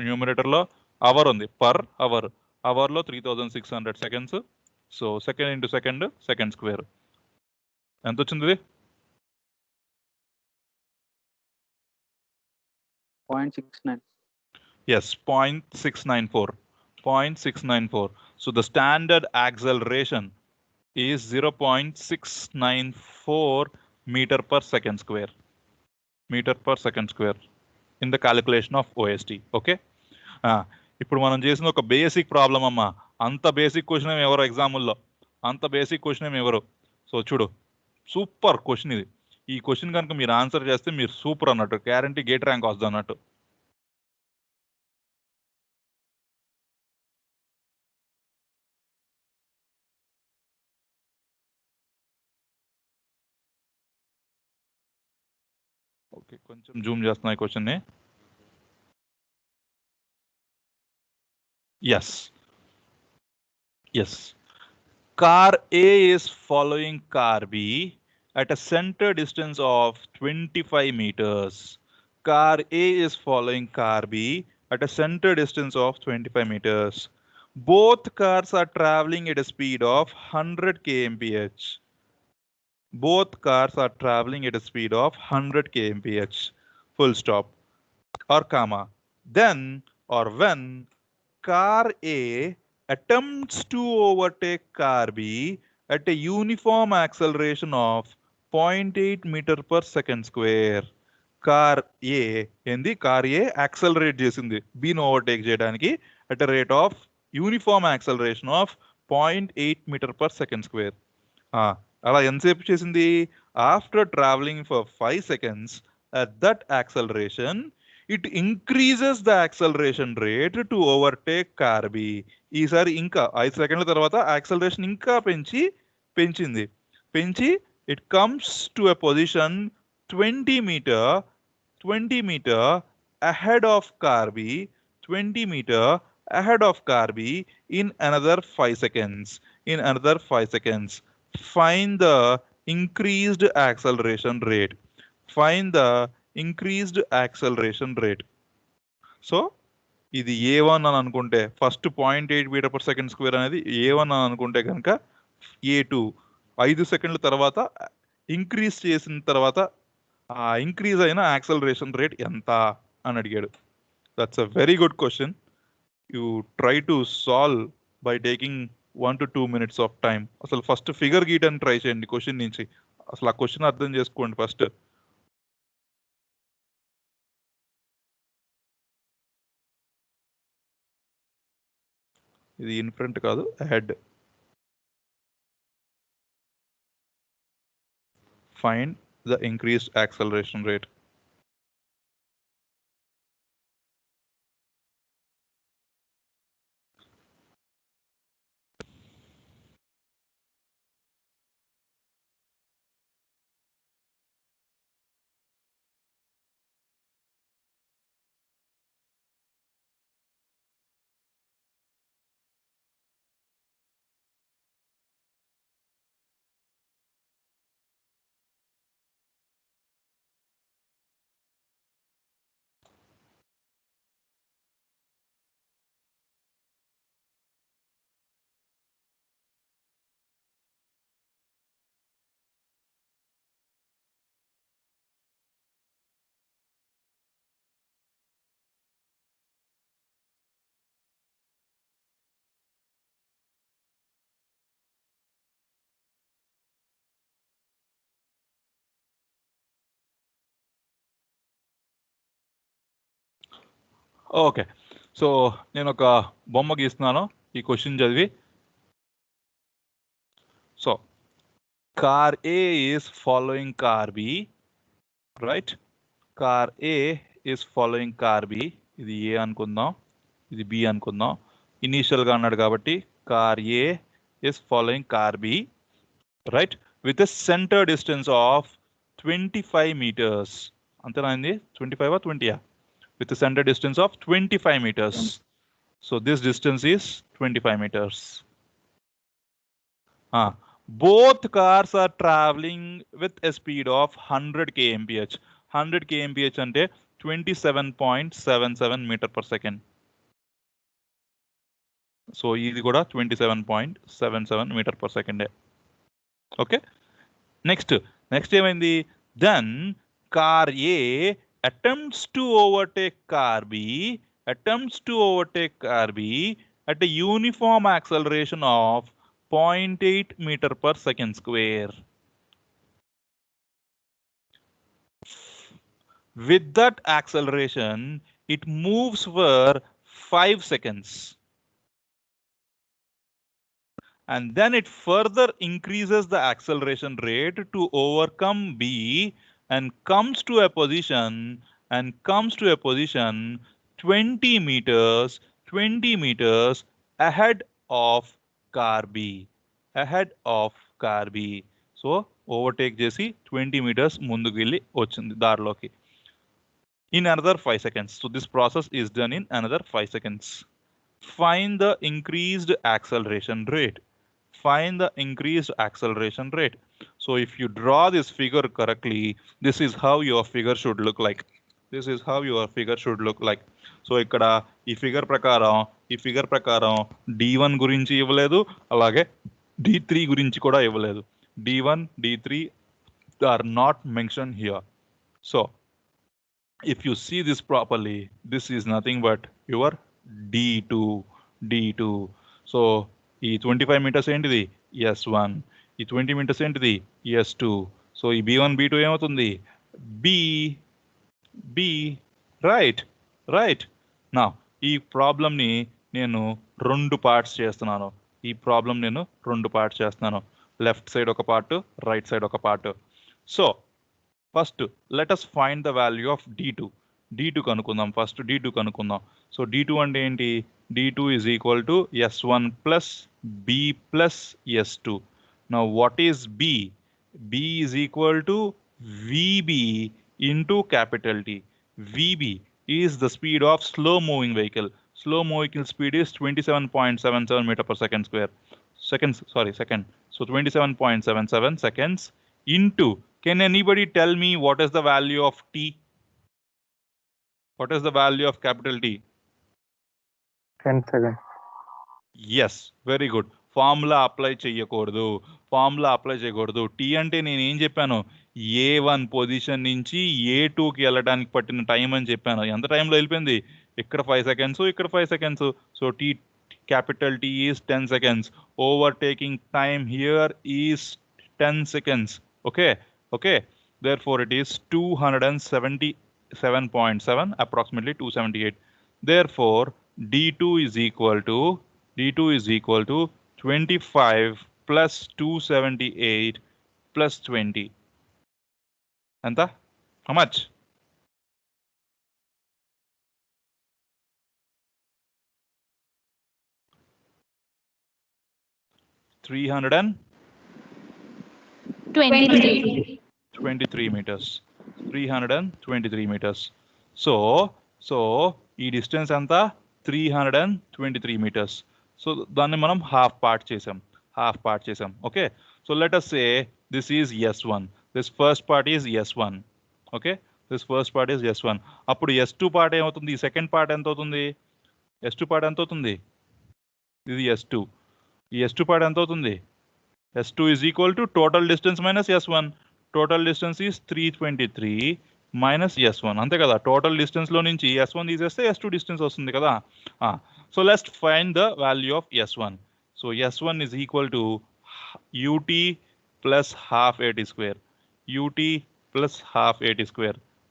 న్యూమరేటర్లో అవర్ ఉంది, పర్ అవర్. అవర్లో 3600 seconds. So second into second, second square. ఎంత వచ్చింది? 0.69. Yes, 0.694. 0.694. So the standard acceleration is 0.694 meter per second square. Meter per second square in the calculation of OST. Okay. ఇప్పుడు మనం చేసిన ఒక బేసిక్ ప్రాబ్లం అమ్మా. అంత basic question ఏమి ఎవరు ఎగ్జాముల్లో, అంత బేసిక్ క్వశ్చన్ ఏమి ఎవరు. సో చూడు, సూపర్ క్వశ్చన్ ఇది. ఈ క్వశ్చన్ కనుక మీరు ఆన్సర్ చేస్తే మీరు సూపర్ అన్నట్టు, గ్యారంటీ గేట్ ర్యాంక్ వస్తుంది అన్నట్టు. ఓకే, కొంచెం జూమ్ చేస్తున్నా ఈ క్వశ్చన్ని. Yes, yes. Car A is following car B at a center distance of 25 meters. Car A is following car B at a center distance of 25 meters. Both cars are traveling at a speed of 100 kmph. Both cars are traveling at a speed of 100 kmph. Full stop or comma. Then or when car A attempts to overtake car B at a uniform acceleration of 0.8 meter per second square. Car A ఏంది, car A accelerate చేసింది బీని overtake చేయడానికి at a rate of uniform acceleration of 0.8 metre per second square. అలా ఎంతసేపు చేసింది? After travelling for 5 seconds at that acceleration, it increases the acceleration rate to overtake car B. ఈసారి ఇంకా 5 సెకండ్ల తర్వాత యాక్సలరేషన్ ఇంకా పెంచింది. It comes to a position 20 meter ahead of car B, 20 meter ahead of car B in another 5 seconds. Find the increased acceleration rate. So ఇది A1 అని అనుకుంటే, first 0.8 metre per second square అనేది A1 అని అనుకుంటే కనుక, A2 5 సెకండ్ల తర్వాత increase చేసిన తర్వాత ఆ ఇంక్రీజ్ అయిన యాక్సలరేషన్ రేట్ ఎంత అని అడిగాడు. That's a very good question. You try to solve by taking 1 to 2 minutes of time. అసలు ఫస్ట్ ఫిగర్ గీయడానికి ట్రై చేయండి క్వశ్చన్ నుంచి. అసలు ఆ క్వశ్చన్ అర్థం చేసుకోండి ఫస్ట్. ఇది ఇన్ ఫ్రంట్ కాదు, head. Find the increased acceleration rate. Okay, so నేను ఒక బొమ్మ గీస్తున్నాను ఈ క్వశ్చన్ చదివి. So car A is following car B, right? Car A is following car B. ఇది ఏ అనుకుందాం, ఇది బి అనుకుందాం. ఇనీషియల్గా అన్నాడు కాబట్టి car A is following car B, right? With a centre distance of 25 meters. అంతేనా? 25 or 20? With a center distance of 25 meters. So this distance is 25 meters. Both cars are traveling with a speed of 100 kmph. 100 kmph అంటే 27.77 meter per second. So ఇది కూడా 27.77 meter per second. Okay, next ఏమైంది? Then car A attempts to overtake car B at a uniform acceleration of 0.8 meter per second square. With that acceleration, it moves for 5 seconds. And then it further increases the acceleration rate to overcome B and comes to a position 20 meters ahead of car B. So overtake చేసి 20 meters ముందుకు వెళ్ళి వచ్చింది దారిలోకి. In another 5 seconds. So this process is done in another 5 seconds. Find the increased acceleration rate. So if you draw this figure correctly, this is how your figure should look like. So ఇక్కడ ఈ figure ప్రకారం D1 గురించి ఇవ్వలేదు, అలాగే D3 గురించి కూడా ఇవ్వలేదు. D1, D3 are not mentioned here. So if you see this properly, this is nothing but your D2. So ఈ 25 meters ఏంటిది? S1. ఈ 20 meters ఏంటిది? S2. సో ఈ B1, B2 ఏమవుతుంది? B. రైట్. నా ఈ ప్రాబ్లమ్ని నేను 2 పార్ట్స్ చేస్తున్నాను. లెఫ్ట్ సైడ్ ఒక పార్ట్, రైట్ సైడ్ ఒక part. So first let us find the value of D2 కనుక్కుందాం. ఫస్ట్ D2 కనుక్కుందాం. సో D2 అంటే ఏంటి? D2 is equal to S1 plus B plus S2. Now what is B? B is equal to VB into capital T. VB is the speed of slow moving vehicle. Slow moving speed is 27.77 meter per second square. Second. So 27.77 seconds into, can anybody tell me what is the value of T? What is the value of capital T? 10 seconds. Yes, very good. Formula apply చేయకూడదు. Tea అంటే నేను ఏం చెప్పాను? A1 position నుంచి A2కి వెళ్ళడానికి పట్టిన time అని చెప్పాను. ఎంత టైంలో వెళ్ళిపోయింది? ఇక్కడ 5 seconds, ఇక్కడ 5 seconds. So capital T is 10 seconds. Overtaking time here is 10 seconds. Okay. Therefore it is 277.7, approximately 278. Therefore D2 is equal to 25 plus 278 plus 20. Anta? How much? $323 meters. 323 meters. So ఈ distance ఎంత? 323 meters. So దాన్ని మనం half part చేసాం. Okay, so let us say this is S1. This first part is S1. Okay, this first part is S1. అప్పుడు S2 part ఏమవుతుంది? Second part ఎంత అవుతుంది? S2 part ఎంత అవుతుంది? ఇది S2. ఈ S2 పార్ట్ ఎంత అవుతుంది? S2 is equal to total distance minus S1. Total distance is 323 minus S1. అంతే కదా? టోటల్ డిస్టెన్స్లో నుంచి S1 తీసేస్తే S2 డిస్టెన్స్ వస్తుంది కదా. So let's find the value of S1. So S1 is equal to UT plus half AT square.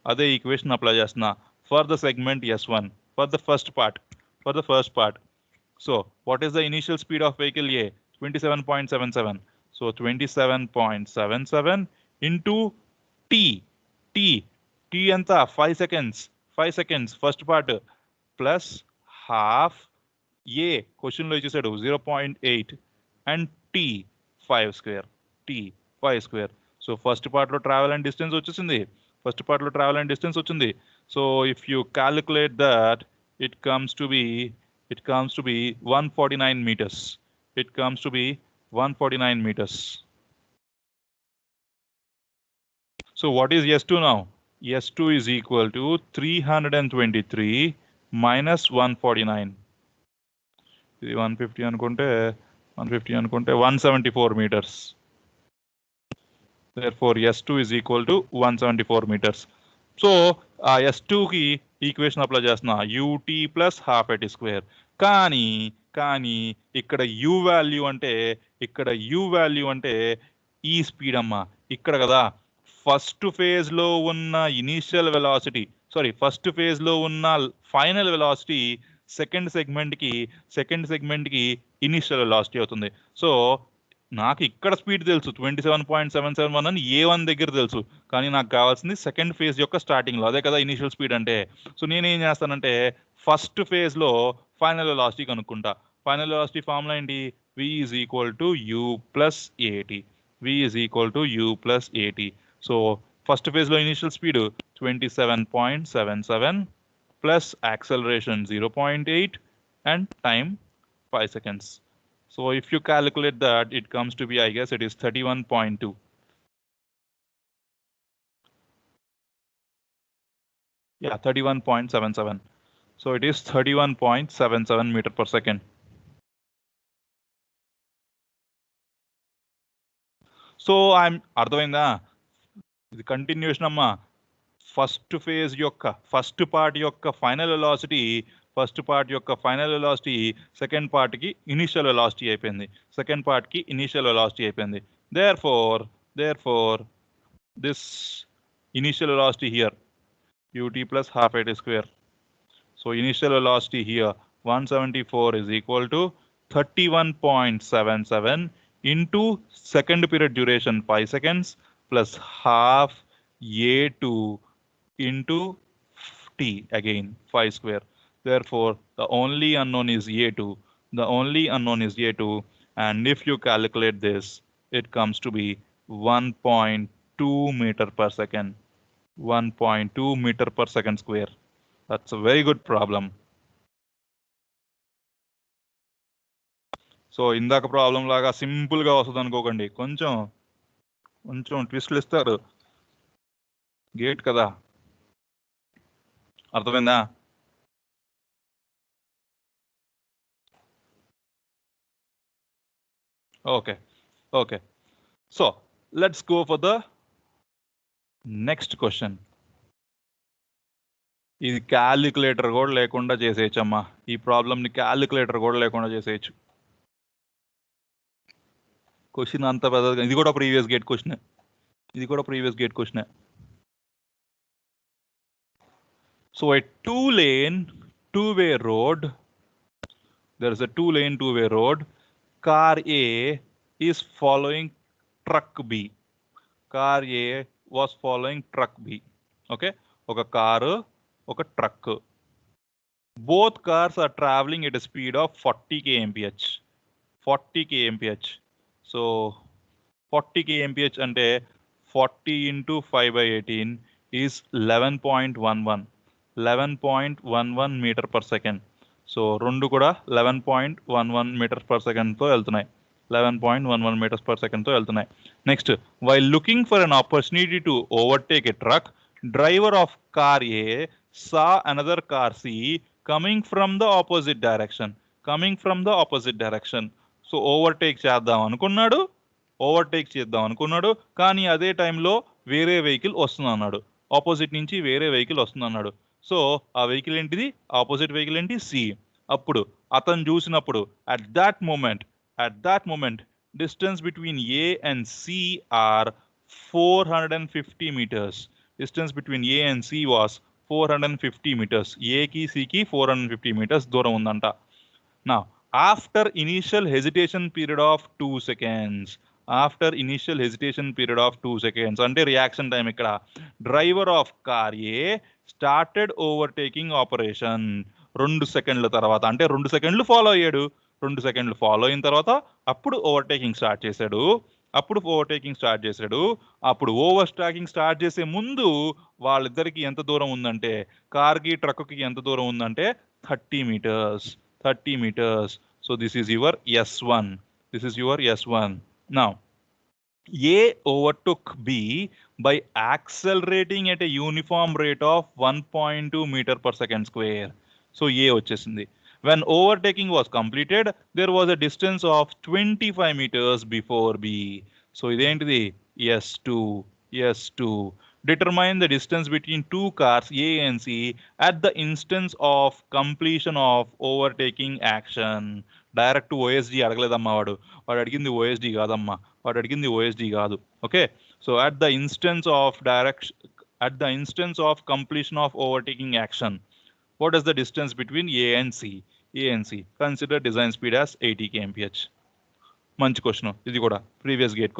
అదే equation apply చేస్తున్నా for the segment S1. for the first part. So what is the initial speed of vehicle A? 27.77. So 27.77 into T. T anta 5 seconds. 5 seconds first part plus half A question lo ichesadu 0.8 and T 5 square. T 5 square. So first part lo travel and distance vachesindi. So if you calculate that, it comes to be 149 meters. It comes to be 149 meters. So what is S2 now? S2 is equal to 323 minus 149. 150 anukunte 174 meters. Therefore S2 is equal to 174 meters. So S2 ki equation apply chestuna ut plus half at square. కానీ ఇక్కడ u value అంటే ఈ speed అమ్మా. ఇక్కడ కదా first phase లో ఉన్న initial velocity first phase లో ఉన్న ఫైనల్ వెలాసిటీ సెకండ్ సెగ్మెంట్ కి ఇనీషియల్ వెలాసిటీ అవుతుంది. సో నాకు ఇక్కడ స్పీడ్ తెలుసు 27.771 అని A1 దగ్గర తెలుసు, కానీ నాకు కావాల్సింది సెకండ్ ఫేజ్ యొక్క స్టార్టింగ్ లో, అదే కదా ఇనిషియల్ స్పీడ్ అంటే. సో నేనేం చేస్తానంటే ఫస్ట్ ఫేజ్ లో ఫైనల్ వెలాసిటీ కనుక్కుంటా. ఫైనల్ వెలాసిటీ ఫార్ములా ఏంటి? v is equal to u plus at. So first phase లో initial speed 27.77 plus acceleration 0.8 and time 5 seconds. So if you calculate that, it comes to be, I guess it is 31.2. Yeah, 31.77. So it is 31.77 meter per second. So I'm అర్థమైందా? ఇది continuation అమ్మా. First phase యొక్క first part యొక్క final velocity second part కి initial velocity అయిపోయింది. Therefore this initial velocity here ut plus half at square. So initial velocity here 174 is equal to 31.77 into second period duration 5 seconds plus half A2 into T again 5 square. Therefore the only unknown is A2. And if you calculate this, it comes to be 1.2 meter per second. 1.2 meter per second square. That's a very good problem. So ఇందాక problem లాగా simple గా వస్తుంది అనుకోకండి, కొంచెం ట్విస్ట్లు ఇస్తారు. Gate కదా, అర్థమైందా? Okay. So let's go for the next question. ఇది క్యాలిక్యులేటర్ కూడా లేకుండా చేసేయచ్చు అమ్మా. ఈ ప్రాబ్లమ్ని క్యాలిక్యులేటర్ కూడా లేకుండా చేసేయచ్చు. క్వశ్చన్ అంత పెద్దగా, ఇది కూడా previous GATE question. So a two-way road, there is a two-way road. Car A is following truck B. Car A was following truck B. Okay, ఒక కారు ఒక truck. Both cars are traveling at a speed of 40 kmph. So 40 kmph అంటే 40 into 5/18 is 11.11 meter per second. So రెండు కూడా 11.11 meters per second తో వెళ్తున్నాయి. 11.11 meters per second తో వెళ్తున్నాయి. Next, while looking for an opportunity to overtake a truck, driver of car A saw another car C coming from the opposite direction. So overtake చేద్దాం అనుకున్నాడు, కానీ అదే టైంలో వేరే వెహికల్ వస్తుంది అన్నాడు. ఆపోజిట్ నుంచి వేరే వెహికల్ వస్తుంది అన్నాడు. సో ఆ వెహికల్ ఏంటిది? ఆపోజిట్ వెహికల్ ఏంటి? సి. అప్పుడు అతను చూసినప్పుడు at that moment distance between A and C are 450 meters. Distance between A and C was 450 meters. A కి C కి 450 meters దూరం ఉందంట. Now, after initial hesitation period of 2 seconds, after initial hesitation period of 2 seconds, అంటే reaction time ఇక్కడ driver of car A started overtaking operation 2 సెకండ్ల తర్వాత, అంటే 2 సెకండ్లు ఫాలో అయ్యాడు. 2 సెకండ్లు ఫాలో అయిన తర్వాత అప్పుడు ఓవర్టేకింగ్ స్టార్ట్ చేశాడు. అప్పుడు ఓవర్ స్టాకింగ్ స్టార్ట్ చేసే ముందు వాళ్ళిద్దరికి ఎంత దూరం ఉందంటే, కార్కి ట్రక్కి ఎంత దూరం ఉందంటే 30 meters. 30 meters. So this is your S1. This is your S1. Now, A overtook B by accelerating at a uniform rate of 1.2 meter per second square. So A వచ్చేసింది. When overtaking was completed, there was a distance of 25 meters before B. So ఇదేంటిది? S2. S2. Determine the distance between two cars A and C at the instance of completion of overtaking action. Direct OSD అడగలేదమ్మా వాడు అడిగింది OSD కాదమ్మా, వాడు అడిగింది OSD కాదు. Okay, so at the instance of completion of overtaking action, what is the distance between A and C? Consider design speed as 80 kmph. మంచి question ఇది కూడా, previous GATE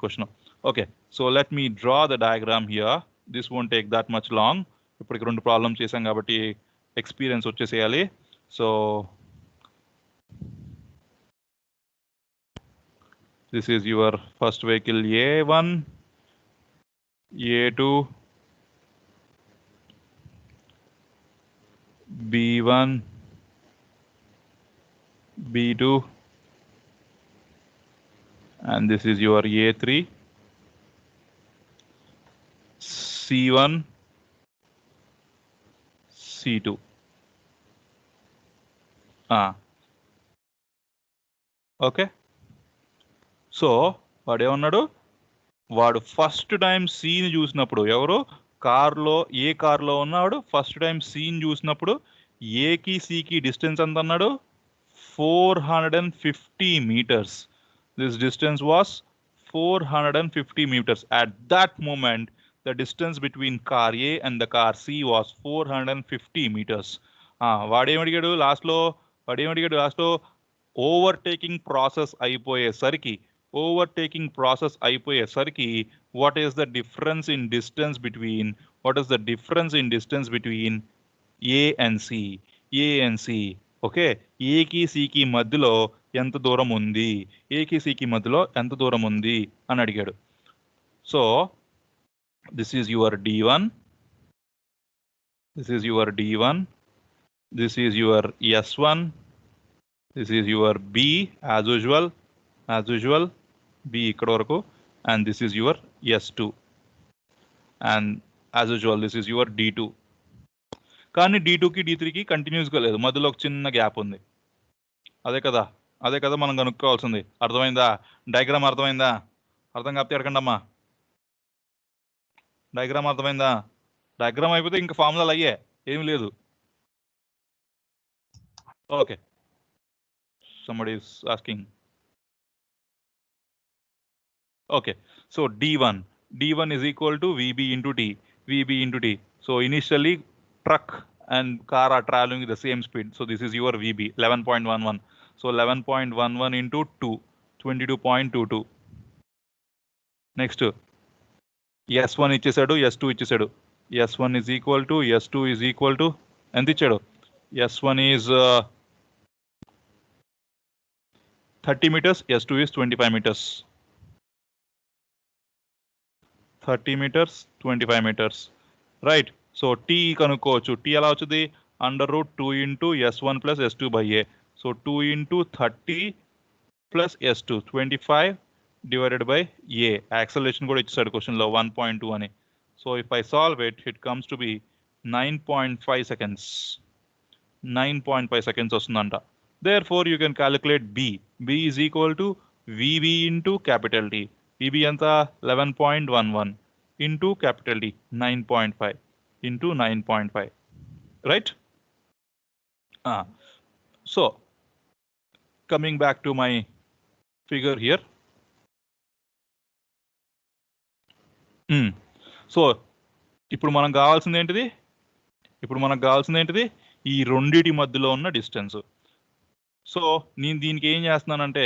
question. Okay, so let me draw the diagram here. This won't take that much long. ఇప్పటికి 2 problems చేశాం కాబట్టి experience వచ్చేసేయాలి. So this is your first vehicle A1, A2, B1, B2, and this is your A3, C1, C2. Okay, so వాడు ఏమన్నాడు, వాడు first time సీని చూసినప్పుడు, ఎవరు ఏ కార్లో ఉన్నాడు ఫస్ట్ టైం సీని చూసినప్పుడు ఏకి సికి డిస్టెన్స్ ఎంత అన్నాడు? 450 meters. This distance was 450 meters. At that moment, the distance between car A and the car C was 450 meters. వాడేమడిగాడు లాస్ట్లో ఓవర్టేకింగ్ ప్రాసెస్ అయిపోయేసరికి what is the difference in distance between A and C? Okay, ఏకి సికి మధ్యలో ఎంత దూరం ఉంది అని అడిగాడు. So this is your D1, this is your S1, this is your B as usual B ఇక్కడ వరకు, and this is your S2, and as usual this is your D2. కానీ D2కి D3కి కంటిన్యూస్గా లేదు, మధ్యలో ఒక చిన్న గ్యాప్ ఉంది. అదే కదా మనం కనుక్కోవాల్సింది. అర్థమైందా? డయాగ్రామ్ అర్థమైందా? అర్థం కాకపోతే అడగండి అమ్మా. డయాగ్రామ్ అర్థమైందా? డయాగ్రామ్ అయిపోతే ఇంకా ఫార్ములాలు అయ్యే, ఏమి లేదు. Okay, somebody is asking. Okay, so D1 is equal to VB into T. So initially truck and car are traveling with the same speed. So this is your VB, 11.11. So 11.11 into 2, 22.22. Next, S1 ఇచ్చేసాడు, S2 ఇచ్చేసాడు. S1 is equal to S2 is equal to ఎంత ఇచ్చాడు? S1 is 30 meters, S2 is 25 meters. 30 meters, 25 meters. Right? So T కనుక్కోవచ్చు. T ఎలా వచ్చింది? √2 into S1 plus S2 by A. So 2 into 30 plus S2, 25 divided by A. Acceleration కూడా ఇచ్చాడు క్వశ్చన్లో 1.2 అని. So if I solve it, it comes to be 9.5 seconds. 9.5 seconds వస్తుందంట. Therefore, you can calculate B. B is equal to VB into capital T. VB ఎంత? 11.11 into capital T, 9.5 into 9.5. Right? So, coming back to my figure here. So, ఇప్పుడు మనకు కావాల్సింది ఏంటిది? ఈ రెండిటి మధ్యలో ఉన్న డిస్టెన్స్. సో నేను దీనికి ఏం చేస్తున్నానంటే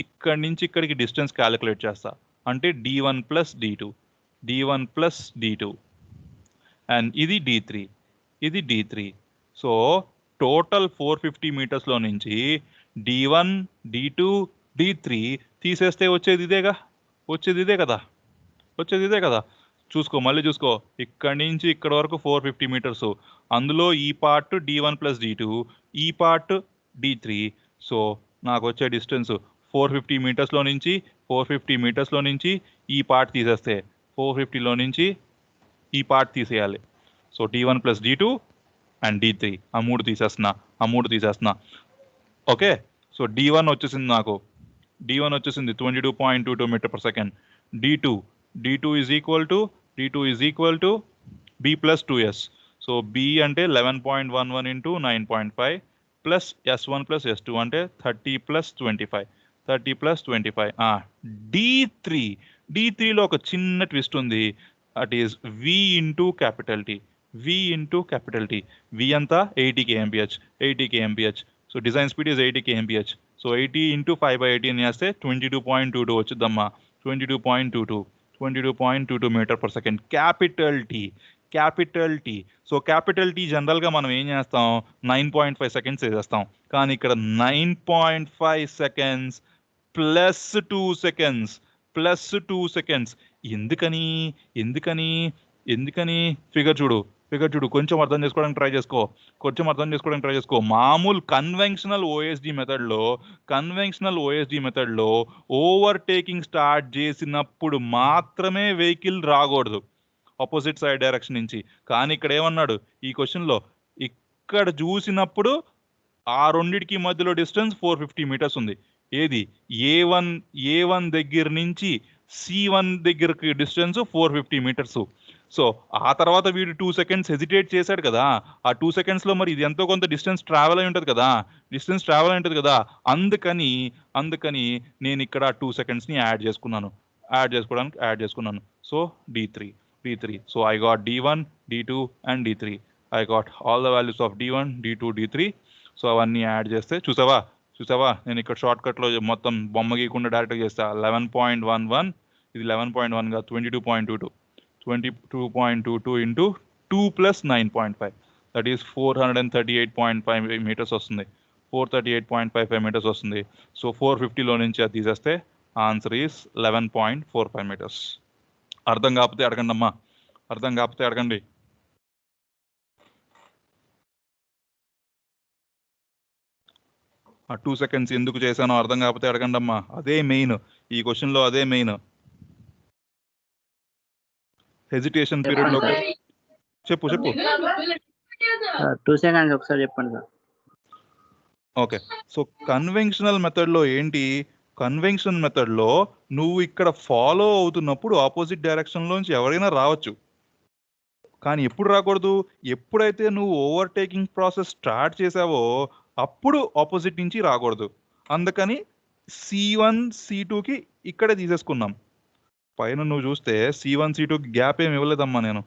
ఇక్కడి నుంచి ఇక్కడికి డిస్టెన్స్ క్యాలిక్యులేట్ చేస్తా. అంటే d1 ప్లస్ d2 అండ్ ఇది d3. సో టోటల్ 450 మీటర్స్లో నుంచి d1 d2 d3 తీసేస్తే వచ్చేది ఇదే కదా. మళ్ళీ చూసుకో, ఇక్కడి నుంచి ఇక్కడ వరకు 450 మీటర్స్, అందులో ఈ పార్ట్ d1 ప్లస్ d2, ఈ పార్ట్ d3. సో నాకు వచ్చే డిస్టెన్స్ 450 మీటర్స్లో నుంచి ఈ పార్ట్ తీసేస్తే 450లో నుంచి ఈ పార్ట్ తీసేయాలి. So d1 plus d2 and d3 ఆ మూడు తీసేస్తున్నా. ఓకే, సో d1 వచ్చేసింది 22.22 meter per second. d2 is equal to b plus 2s. So b అంటే 11.11 into 9.5 plus s1 plus s2 అంటే 30 ప్లస్ 25. d3లో ఒక చిన్న ట్విస్ట్ ఉంది. That is v into capital T. v అంతా 80 kmph. So design speed is 80 kmph. So 80 into 5/18 చేస్తే 22.22 వచ్చిందమ్మా. 22.22 meter per second. Capital T. So capital T జనరల్గా మనం ఏం చేస్తాం, 9.5 సెకండ్స్ వేసేస్తాం. కానీ ఇక్కడ 9.5 సెకండ్స్ ప్లస్ 2 సెకండ్స్. ఎందుకని ఫిగర్ చూడు, కొంచెం అర్థం చేసుకోవడానికి ట్రై చేసుకో. మామూలు కన్వెన్షనల్ ఓఎస్డి మెథడ్లో ఓవర్టేకింగ్ స్టార్ట్ చేసినప్పుడు మాత్రమే వెహికల్ రాకూడదు ఆపోజిట్ సైడ్ డైరెక్షన్ నుంచి. కానీ ఇక్కడ ఏమన్నాడు ఈ క్వశ్చన్లో, ఇక్కడ చూసినప్పుడు ఆ రెండిటికి మధ్యలో డిస్టెన్స్ 450 మీటర్స్ ఉంది. ఏది A1 దగ్గర నుంచి C1 దగ్గరకి డిస్టెన్స్ 450 మీటర్స్. సో ఆ తర్వాత వీడు 2 సెకండ్స్ హెజిటేట్ చేశాడు కదా, ఆ 2 సెకండ్స్లో మరి ఇది ఎంతో కొంత డిస్టెన్స్ ట్రావెల్ అయి ఉంటుంది కదా. అందుకని నేను ఇక్కడ 2 సెకండ్స్ని యాడ్ చేసుకున్నాను. So d3. So I got d1, d2 and d3. I got all the values of d1, d2, d3. So అవన్నీ యాడ్ చేస్తే చూసావా నేను ఇక్కడ షార్ట్ కట్లో మొత్తం బొమ్మ గీయకుండా డైరెక్ట్గా చేస్తా. 11.11 ఇది 11.1 గా 22.22 into 2 plus 9.5 that is 438.5 meters వస్తుంది. 438.55 మీటర్స్ వస్తుంది. సో 450లో నుంచి అది తీసేస్తే ఆన్సర్ ఈస్ 11.45 మీటర్స్. అర్థం కాకపోతే అడగండి. ఆ 2 సెకండ్స్ ఎందుకు చేశానో అర్థం కాకపోతే అడగండి అమ్మా. అదే మెయిన్ ఈ క్వశ్చన్లో, అదే మెయిన్. హెజిటేషన్ పీరియడ్ లో చెప్పు 2 సెకండ్స్ ఒకసారి చెప్పండి సార్. ఓకే, సో కన్వెన్షనల్ మెథడ్లో నువ్వు ఇక్కడ ఫాలో అవుతున్నప్పుడు ఆపోజిట్ డైరెక్షన్లోంచి ఎవరైనా రావచ్చు. కానీ ఎప్పుడు రాకూడదు, ఎప్పుడైతే నువ్వు ఓవర్టేకింగ్ ప్రాసెస్ స్టార్ట్ చేసావో అప్పుడు ఆపోజిట్ నుంచి రాకూడదు. అందుకని C1 C2కి ఇక్కడే తీసేసుకున్నాం. పైన నువ్వు చూస్తే C1 C2కి గ్యాప్ ఏమి ఇవ్వలేదమ్మా. నేను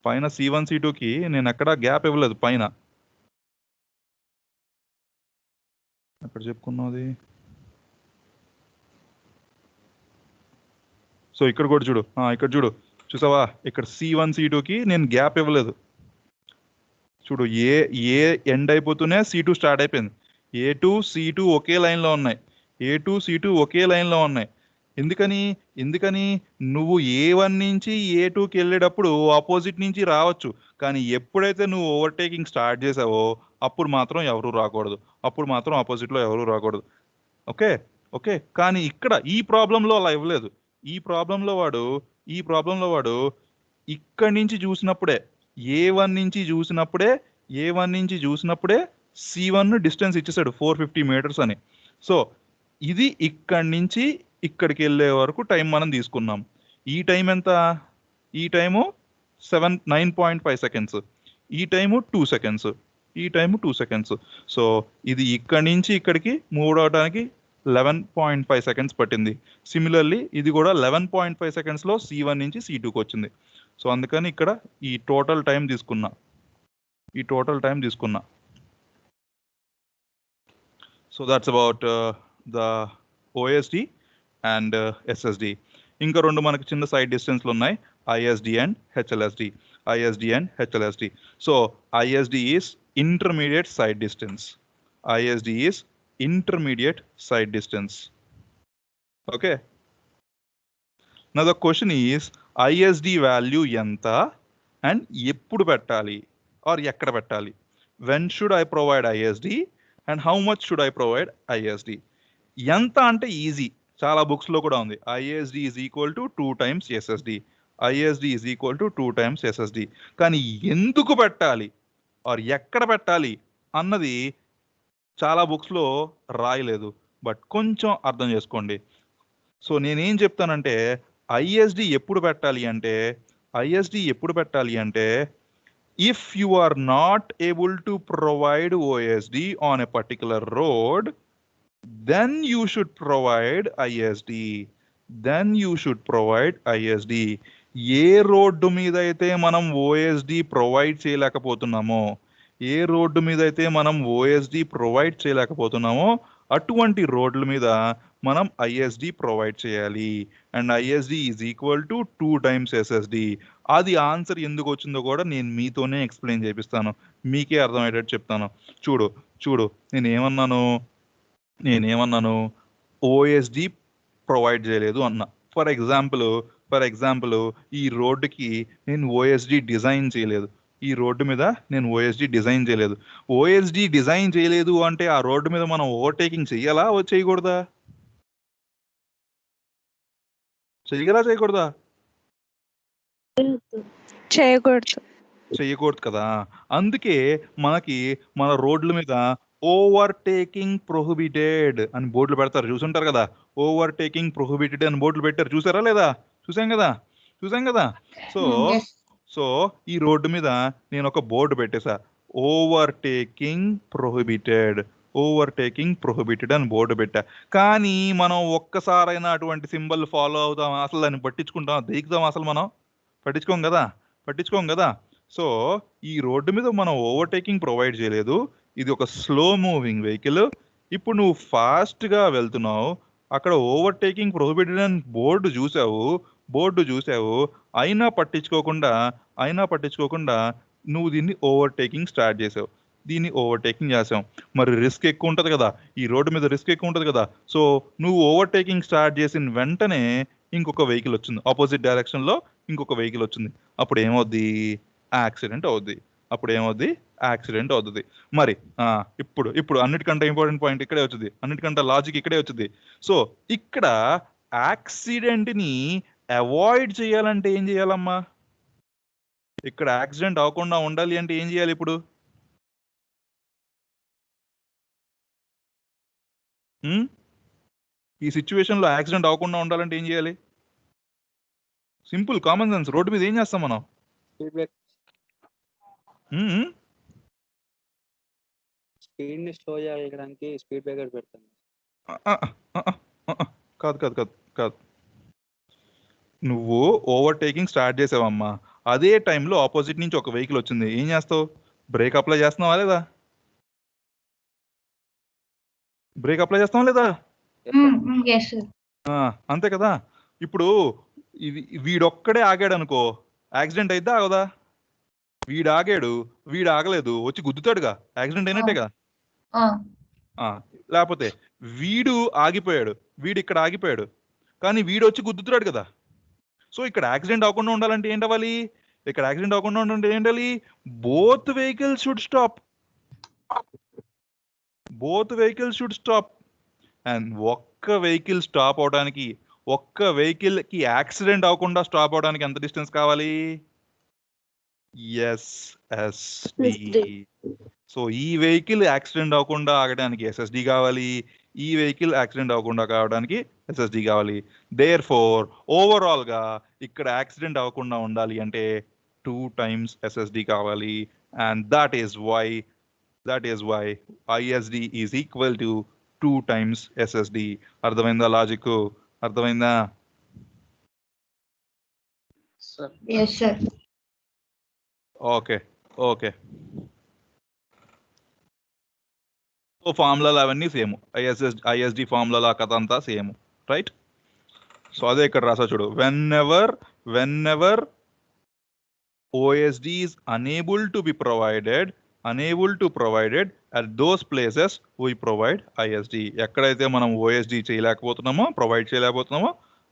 పైన C1 C2కి నేను ఎక్కడా గ్యాప్ ఇవ్వలేదు. పైన ఎక్కడ చెప్పుకున్నది. సో ఇక్కడ కూడా చూడు, చూసావా, ఇక్కడ C1 C2కి నేను గ్యాప్ ఇవ్వలేదు. చూడు, ఏ ఎండ్ అయిపోతూనే C2 స్టార్ట్ అయిపోయింది. A2 C2 ఒకే లైన్లో ఉన్నాయి. ఎందుకని నువ్వు A1 నుంచి A2కి వెళ్ళేటప్పుడు ఆపోజిట్ నుంచి రావచ్చు. కానీ ఎప్పుడైతే నువ్వు ఓవర్టేకింగ్ స్టార్ట్ చేసావో అప్పుడు మాత్రం ఆపోజిట్లో ఎవరు రాకూడదు. ఓకే, కానీ ఇక్కడ ఈ ప్రాబ్లంలో అలా ఇవ్వలేదు. ఈ ప్రాబ్లంలో వాడు ఇక్కడి నుంచి చూసినప్పుడే A1 నుంచి చూసినప్పుడే C1 డిస్టెన్స్ ఇచ్చేసాడు 450 మీటర్స్ అని. సో ఇది ఇక్కడి నుంచి ఇక్కడికి వెళ్ళే వరకు టైం మనం తీసుకున్నాం. ఈ టైం ఎంత? ఈ టైము 9.5 సెకండ్స్. ఈ టైము 2 సెకండ్స్. సో ఇది ఇక్కడి నుంచి ఇక్కడికి మూవ్ అవడానికి 11.5 సెకండ్స్ పట్టింది. సిమిలర్లీ ఇది కూడా 11.5 సెకండ్స్లో C1 నుంచి C2కి వచ్చింది. సో అందుకని ఇక్కడ ఈ టోటల్ టైం తీసుకున్నా. So that's about the OSD and SSD. ఇంకా రెండు మనకి చిన్న సైడ్ డిస్టెన్స్లు ఉన్నాయి, ISD and HLSD. So ISD is intermediate sight distance. Okay, నా the question is ISD value ఎంత అండ్ ఎప్పుడు పెట్టాలి ఆర్ ఎక్కడ పెట్టాలి? When should I provide ISD and how much should I provide ISD? ఎంత అంటే ఈజీ, చాలా బుక్స్లో కూడా ఉంది. ISD is equal to 2 times SSD. కానీ ఎందుకు పెట్టాలి ఆర్ ఎక్కడ పెట్టాలి అన్నది చాలా బుక్స్లో రాయలేదు, బట్ కొంచెం అర్థం చేసుకోండి. సో నేనేం చెప్తానంటే ISD ఎప్పుడు పెట్టాలి అంటే if you are not able to provide OSD on a particular road, then you should provide ISD. A road మీద అయితే మనం OSD ప్రొవైడ్ చేయలేకపోతున్నామో అటువంటి రోడ్ల మీద మనం ISD ప్రొవైడ్ చేయాలి. And ISD is equal to 2 times SSD. అది ఆన్సర్ ఎందుకు వచ్చిందో కూడా నేను మీతోనే ఎక్స్ప్లెయిన్ చేపిస్తాను, మీకే అర్థమయ్యేటట్టు చెప్తాను. చూడు నేనేమన్నాను OSD ప్రొవైడ్ చేయలేదు అన్నా. ఫర్ ఎగ్జాంపుల్ ఈ రోడ్డుకి నేను OSD డిజైన్ చేయలేదు. OSD డిజైన్ చేయలేదు అంటే ఆ రోడ్డు మీద మనం ఓవర్టేకింగ్ చెయ్యాలా చేయకూడదా? చేయకూడదు కదా. అందుకే మనకి మన రోడ్ల మీద ఓవర్టేకింగ్ ప్రొహిబిటెడ్ అని బోర్డులు పెడతారు, చూసుంటారు కదా. ఓవర్టేకింగ్ ప్రొహిబిటెడ్ అని బోర్డులు పెట్టారు, చూసారా లేదా? చూసాం కదా. సో ఈ రోడ్డు మీద నేను ఒక బోర్డు పెట్టేసా, ఓవర్టేకింగ్ ప్రొహిబిటెడ్ అని బోర్డు పెట్టా. కానీ మనం ఒక్కసారైనా అటువంటి సింబల్ ఫాలో అవుతామా? అసలు దాన్ని పట్టించుకుంటామా? దేకుతామా? అసలు మనం పట్టించుకోం కదా. సో ఈ రోడ్డు మీద మనం ఓవర్టేకింగ్ ప్రొవైడ్ చేయలేదు, ఇది ఒక స్లో మూవింగ్ వెహికల్. ఇప్పుడు నువ్వు ఫాస్ట్గా వెళ్తున్నావు, అక్కడ ఓవర్టేకింగ్ ప్రొహిబిటెడ్ అని బోర్డు చూసావు, అయినా పట్టించుకోకుండా నువ్వు దీన్ని ఓవర్టేకింగ్ స్టార్ట్ చేసావు, మరి రిస్క్ ఎక్కువ ఉంటుంది కదా, ఈ రోడ్డు మీద రిస్క్ ఎక్కువ ఉంటుంది కదా. సో నువ్వు ఓవర్టేకింగ్ స్టార్ట్ చేసిన వెంటనే ఇంకొక వెహికల్ వచ్చింది, ఆపోజిట్ డైరెక్షన్లో ఇంకొక వెహికల్ వచ్చింది. అప్పుడు ఏమవుద్ది? యాక్సిడెంట్ అవుతుంది. మరి ఇప్పుడు అన్నిటికంటే ఇంపార్టెంట్ పాయింట్ ఇక్కడే వచ్చింది, అన్నిటికంటే లాజిక్ ఇక్కడే వచ్చింది. సో ఇక్కడ యాక్సిడెంట్ని అవాయిడ్ చేయాలంటే ఏం చేయాలమ్మా? ఇక్కడ యాక్సిడెంట్ అవ్వకుండా ఉండాలి అంటే ఏం చేయాలి? ఇప్పుడు ఈ సిచ్యువేషన్లో యాక్సిడెంట్ అవ్వకుండా ఉండాలంటే ఏం చేయాలి? Simple, common sense. రోడ్డు మీద ఏం చేస్తాం మనం? స్పీడ్ ని స్లో చేయడానికి స్పీడ్ బ్రేకర్ పెడతాం. కాదు. నువ్వు ఓవర్టేకింగ్ స్టార్ట్ చేసావమ్మా, అదే టైంలో ఆపోజిట్ నుంచి ఒక వెహికల్ వచ్చింది, ఏం చేస్తావు? బ్రేక్ అప్లై చేస్తున్నావా లేదా? అంతే కదా. ఇప్పుడు వీడొక్కడే ఆగాడు అనుకో, యాక్సిడెంట్ అయిద్దా అవదా? వీడు ఆగలేదు, వచ్చి గుద్దుతాడుగా, యాక్సిడెంట్ అయినట్టేగా. లేకపోతే వీడు ఇక్కడ ఆగిపోయాడు, కానీ వీడు వచ్చి గుద్దుతాడు కదా. సో ఇక్కడ యాక్సిడెంట్ అవ్వకుండా ఉండాలంటే ఏంటవ్వాలి? Both vehicles should stop. And ఒక్క వెహికల్ స్టాప్ అవడానికి, ఒక్క వెహికల్ కి యాక్సిడెంట్ అవ్వకుండా స్టాప్ అవడానికి ఎంత డిస్టెన్స్ కావాలి? SSD. సో ఈ వెహికల్ యాక్సిడెంట్ అవ్వకుండా ఆగడానికి SSD కావాలి, ఈ వెహికల్ యాక్సిడెంట్ అవ్వకుండా కావడానికి SSD కావాలి. దేర్ఫోర్ ఓవరాల్ గా ఇక్కడ యాక్సిడెంట్ అవ్వకుండా ఉండాలి అంటే 2 times SSD కావాలి. And that is why ISD is equal to 2 times SSD. అర్థమైందా లాజిక్? అర్థమైందా? Sir yes sir. Okay okay. So ఫార్ములాలు అవన్నీ సేమ్, ఐఎస్డి ఫార్ములా కథ అంతా సేమ్, రైట్? సో అదే ఇక్కడ రాసా చూడు, when ever OSD is unable to provided at those places we provide ISD. ఎక్కడైతే మనం OSD ప్రొవైడ్ చేయలేకపోతున్నామో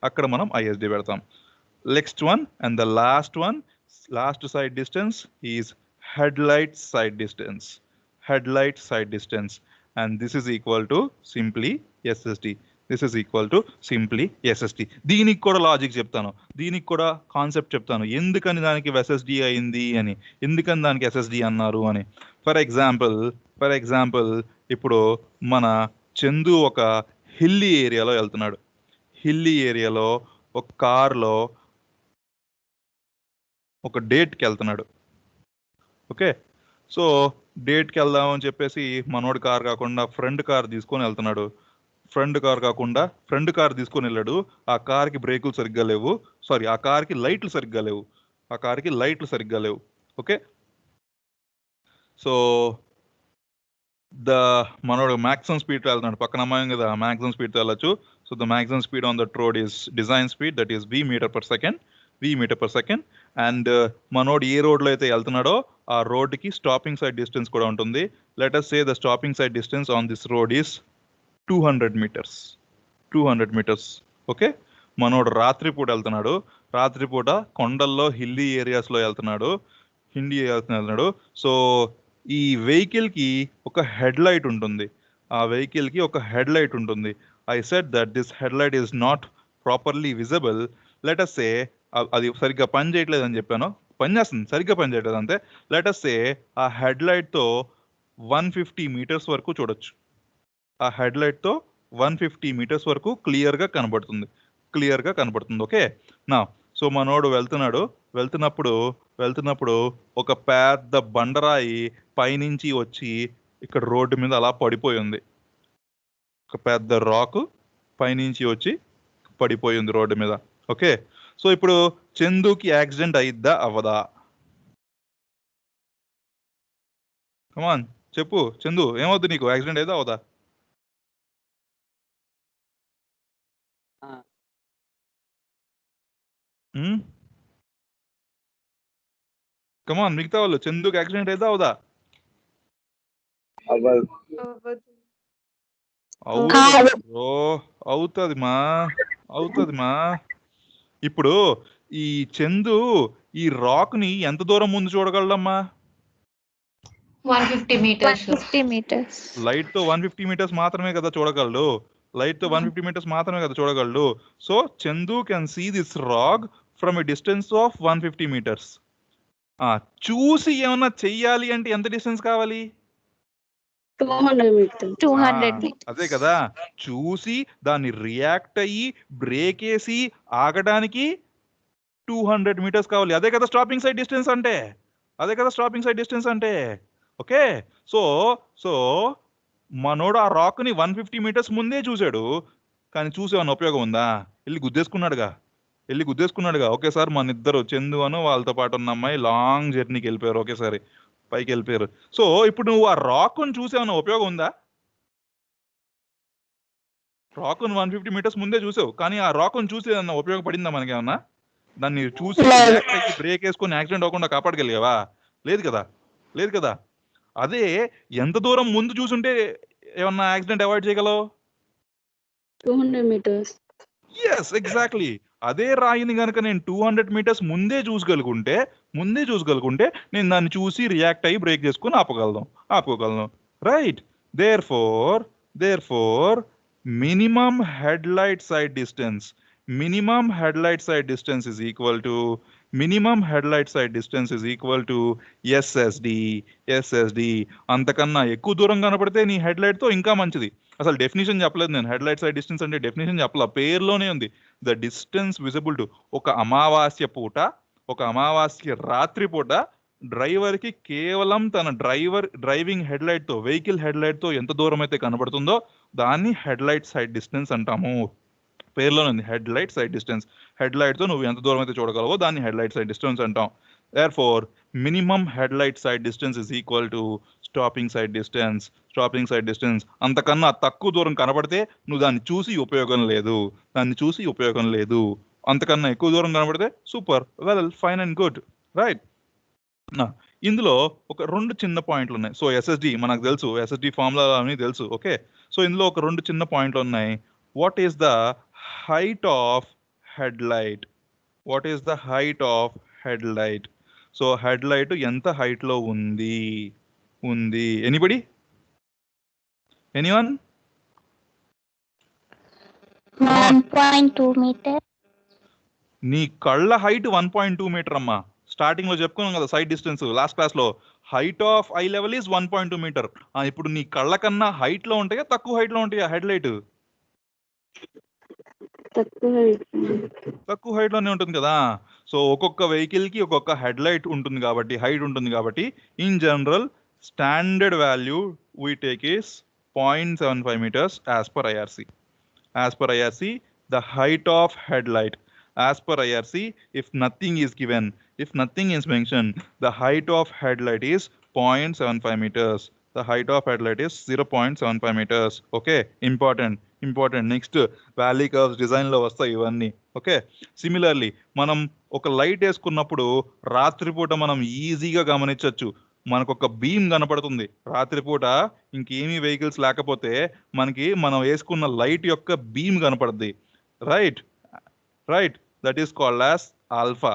అక్కడ మనం ISD పెడతాం. Next one and the last side distance is headlight side distance, and this is equal to simply SSD. దీనికి కూడా logic చెప్తాను, దీనికి కూడా కాన్సెప్ట్ చెప్తాను, ఎందుకని దానికి SSD అయింది అని, ఎందుకని దానికి SSD అన్నారు అని. ఫర్ ఎగ్జాంపుల్ ఇప్పుడు మన చందు ఒక హిల్లీ ఏరియాలో వెళ్తున్నాడు. హిల్లీ ఏరియాలో ఒక కార్లో ఒక డేట్కి వెళ్తున్నాడు. ఓకే, సో డేట్కి వెళ్దామని చెప్పేసి మనోడి కార్ కాకుండా ఫ్రెండ్ కార్ తీసుకొని వెళ్తున్నాడు. ఫ్రెండ్ కార్ తీసుకొని వెళ్ళాడు. ఆ కార్కి బ్రేకులు సరిగ్గా లేవు, సారీ ఆ కార్కి లైట్లు సరిగ్గా లేవు. ఓకే, సో మనోడు మ్యాక్సిమం స్పీడ్ వెళ్తున్నాడు. పక్కన అమ్మాయి కదా, మ్యాక్సిమం స్పీడ్తో వెళ్ళచ్చు. So the maximum speed on that road is design speed, that is v meter per second. And మనోడు ఏ రోడ్లో అయితే వెళ్తున్నాడో ఆ రోడ్కి స్టాపింగ్ సైడ్ డిస్టెన్స్ కూడా ఉంటుంది. Let us say the stopping side distance on this road is 200 meters. Okay, మనోడు రాత్రిపూట వెళ్తున్నాడు. రాత్రిపూట కొండల్లో హిల్లీ ఏరియాస్లో వెళ్తున్నాడు. సో ఈ వెహికల్కి ఒక హెడ్ లైట్ ఉంటుంది. I said that this headlight is not properly visible. Let us say అది సరిగ్గా పని చేయట్లేదు అని చెప్పాను, పనిచేస్తుంది, సరిగ్గా పని చేయట్లేదు అంతే. లెట్ us say ఆ హెడ్లైట్తో 150 meters వరకు చూడొచ్చు. ఆ హెడ్లైట్తో 150 meters వరకు క్లియర్గా కనబడుతుంది. ఓకే, నా సో మనోడు వెళ్తున్నప్పుడు ఒక పెద్ద బండరాయి పైనుంచి వచ్చి ఇక్కడ రోడ్డు మీద అలా పడిపోయి ఉంది. ఒక పెద్ద రాక్ పైనుంచి వచ్చి పడిపోయి ఉంది రోడ్డు మీద. ఓకే, సో ఇప్పుడు చందుకి యాక్సిడెంట్ అయిద్దా అవ్వదా? కమాన్ చెప్పు చందు, ఏమవుద్ది నీకు? యాక్సిడెంట్ అయిద్దా అవ్వదా? కమాన్ మిగతా వాళ్ళు, చందుకి యాక్సిడెంట్ అయిద్దా అవ్వదా? అవుతుంది మా. ఇప్పుడు ఈ చందు ఈ రాక్ ని ఎంత దూరం ముందు చూడగలడమ్మా? 150 meters. లైట్ తో 150 meters మాత్రమే కదా చూడగలడు. So Chandu can see this rock from a distance of 150 meters. చూసి ఏమన్నా చెయ్యాలి అంటే ఎంత డిస్టెన్స్ కావాలి? 200 meters. అదే కదా, చూసి దాన్ని రియాక్ట్ అయ్యి బ్రేక్ వేసి ఆగడానికి 200 meters కావాలి. అదే కదా స్టాపింగ్ సైడ్ డిస్టెన్స్ అంటే. ఓకే, సో మనోడు ఆ రాక్ ని 150 meters ముందే చూశాడు, కానీ చూసేమన్నా ఉపయోగం ఉందా? వెళ్ళి గుద్దేసుకున్నాడుగా. ఒకేసారి మన ఇద్దరు చందు అను వాళ్ళతో పాటు ఉన్న అమ్మాయి లాంగ్ జర్నీకి వెళ్ళిపోయారు, ఒకేసారి పైకి వెళ్ళిపోయారు. సో ఇప్పుడు నువ్వు ఆ రాక్ను చూసేమన్నా ఉపయోగం ఉందా? రాక్ను 150 meters ముందే చూసావు, కానీ ఆ రాక్ను చూసి ఏమన్నా ఉపయోగపడిందా మనకేమన్నా? దాన్ని చూసి బ్రేక్ వేసుకొని యాక్సిడెంట్ అవ్వకుండా కాపాడగలిగావా? లేదు కదా. అదే ఎంత దూరం ముందు చూసుంటే ఏమన్నా యాక్సిడెంట్ అవాయిడ్ చేయగలవు? 200 meters. Yes, exactly. అదే రాయిని కనుక నేను 200 meters ముందే చూసగలుగుంటే నేను దాన్ని చూసి రియాక్ట్ అయ్యి బ్రేక్ చేసుకుని ఆపుకోగలను. Right, therefore minimum headlight sight distance is equal to SSD. అంతకన్నా ఎక్కువ దూరం కనపడితే నీ హెడ్లైట్ తో ఇంకా మంచిది. అసలు డెఫినేషన్ చెప్పలేదు నేను. హెడ్లైట్ సైడ్ డిస్టెన్స్ అంటే డెఫినేషన్ చెప్పలా, పేరులోనే ఉంది. The distance visible to. ఒక అమావాస్య రాత్రి పూట డ్రైవర్కి కేవలం తన డ్రైవింగ్ హెడ్లైట్తో వెహికల్ హెడ్లైట్తో ఎంత దూరం అయితే కనబడుతుందో దాన్ని హెడ్లైట్ సైడ్ డిస్టెన్స్ అంటాము. పేర్లోనే ఉంది హెడ్లైట్ సైడ్ డిస్టెన్స్. హెడ్లైట్తో నువ్వు ఎంత దూరం అయితే చూడగలవో దాన్ని హెడ్లైట్ సైడ్ డిస్టెన్స్ అంటాం. Therefore, minimum headlight side distance is equal to stopping side distance. Stopping side distance అంతకన్నా తక్కువ దూరం కనబడితే నువ్వు దాన్ని చూసి ఉపయోగం లేదు. అంతకన్నా ఎక్కువ దూరం కనబడితే super, well, fine and good, right. ఇందులో ఒక 2 చిన్న పాయింట్లు ఉన్నాయి. సో ఎస్ఎస్డి మనకు తెలుసు, ఎస్ఎస్డి ఫార్ములా అని తెలుసు. ఓకే, సో ఇందులో ఒక 2 చిన్న పాయింట్లు ఉన్నాయి. What is the height of headlight? So headlight ఎంత హైట్ లో ఉంది? ఎనీబడి? ఎనీవన్? 1.2 మీటర్. నీ కళ్ళ హైట్ 1.2 మీటర్ అమ్మా. స్టార్టింగ్ లో చెప్పుకున్నాం కదా సైడ్ డిస్టెన్స్ లాస్ట్ క్లాస్ లో. Height of eye level is 1.2 meter. ఇప్పుడు నీ కళ్ళ కన్నా హైట్ లో ఉంటాయా తక్కువ హైట్ లో ఉంటాయా హెడ్లైట్? తక్కువ హైట్ లోనే ఉంటుంది కదా. సో ఒక్కొక్క వెహికల్ కి ఒక్కొక్క హెడ్లైట్ ఉంటుంది కాబట్టి, హైట్ ఉంటుంది కాబట్టి, in general standard value we take is 0.75 meters as per IRC. The height of headlight as per IRC, if nothing is given, if nothing is mentioned, the height of headlight is 0.75 meters. The height of headlight is 0.75 meters. Okay, important. Next valley curves design లో వస్తాయి ఇవన్నీ. Okay, similarly మనం ఒక light వేసుకున్నప్పుడు రాత్రిపూట మనం ఈజీగా గమనించవచ్చు. మనకు ఒక బీమ్ కనపడుతుంది రాత్రిపూట, ఇంకేమీ వెహికల్స్ లేకపోతే మనకి మనం వేసుకున్న లైట్ యొక్క బీమ్ కనపడుద్ది. Right, that is called as alpha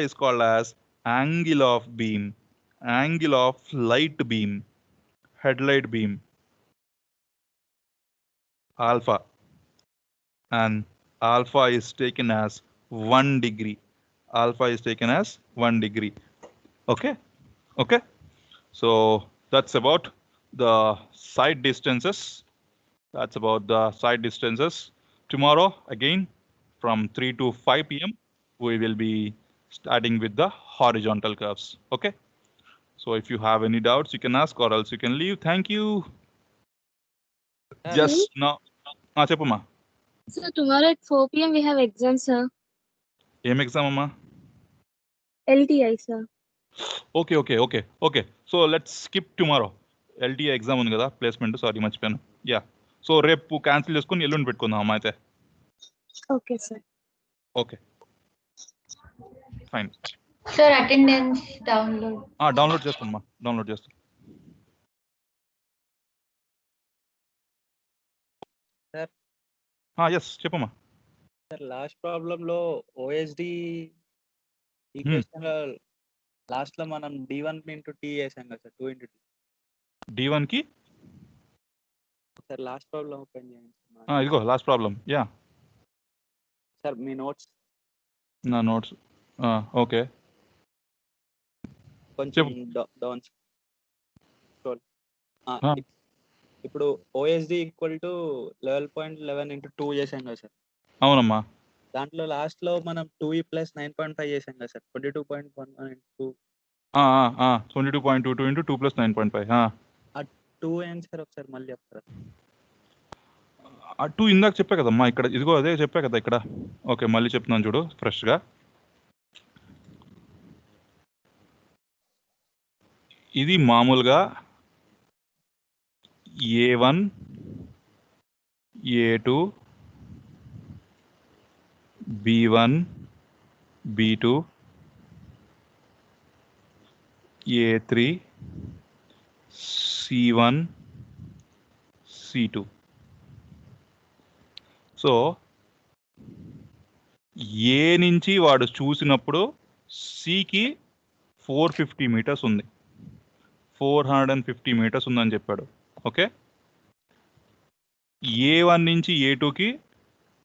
is called as angle of beam, angle of light beam, headlight beam, alpha, and alpha is taken as 1 degree. Okay, so that's about the side distances. Tomorrow again from 3 to 5 p.m. we will be starting with the horizontal curves. Okay, so if you have any doubts you can ask or else you can leave. Thank you. Just now chepuma. Sir, tomorrow at 4 p.m. we have exam, sir. Em exam amma? LTI, sir. Okay, so let's skip tomorrow. LTI exam ఉంది కదా, placement. Sorry మర్చిపోయాను. Yeah, so రేపు cancel చేసుకుని ఎల్లుండి పెట్టుకుందాం అమ్మా అయితే. Okay, sir. Okay, fine. Sir attendance download చేస్తానమ్మా, డౌన్లోడ్ చేస్తాను. ఎస్ చెప్పమ్మా. సార్ లాస్ట్ ప్రాబ్లం లో ఓఎస్డి ఈక్వేషన్ లో లాస్ట్ లో మనం d1 into t చేసాం కదా సార్, 2 into t. d1 కి సార్ లాస్ట్ ప్రాబ్లం ఓపెన్ చేయండి. ఇదిగో లాస్ట్ ప్రాబ్లం. యా సార్ మీ నోట్స్. నా నోట్స్. ఓకే, కొంచెం డౌన్. ఇప్పుడు ఓఎస్డి ఈక్వల్ టు 11.11 into 2 చేసాం కదా సార్. అవునమ్మా. దాంట్లో లాస్ట్ లో మనం 2e plus 9.5 చేసాం కదా సార్, 22.11 into 22.22 into 2 plus 9.5. 2 ఏంటి సార్ ఒకసారి మళ్ళీ చెప్తారా? 2 ఇందాక చెప్పా కదమ్మా, ఇక్కడ ఇదిగో అదే చెప్పా కదా ఇక్కడ. ఓకే, మళ్ళీ చెప్తున్నాను చూడు ఫ్రెష్గా. ఇది మామూలుగా A1, A2, B1, B2, A3, C1, C2. So ఏ నుంచి వాడు చూసినప్పుడు సికి 450 meters ఉంది, 450 meters ఉందని చెప్పాడు. ఓకే, A1 నుంచి A2కి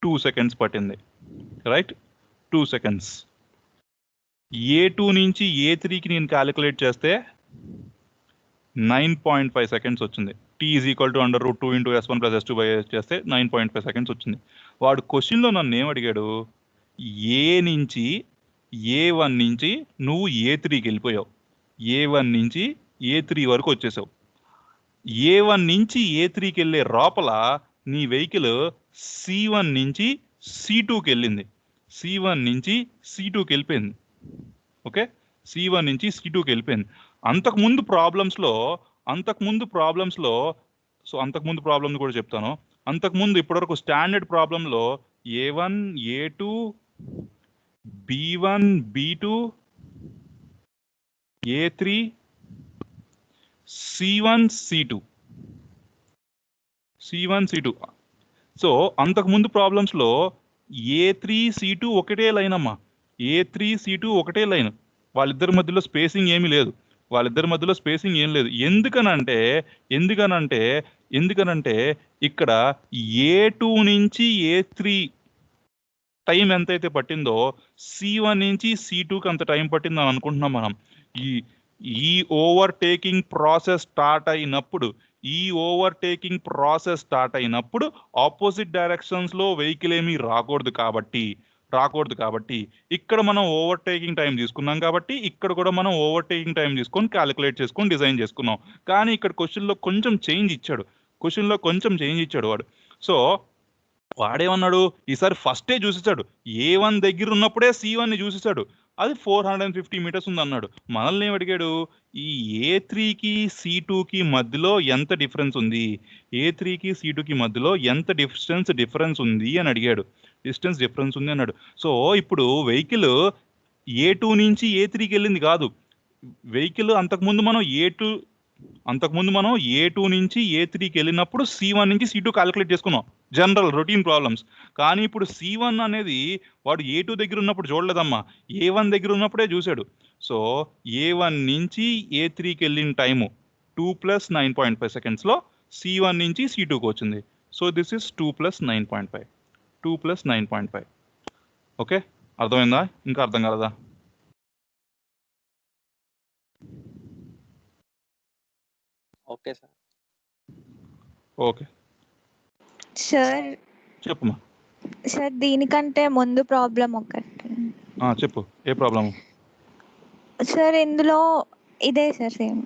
2 seconds పట్టింది. Right, 2 seconds. A2 నుంచి A3కి నేను క్యాలిక్యులేట్ చేస్తే 9.5 seconds వచ్చింది. T is equal to √2 into S1 plus S2 by చేస్తే 9.5 seconds వచ్చింది. వాడు క్వశ్చన్లో నన్ను ఏమడిగాడు, ఏ నుంచి A1 నుంచి నువ్వు A3కి వెళ్ళిపోయావు. A1 నుంచి A3 వరకు వచ్చేసావు. A1 నుంచి A3కి వెళ్ళే లోపల నీ వెహికల్ C1 నుంచి C2కి వెళ్ళింది. C1 నుంచి C2కి వెళ్ళిపోయింది. ఓకే, C1 నుంచి C2కి వెళ్ళిపోయింది. అంతకుముందు ప్రాబ్లమ్స్లో సో అంతకుముందు ప్రాబ్లమ్ కూడా చెప్తాను. అంతకుముందు ఇప్పటివరకు స్టాండర్డ్ ప్రాబ్లంలో A1, A2, B1, B2, A3, C1, C2. So అంతకుముందు ప్రాబ్లమ్స్లో A3, C2 ఒకటే లైన్ అమ్మా. A3, C2 ఒకటే లైన్. వాళ్ళిద్దరి మధ్యలో స్పేసింగ్ ఏమీ లేదు. ఎందుకనంటే ఇక్కడ A2 నుంచి A3 టైం ఎంతైతే పట్టిందో C1 నుంచి C2కి అంత టైం పట్టింది అని అనుకుంటున్నాం మనం. ఈ ఓవర్టేకింగ్ ప్రాసెస్ స్టార్ట్ అయినప్పుడు ఆపోజిట్ డైరెక్షన్స్లో వెహికల్ ఏమీ రాకూడదు కాబట్టి ఇక్కడ మనం ఓవర్టేకింగ్ టైం తీసుకున్నాం కాబట్టి ఇక్కడ కూడా మనం ఓవర్టేకింగ్ టైం తీసుకొని క్యాలిక్యులేట్ చేసుకొని డిజైన్ చేసుకున్నాం. కానీ ఇక్కడ క్వశ్చన్లో కొంచెం చేంజ్ ఇచ్చాడు వాడు. సో వాడేమన్నాడు, ఈసారి ఫస్టే చూసేసాడు. A1 దగ్గర ఉన్నప్పుడే C1ని చూసేసాడు. అది 450 మీటర్స్ ఉంది అన్నాడు. మనల్ని ఏం అడిగాడు, ఈ A3కి C2కి మధ్యలో ఎంత డిఫరెన్స్ ఉంది, A3కి C2కి మధ్యలో ఎంత డిఫరెన్స్ ఉంది అని అడిగాడు. సో ఇప్పుడు వెహికల్ A2 నుంచి A3కి వెళ్ళింది కాదు. వెహికల్ అంతకుముందు మనం A2 నుంచి A3కి వెళ్ళినప్పుడు C1 నుంచి C2 క్యాలిక్యులేట్ చేసుకున్నాం, జనరల్ రొటీన్ ప్రాబ్లమ్స్. కానీ ఇప్పుడు C1 అనేది వాడు A2 దగ్గర ఉన్నప్పుడు చూడలేదమ్మా, A1 దగ్గర ఉన్నప్పుడే చూశాడు. సో A1 నుంచి A3కి వెళ్ళిన టైము 2 + 9.5 సెకండ్స్లో C1 నుంచి C2కి వచ్చింది. So this is 2 + 9.5. ఓకే, అర్థమైందా? ఇంకా అర్థం కాలేదా? Okay sir. ఓకే సార్ చెప్పమ్మా. సార్ దీనికంటే ముందు ప్రాబ్లం ఒకటి. చెప్పు, ఏ ప్రాబ్లము? సార్ ఇందులో ఇదే సార్ సేమ్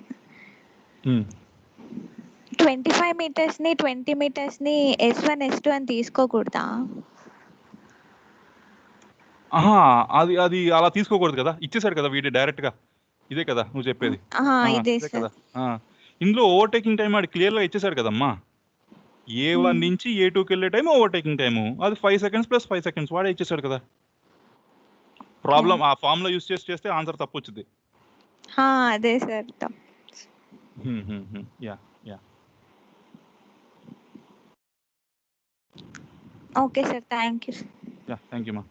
25 మీటర్స్ని 20 మీటర్స్ని S1 S2 అని తీసుకోకూడదా? అది అలా తీసుకోకూడదు కదా, ఇచ్చేసాడు కదా వీడి డైరెక్ట్గా. ఇదే కదా నువ్వు చెప్పేది? ఇదే కదా. సార్. ఇందులో ఓవర్టేకింగ్ టైం వాడు క్లియర్గా ఇచ్చేసాడు కదమ్మా. A1 నుంచి A2కి వెళ్ళే టైం ఓవర్టేకింగ్ టైము అది 5 సెకండ్స్ + 5 సెకండ్స్ వాడే ఇచ్చేసాడు కదా. ప్రాబ్లం ఆ ఫామ్లో యూస్ చేస్తే ఆన్సర్ తప్పు వచ్చింది. అదే sir. Yeah okay sir, thank you. Thank you మా.